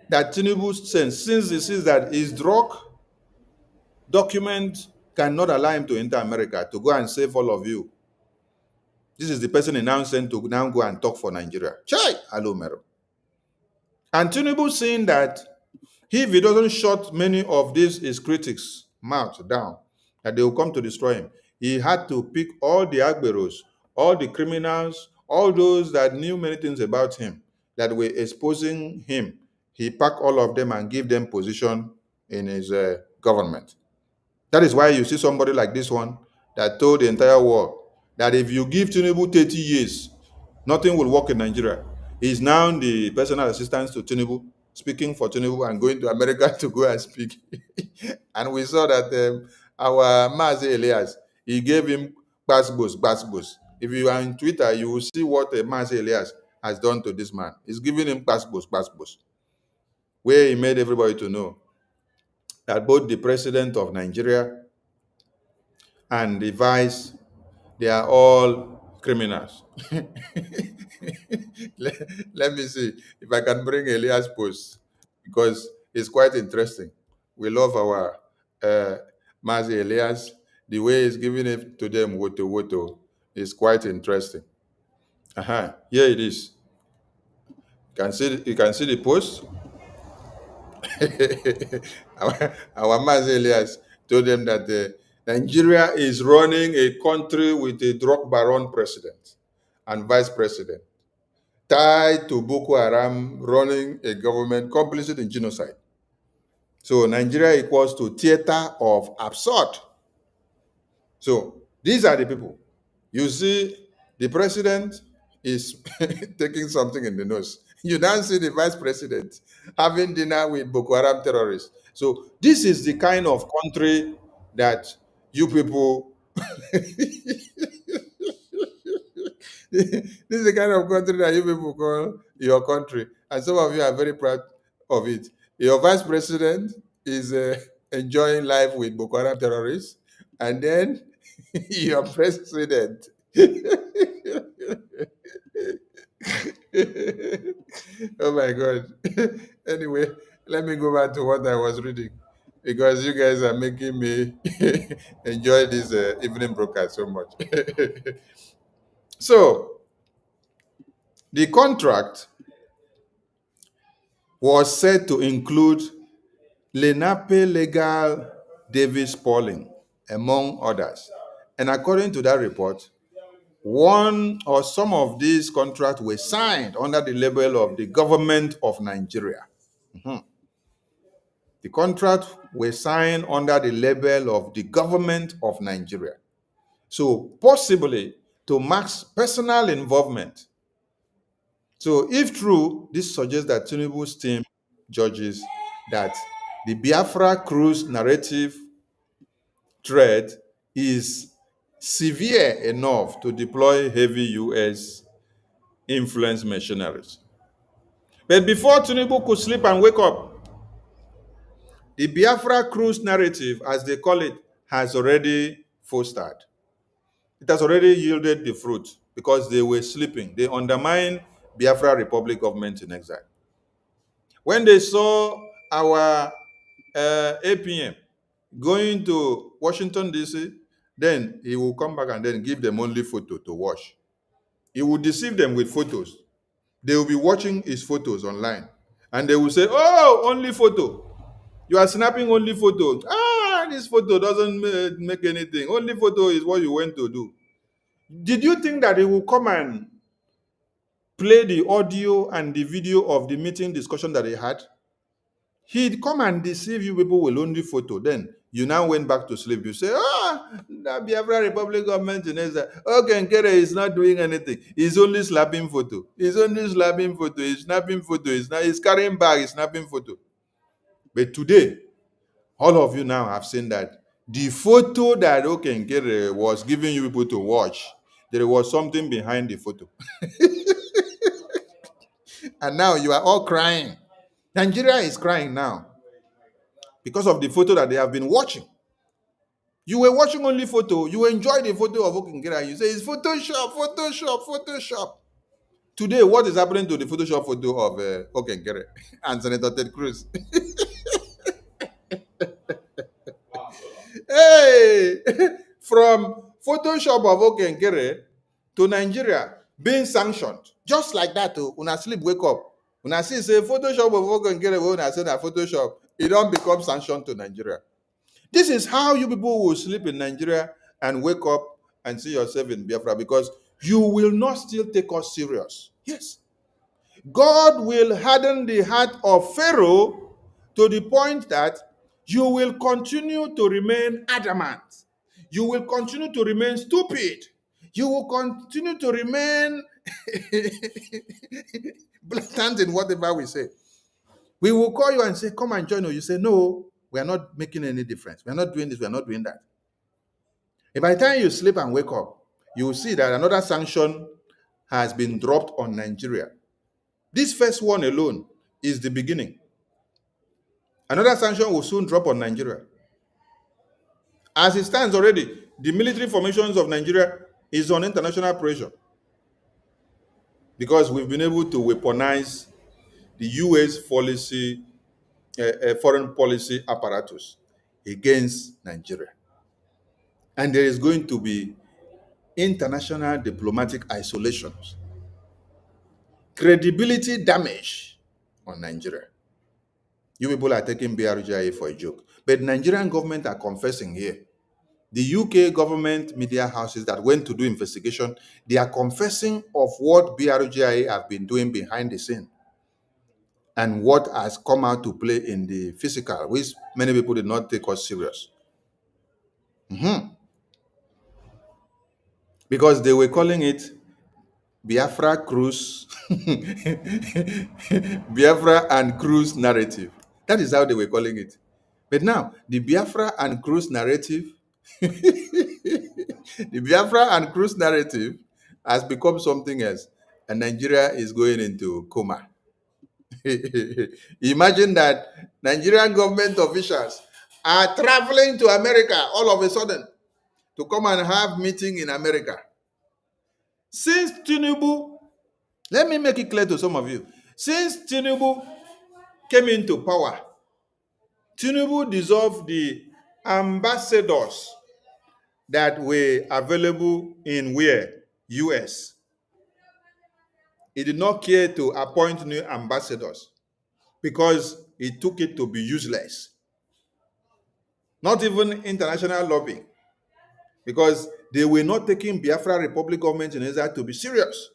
that Tinubu sends, since he sees that his drug document cannot allow him to enter America to go and save all of you. This is the person he now sent to now go and talk for Nigeria. Chai! Hello, Mero. And Tinubu saying that if he doesn't shut many of these his critics' mouth down, that they will come to destroy him. He had to pick all the Agberos, all the criminals, all those that knew many things about him, that were exposing him. He packed all of them and gave them position in his government. That is why you see somebody like this one that told the entire world that if you give Tinubu 30 years, nothing will work in Nigeria. He's now the personal assistant to Tinubu, speaking for Tinubu and going to America to go and speak. And we saw that our Mazi Elias, he gave him basbos. If you are on Twitter, you will see what Mazi Elias has done to this man. He's giving him basbos, where he made everybody to know that both the president of Nigeria and the vice, they are all criminals. let me see if I can bring Elias post, because it's quite interesting. We love our Mazi Elias. The way he's giving it to them, woto, is quite interesting. Here it is. You can see the post. our Mazi Elias told them that Nigeria is running a country with a drug baron president and vice president, tied to Boko Haram, running a government complicit in genocide. So Nigeria equals to theater of absurd. So these are the people. You see, the president is taking something in the nose. You now see the vice president having dinner with Boko Haram terrorists. So this is the kind of country that you people this is the kind of country that you people call your country, and some of you are very proud of it. Your vice president is enjoying life with Boko Haram terrorists, and then your president. Oh my God. Anyway, let me go back to what I was reading, because you guys are making me enjoy this evening broadcast so much. So, the contract was said to include Lenape Legal Davis Pauling, among others. And according to that report, one or some of these contracts were signed under the label of the government of Nigeria. Mhm. The contract were signed under the label of the government of Nigeria. So possibly to Mark's personal involvement. So if true, this suggests that Tinubu's team judges that the Biafra cruise narrative threat is severe enough to deploy heavy US influence machineries. But before Tinubu could sleep and wake up, the Biafra cruise narrative, as they call it, has already fostered. It has already yielded the fruit because they were sleeping. They undermined Biafra Republic government in exile. When they saw our APM going to Washington, D.C., then he will come back and then give them only photo to watch. He will deceive them with photos. They will be watching his photos online. And they will say, oh, only photo. You are snapping only photo. Ah, this photo doesn't make anything. Only photo is what you went to do. Did you think that he will come and play the audio and the video of the meeting discussion that he had? He'd come and deceive you people with only photo. Then you now went back to sleep. You say, that Biafra Republic government in Israel. Okay, Nkere is not doing anything. He's only slapping photo. He's only slapping photo. He's snapping photo. He's carrying bag. He's snapping photo. But today, all of you now have seen that the photo that Nkere was giving you people to watch, there was something behind the photo. And now you are all crying. Nigeria is crying now because of the photo that they have been watching. You were watching only photo. You enjoyed the photo of Okengera. You say, it's Photoshop, Photoshop, Photoshop. Today, what is happening to the Photoshop photo of Okengera and Senator Ted Cruz? Hey! From Photoshop of Okengere to Nigeria being sanctioned. Just like that, una sleep, wake up. Una see, say, Photoshop of Okengere, una say that Photoshop, it don't become sanctioned to Nigeria. This is how you people will sleep in Nigeria and wake up and see yourself in Biafra, because you will not still take us serious. Yes. God will harden the heart of Pharaoh to the point that you will continue to remain adamant. You will continue to remain stupid. You will continue to remain blatant in whatever we say. We will call you and say, come and join us. You say, no, we are not making any difference. We are not doing this. We are not doing that. And by the time you sleep and wake up, you will see that another sanction has been dropped on Nigeria. This first one alone is the beginning. Another sanction will soon drop on Nigeria. As it stands already, the military formations of Nigeria is on international pressure because we've been able to weaponize the U.S. foreign policy apparatus against Nigeria. And there is going to be international diplomatic isolations, credibility damage on Nigeria. You people are taking BRGIA for a joke. But the Nigerian government are confessing here. The UK government media houses that went to do investigation, they are confessing of what BRGIA have been doing behind the scene and what has come out to play in the physical, which many people did not take us serious. Because they were calling it Biafra Cruise, Biafra and Cruise narrative. That is how they were calling it. But now, the Biafra and Cruise narrative, the Biafra and Cruise narrative has become something else. And Nigeria is going into coma. Imagine that Nigerian government officials are traveling to America all of a sudden to come and have meeting in America. Since Tinubu, let me make it clear to some of you. Since Tinubu came into power, Tinubu dissolved the ambassadors that were available in where? US. He did not care to appoint new ambassadors because he took it to be useless. Not even international lobbying, because They were not taking Biafra Republic government in Israel to be serious.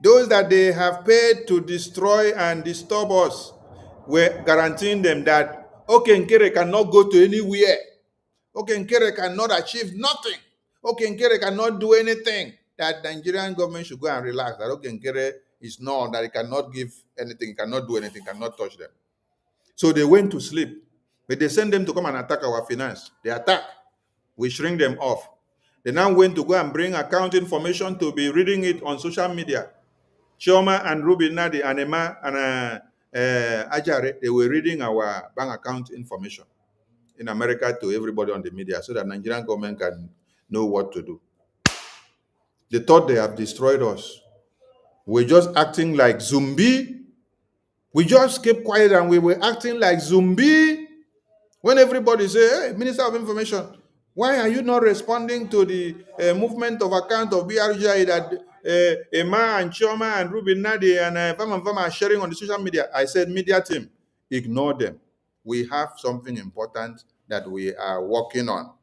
Those that they have paid to destroy and disturb us were guaranteeing them that Okenkere cannot go to anywhere. Okenkere cannot achieve nothing. Okenkere cannot do anything. That the Nigerian government should go and relax. That Okenkere is not, that he cannot give anything, cannot do anything, cannot touch them. So they went to sleep. But they sent them to come and attack our finance. They attack. We shrink them off. They now went to go and bring account information to be reading it on social media. Chioma and Ruby Nadi and Emma and Ajare, they were reading our bank account information in America to everybody on the media so that Nigerian government can know what to do. They thought they have destroyed us. We're just acting like zombie. We just kept quiet and we were acting like zombie. When everybody say, hey, Minister of Information, why are you not responding to the movement of account of BRGI that Emma and Chioma and Ruby Nadi and Vam are sharing on the social media? I said, media team, ignore them. We have something important that we are working on.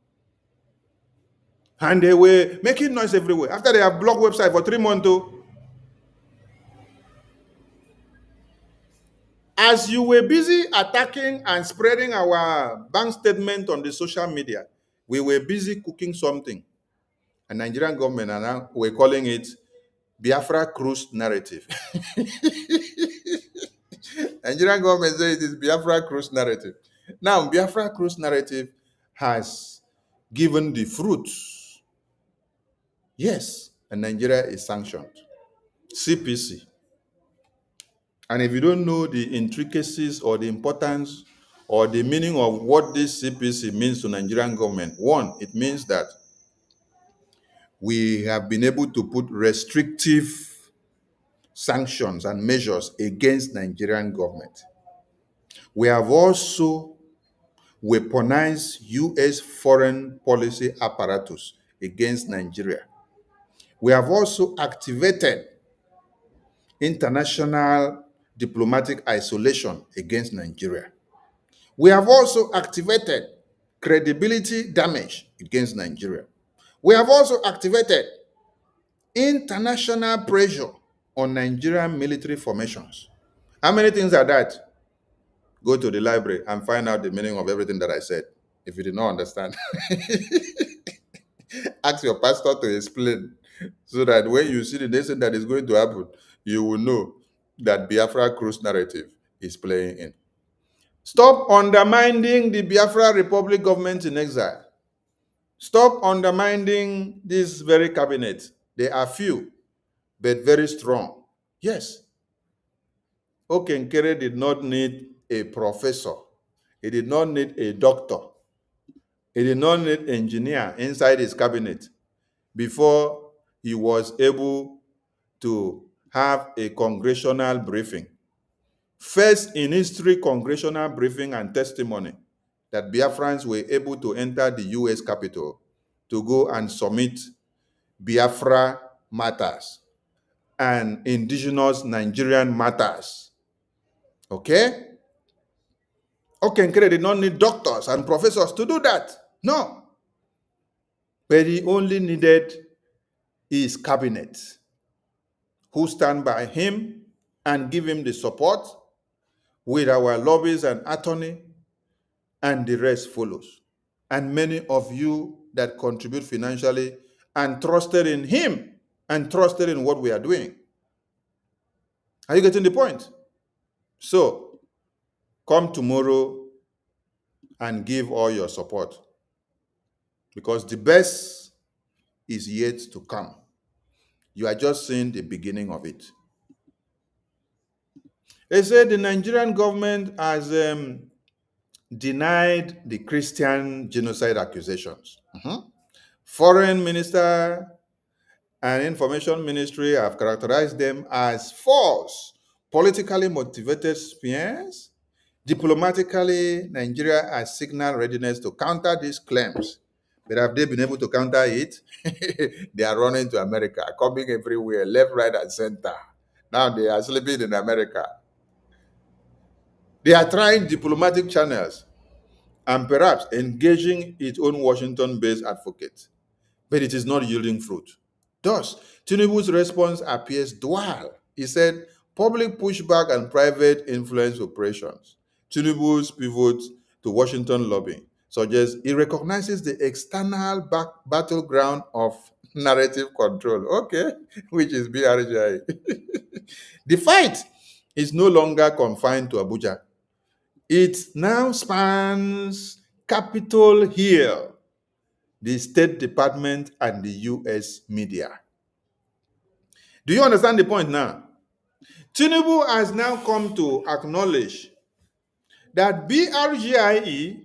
And they were making noise everywhere. After they have blocked website for 3 months, as you were busy attacking and spreading our bank statement on the social media, we were busy cooking something. And Nigerian government, and now we're calling it Biafra Cruise narrative. Nigerian government says it is Biafra Cruise narrative. Now, Biafra Cruise narrative has given the fruits. Yes, and Nigeria is sanctioned. CPC. And if you don't know the intricacies or the importance or the meaning of what this CPC means to Nigerian government, one, it means that we have been able to put restrictive sanctions and measures against Nigerian government. We have also weaponized U.S. foreign policy apparatus against Nigeria. We have also activated international diplomatic isolation against Nigeria. We have also activated credibility damage against Nigeria. We have also activated international pressure on Nigerian military formations. How many things are that? Go to the library and find out the meaning of everything that I said. If you did not understand, ask your pastor to explain so that when you see the next thing that is going to happen, you will know that Biafra Cruise narrative is playing in. Stop undermining the Biafra Republic government in exile. Stop undermining this very cabinet. They are few, but very strong. Yes. Okenkere did not need a professor. He did not need a doctor. He did not need an engineer inside his cabinet before he was able to have a congressional briefing. First in history congressional briefing and testimony that Biafrans were able to enter the U.S. Capitol to go and submit Biafra matters and indigenous Nigerian matters. Okay? Okenkere did not need doctors and professors to do that. No. But he only needed his cabinet who stand by him and give him the support with our lobbies and attorney, and the rest follows. And many of you that contribute financially and trusted in him and trusted in what we are doing. Are you getting the point? So, come tomorrow and give all your support, because the best is yet to come. You are just seeing the beginning of it. They said the Nigerian government has denied the Christian genocide accusations. Foreign Minister and Information Ministry have characterized them as false, politically motivated smears. Diplomatically, Nigeria has signaled readiness to counter these claims. But have they been able to counter it? They are running to America, coming everywhere, left, right, and center. Now they are sleeping in America. They are trying diplomatic channels. and perhaps engaging its own Washington-based advocates, but it is not yielding fruit. Thus, Tinubu's response appears dual. He said, public pushback and private influence operations. Tinubu's pivot to Washington lobbying suggests he recognizes the external battleground of narrative control, okay, which is BRGI. The fight is no longer confined to Abuja. It now spans Capitol Hill, the State Department, and the US media. Do you understand the point now? Tinubu has now come to acknowledge that BRGIE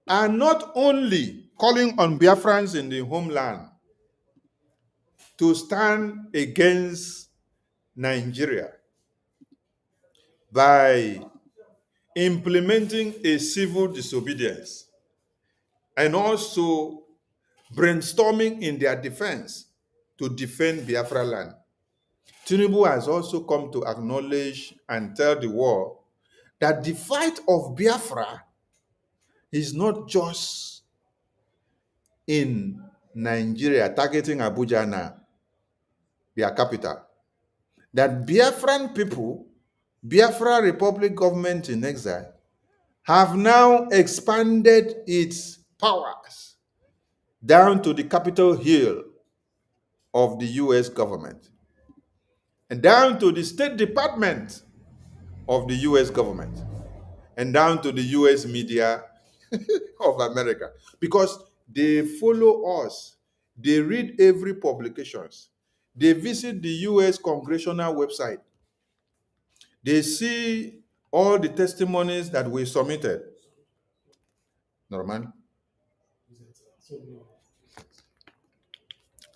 are not only calling on Biafrans in the homeland to stand against Nigeria by implementing a civil disobedience and also brainstorming in their defense to defend Biafra land. Tinubu has also come to acknowledge and tell the world that the fight of Biafra is not just in Nigeria, targeting Abuja now, their capital. That Biafran people, Biafra Republic government in exile, have now expanded its powers down to the Capitol Hill of the US government and down to the State Department of the US government and down to the US media of America, because they follow us, they read every publications, they visit the US congressional website, they see all the testimonies that we submitted. Norman.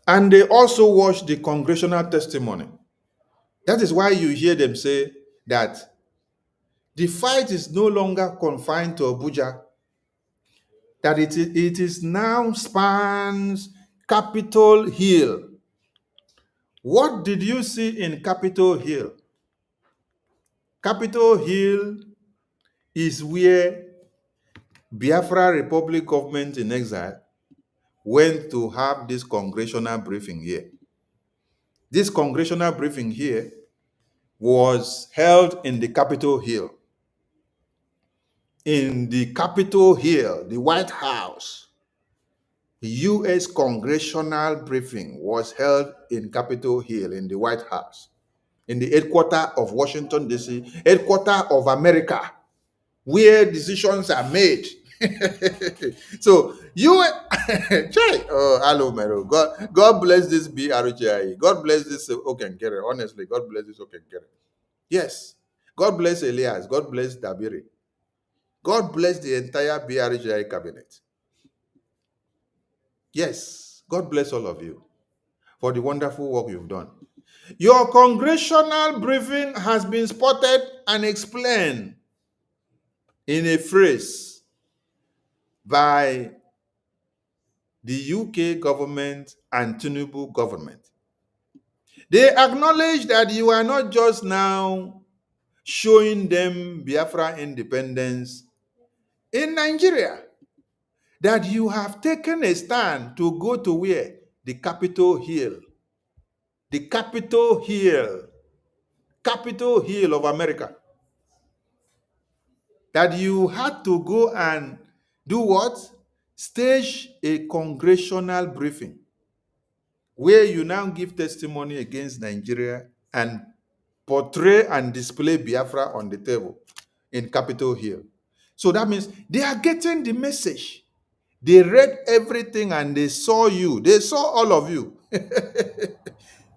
And they also watch the congressional testimony. That is why you hear them say that the fight is no longer confined to Abuja, that it is now spans Capitol Hill. What did you see in Capitol Hill? Capitol Hill is where Biafra Republic government in exile went to have this congressional briefing here. This congressional briefing here was held in the Capitol Hill. In the Capitol Hill, the White House, the U.S. congressional briefing was held in Capitol Hill in the White House, in the headquarters of Washington, D.C., headquarters of America, where decisions are made. So you, hello, Mero. God bless this BRGI. God bless this Okenkere. Honestly, God bless this Okenkere. Yes. God bless Elias. God bless Dabiri. God bless the entire BRGI cabinet. Yes. God bless all of you for the wonderful work you've done. Your congressional briefing has been spotted and explained in a phrase by the UK government and Tinubu government. They acknowledge that you are not just now showing them Biafra independence in Nigeria, that you have taken a stand to go to where? The Capitol Hill. The Capitol Hill. Capitol Hill of America. That you had to go and do what? Stage a congressional briefing where you now give testimony against Nigeria and portray and display Biafra on the table in Capitol Hill. So that means they are getting the message. They read everything and they saw you. They saw all of you.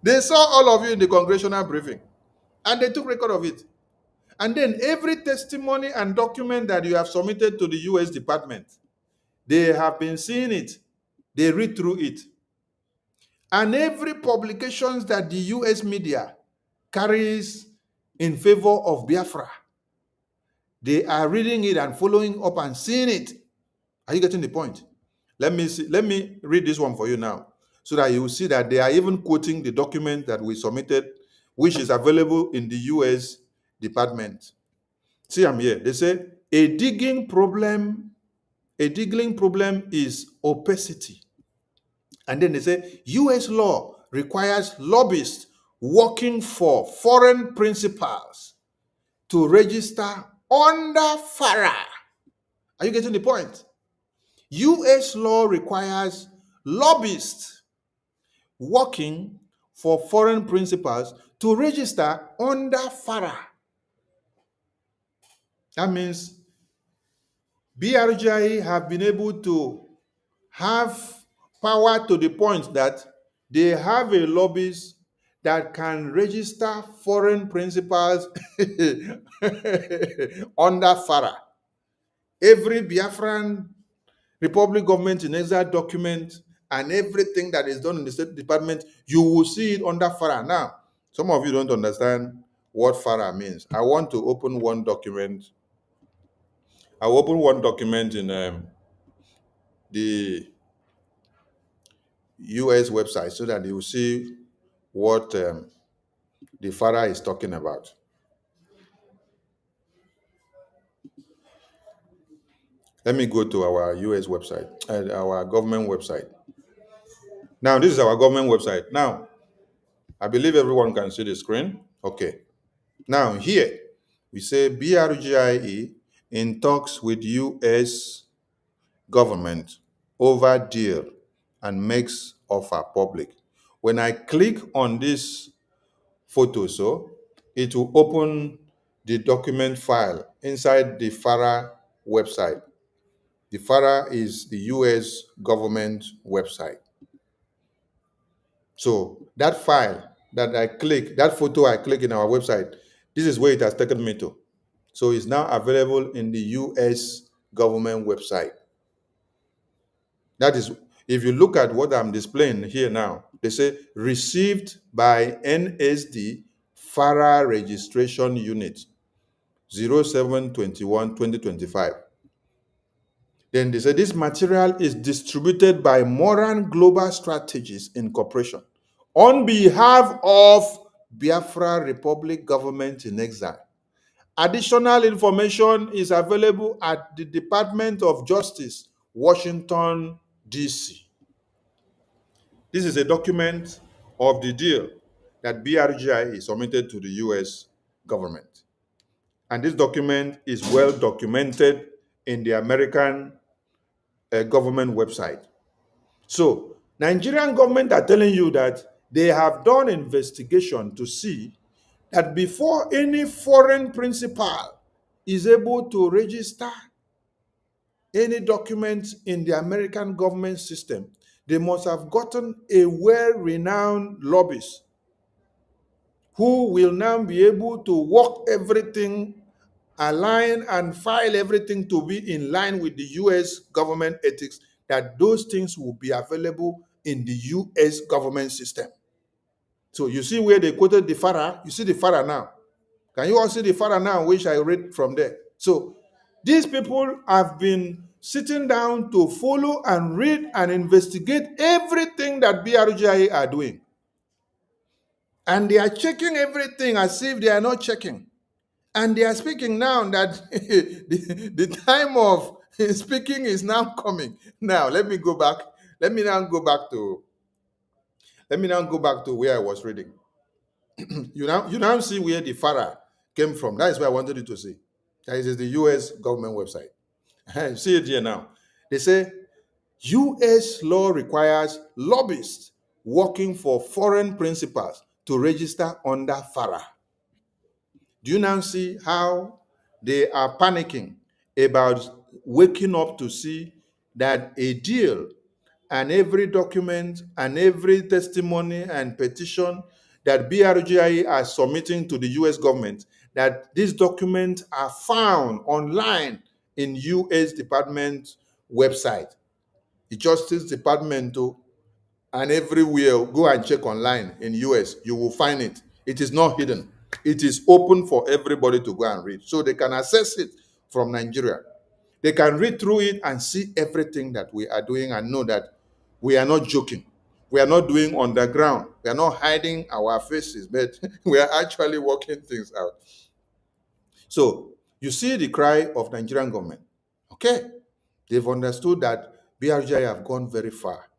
They saw all of you in the congressional briefing. And they took record of it. And then every testimony and document that you have submitted to the US Department, they have been seeing it. They read through it. And every publications that the US media carries in favor of Biafra, they are reading it and following up and seeing it. Are you getting the point? Let me read this one for you now, so that you will see that they are even quoting the document that we submitted, which is available in the US Department. See, I'm here. They say, A digging problem is opacity. And then they say US law requires lobbyists working for foreign principals to register under FARA. Are you getting the point? US law requires lobbyists working for foreign principals to register under FARA. That means BRGI have been able to have power to the point that they have a lobbyist that can register foreign principals under FARA. Every Biafran Republic government in exile document and everything that is done in the State Department, you will see it under FARA. Now, some of you don't understand what FARA means. I want to open one document. I will open one document in the US website so that you will see what the FARA is talking about. Let me go to our US website, our government website. Now, this is our government website. Now, I believe everyone can see the screen. Okay. Now, here, we say BRGIE in talks with US government over deal and makes offer public. When I click on this photo, so it will open the document file inside the FARA website. The FARA is the US government website. So that file that I click, that photo I click in our website, this is where it has taken me to. So it's now available in the US government website. That is, if you look at what I'm displaying here now, they say received by NSD FARA registration unit 07/21/2025. Then they say this material is distributed by Moran Global Strategies Incorporation on behalf of Biafra Republic Government in Exile. Additional information is available at the Department of Justice, Washington, D.C. This is a document of the deal that BRGI submitted to the US government. And this document is well documented in the American government website. So, Nigerian government are telling you that they have done investigation to see that before any foreign principal is able to register any document in the American government system, they must have gotten a well-renowned lobbyist who will now be able to work everything, align and file everything to be in line with the US government ethics, that those things will be available in the US government system. So you see where they quoted the FARA, you see the FARA now. Can you all see the FARA now, which I read from there? So these people have been sitting down to follow and read and investigate everything that BRGIA are doing. And they are checking everything as if they are not checking. And they are speaking now that the time of speaking is now coming. Now, let me go back. Let me now go back to where I was reading. You now see where the FARA came from. That is where I wanted you to see. That is the US government website. See it here now. They say US law requires lobbyists working for foreign principals to register under FARA. Do you now see how they are panicking about waking up to see that a deal and every document and every testimony and petition that BRGIA are submitting to the US government, that these documents are found online in US Department website, the Justice Department, and everywhere. Go and check online in US, you will find it. It is not hidden. It is open for everybody to go and read. So they can access it from Nigeria. They can read through it and see everything that we are doing and know that we are not joking. We are not doing underground. We are not hiding our faces, but we are actually working things out. So You see the cry of Nigerian government. Okay. They've understood that BRGI have gone very far.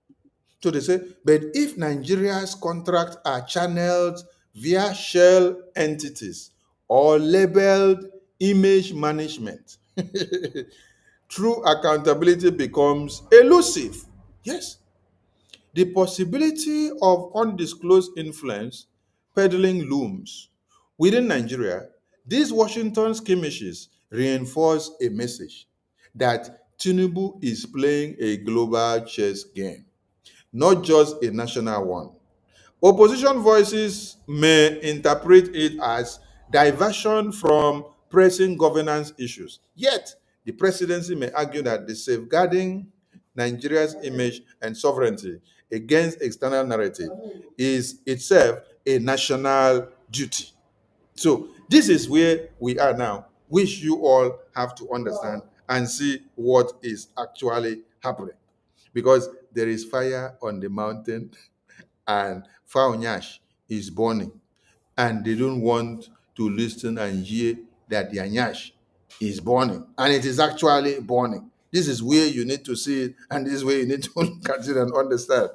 So they say, but if Nigeria's contracts are channeled via shell entities or labeled image management, true accountability becomes elusive. Yes. The possibility of undisclosed influence peddling looms. Within Nigeria, these Washington skirmishes reinforce a message that Tinubu is playing a global chess game, not just a national one. Opposition voices may interpret it as diversion from pressing governance issues. Yet, the presidency may argue that the safeguarding Nigeria's image and sovereignty against external narrative is itself a national duty. So, this is where we are now, which you all have to understand and see what is actually happening. Because there is fire on the mountain and Faunyash is burning, and they don't want to listen and hear that their nyash is burning, and it is actually burning. This is where you need to see it, and this is where you need to look at it and understand.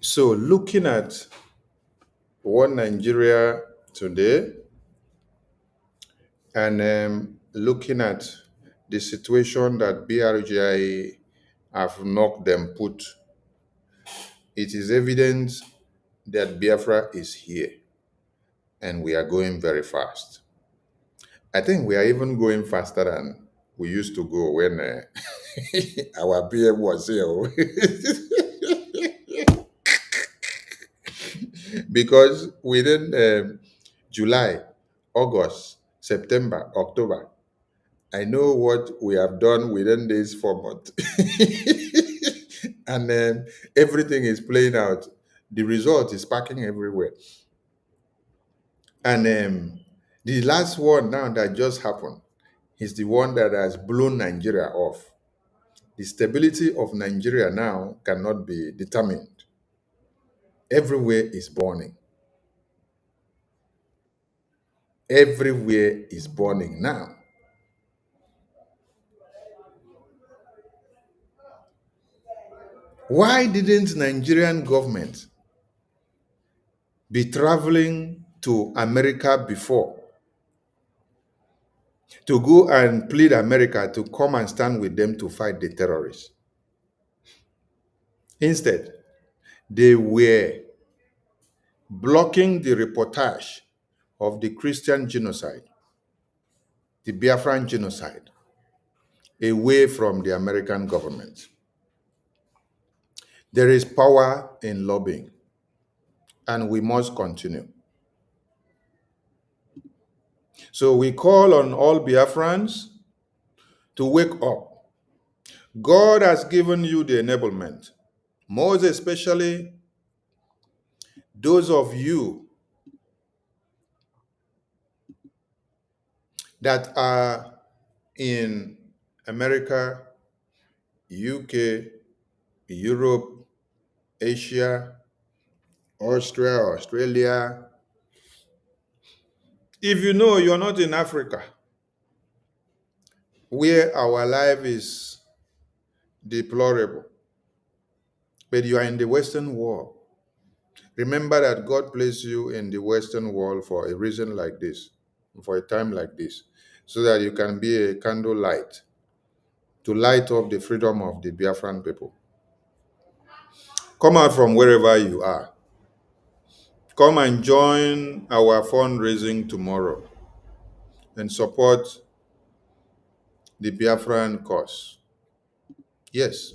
So, looking at what Nigeria today, and looking at the situation that BRGI have knocked them put, it is evident that Biafra is here and we are going very fast. I think we are even going faster than we used to go when our PM was here. Because within July, August, September, October, I know what we have done within these 4 months. And everything is playing out. The result is packing everywhere. And the last one now that just happened is the one that has blown Nigeria off. The stability of Nigeria now cannot be determined. Everywhere is burning. Everywhere is burning now. Why didn't Nigerian government be traveling to America before to go and plead America to come and stand with them to fight the terrorists? Instead, they were blocking the reportage of the Christian genocide, the Biafran genocide, away from the American government. There is power in lobbying, and we must continue. So we call on all Biafrans to wake up. God has given you the enablement, most especially those of you that are in America, UK, Europe, Asia, Austria, Australia. If you know you're not in Africa, where our life is deplorable, but you are in the Western world, remember that God placed you in the Western world for a reason like this, for a time like this, so that you can be a candle light to light up the freedom of the Biafran people. Come out from wherever you are. Come and join our fundraising tomorrow and support the Biafran cause. Yes,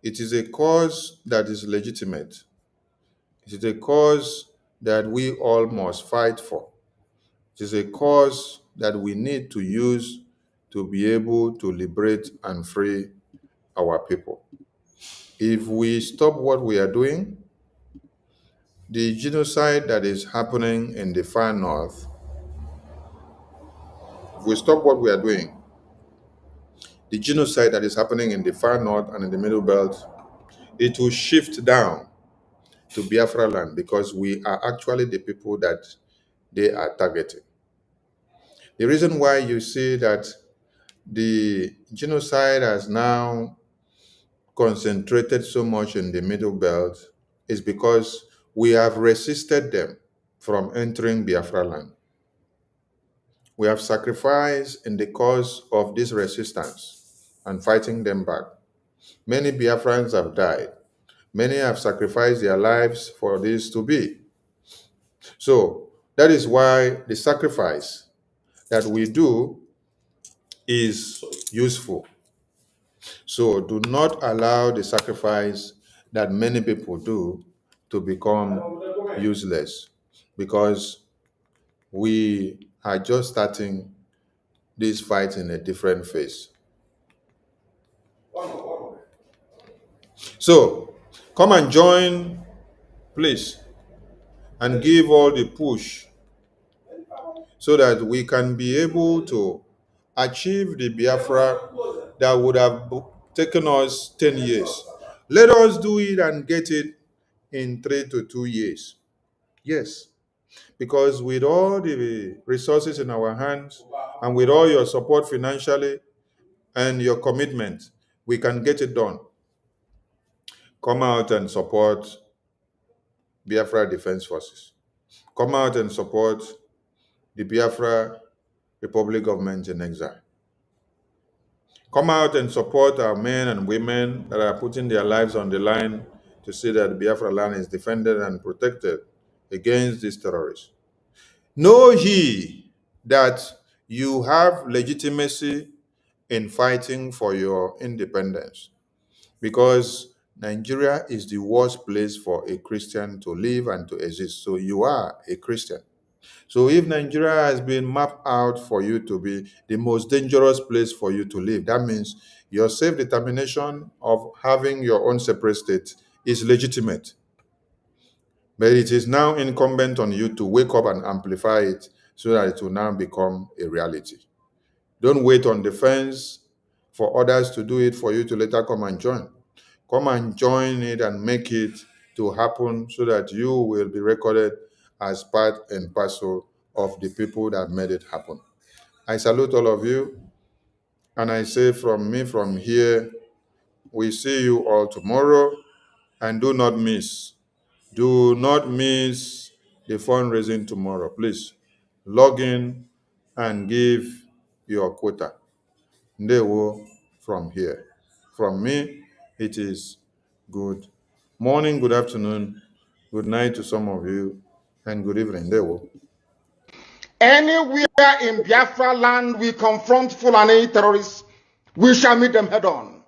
it is a cause that is legitimate. It is a cause that we all must fight for. It is a cause that we need to use to be able to liberate and free our people. If we stop what we are doing, the genocide that is happening in the far north, if we stop what we are doing, the genocide that is happening in the far north and in the middle belt, it will shift down to Biafra land because we are actually the people that they are targeting. The reason why you see that the genocide has now concentrated so much in the middle belt is because we have resisted them from entering Biafra land. We have sacrificed in the cause of this resistance and fighting them back. Many Biafrans have died. Many have sacrificed their lives for this to be. So that is why the sacrifice that we do is useful. So do not allow the sacrifice that many people do to become useless, because we are just starting this fight in a different phase. So come and join, please, and give all the push so that we can be able to achieve the Biafra that would have taken us 10 years. Let us do it and get it in 3 to 2 years. Yes, because with all the resources in our hands and with all your support financially and your commitment, we can get it done. Come out and support Biafra Defense Forces. Come out and support the Biafra Republic Government in exile. Come out and support our men and women that are putting their lives on the line to see that Biafra land is defended and protected against these terrorists. Know ye that you have legitimacy in fighting for your independence, because Nigeria is the worst place for a Christian to live and to exist. So you are a Christian. So if Nigeria has been mapped out for you to be the most dangerous place for you to live, that means your self-determination of having your own separate state is legitimate. But it is now incumbent on you to wake up and amplify it so that it will now become a reality. Don't wait on the fence for others to do it for you to later come and join. Come and join it and make it to happen so that you will be recorded as part and parcel of the people that made it happen. I salute all of you, and I say from me, from here, we see you all tomorrow, and do not miss the fundraising tomorrow. Please log in and give your quota. Ndewo from here. From me, it is good morning, good afternoon, good night to some of you, and good evening. Ndewo. Anywhere in Biafra land we confront Fulani terrorists, we shall meet them head on.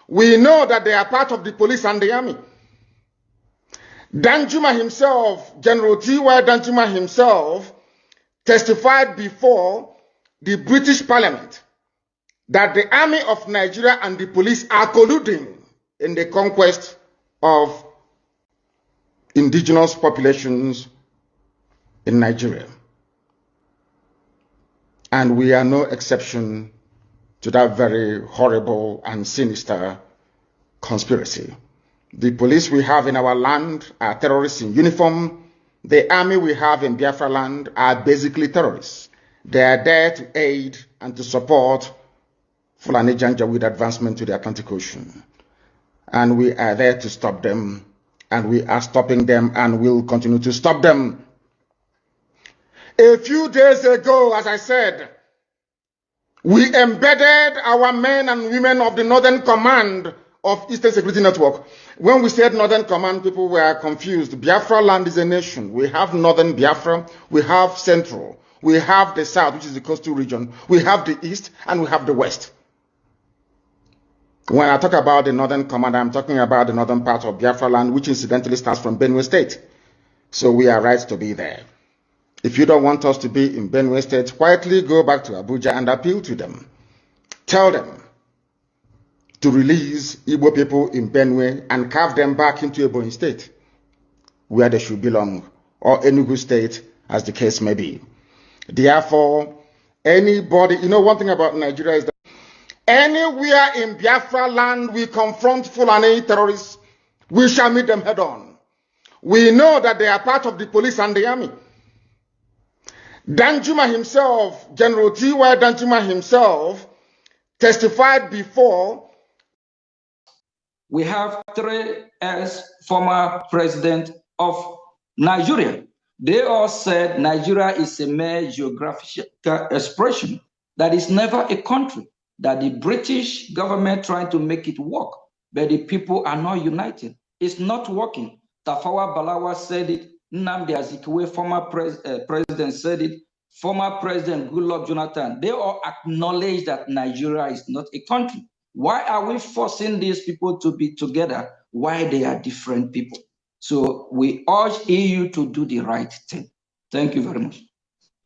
We know that they are part of the police and the army. Danjuma himself, General T.Y. Danjuma himself, testified before the British Parliament that the army of Nigeria and the police are colluding in the conquest of indigenous populations in Nigeria. And we are no exception to that very horrible and sinister conspiracy. The police we have in our land are terrorists in uniform. The army we have in Biafra land are basically terrorists. They are there to aid and to support Fulani Janjaweed advancement to the Atlantic Ocean. And we are there to stop them, and we are stopping them, and will continue to stop them. A few days ago, as I said, we embedded our men and women of the Northern Command of Eastern Security Network. When we said Northern Command, people were confused. Biafra land is a nation. We have Northern Biafra, we have Central, we have the South, which is the coastal region, we have the East, and we have the West. When I talk about the Northern Command, I'm talking about the northern part of Biafra land, which incidentally starts from Benue State. So we are right to be there. If you don't want us to be in Benue State, quietly go back to Abuja and appeal to them. Tell them to release Igbo people in Benue and carve them back into Ebonyi State, where they should belong, or Enugu State, as the case may be. Therefore, anybody, you know, one thing about Nigeria is that anywhere in Biafra land we confront Fulani terrorists, we shall meet them head on. We know that they are part of the police and the army. Danjuma himself, General T.Y. Danjuma himself, testified before. We have 3 ex-former presidents of Nigeria. They all said Nigeria is a mere geographical expression, that is never a country, that the British government trying to make it work, but the people are not united. It's not working. Tafawa Balewa said it, Nnamdi Azikiwe, former president, said it, former President Goodluck Jonathan. They all acknowledge that Nigeria is not a country. Why are we forcing these people to be together? Why they are different people? So we urge EU to do the right thing. Thank you very much.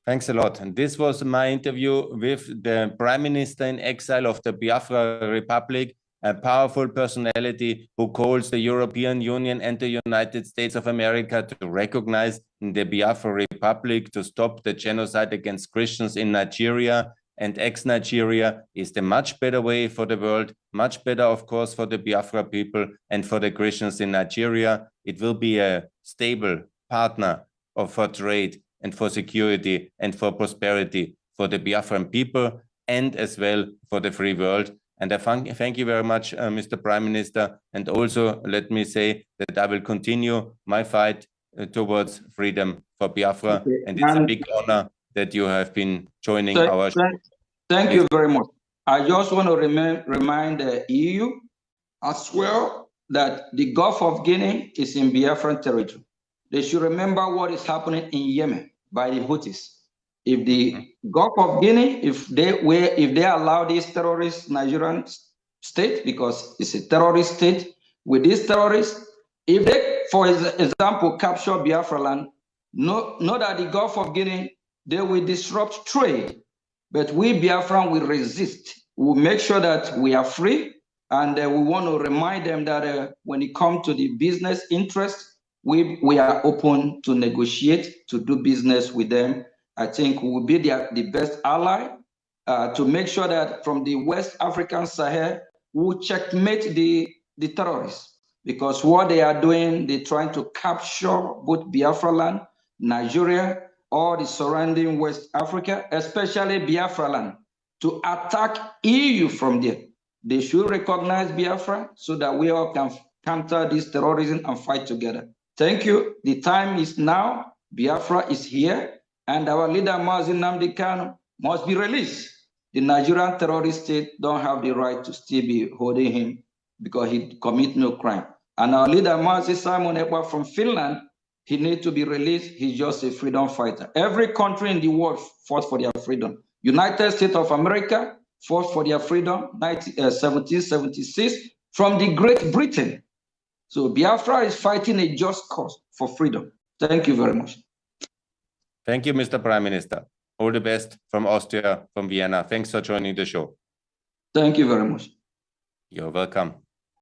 Thanks a lot. And this was my interview with the Prime Minister in exile of the Biafra Republic, a powerful personality who calls the European Union and the United States of America to recognize the Biafra Republic, to stop the genocide against Christians in Nigeria. And ex-Nigeria is the much better way for the world, much better, of course, for the Biafra people and for the Christians in Nigeria. It will be a stable partner for trade and for security and for prosperity for the Biafran people and as well for the free world. And I thank you very much, Mr. Prime Minister. And also let me say that I will continue my fight towards freedom for Biafra. Okay. And it's a big honor that you have been joining our show. Thank you very much. I just want to remind the EU as well that the Gulf of Guinea is in Biafran territory. They should remember what is happening in Yemen by the Houthis. If the Gulf of Guinea, if they allow this terrorist Nigerian state, because it's a terrorist state, with these terrorists, if they, for example, capture Biafra land, know that the Gulf of Guinea, they will disrupt trade, but we Biafran will resist. We'll make sure that we are free, and we want to remind them that when it comes to the business interest, we are open to negotiate, to do business with them. I think we will be the best ally to make sure that from the West African Sahel, we will checkmate the terrorists. Because what they are doing, they're trying to capture both Biafra land, Nigeria, or the surrounding West Africa, especially Biafra land, to attack EU from there. They should recognize Biafra so that we all can counter this terrorism and fight together. Thank you. The time is now. Biafra is here. And our leader, Mazi Nnamdi Kanu, must be released. The Nigerian terrorist state don't have the right to still be holding him because he commit no crime. And our leader, Mazi Simon Ekpa from Finland, he needs to be released. He's just a freedom fighter. Every country in the world fought for their freedom. United States of America fought for their freedom, 1776, from the Great Britain. So Biafra is fighting a just cause for freedom. Thank you very much. Thank you, Mr. Prime Minister. All the best from Austria, from Vienna. Thanks for joining the show. Thank you very much. You're welcome.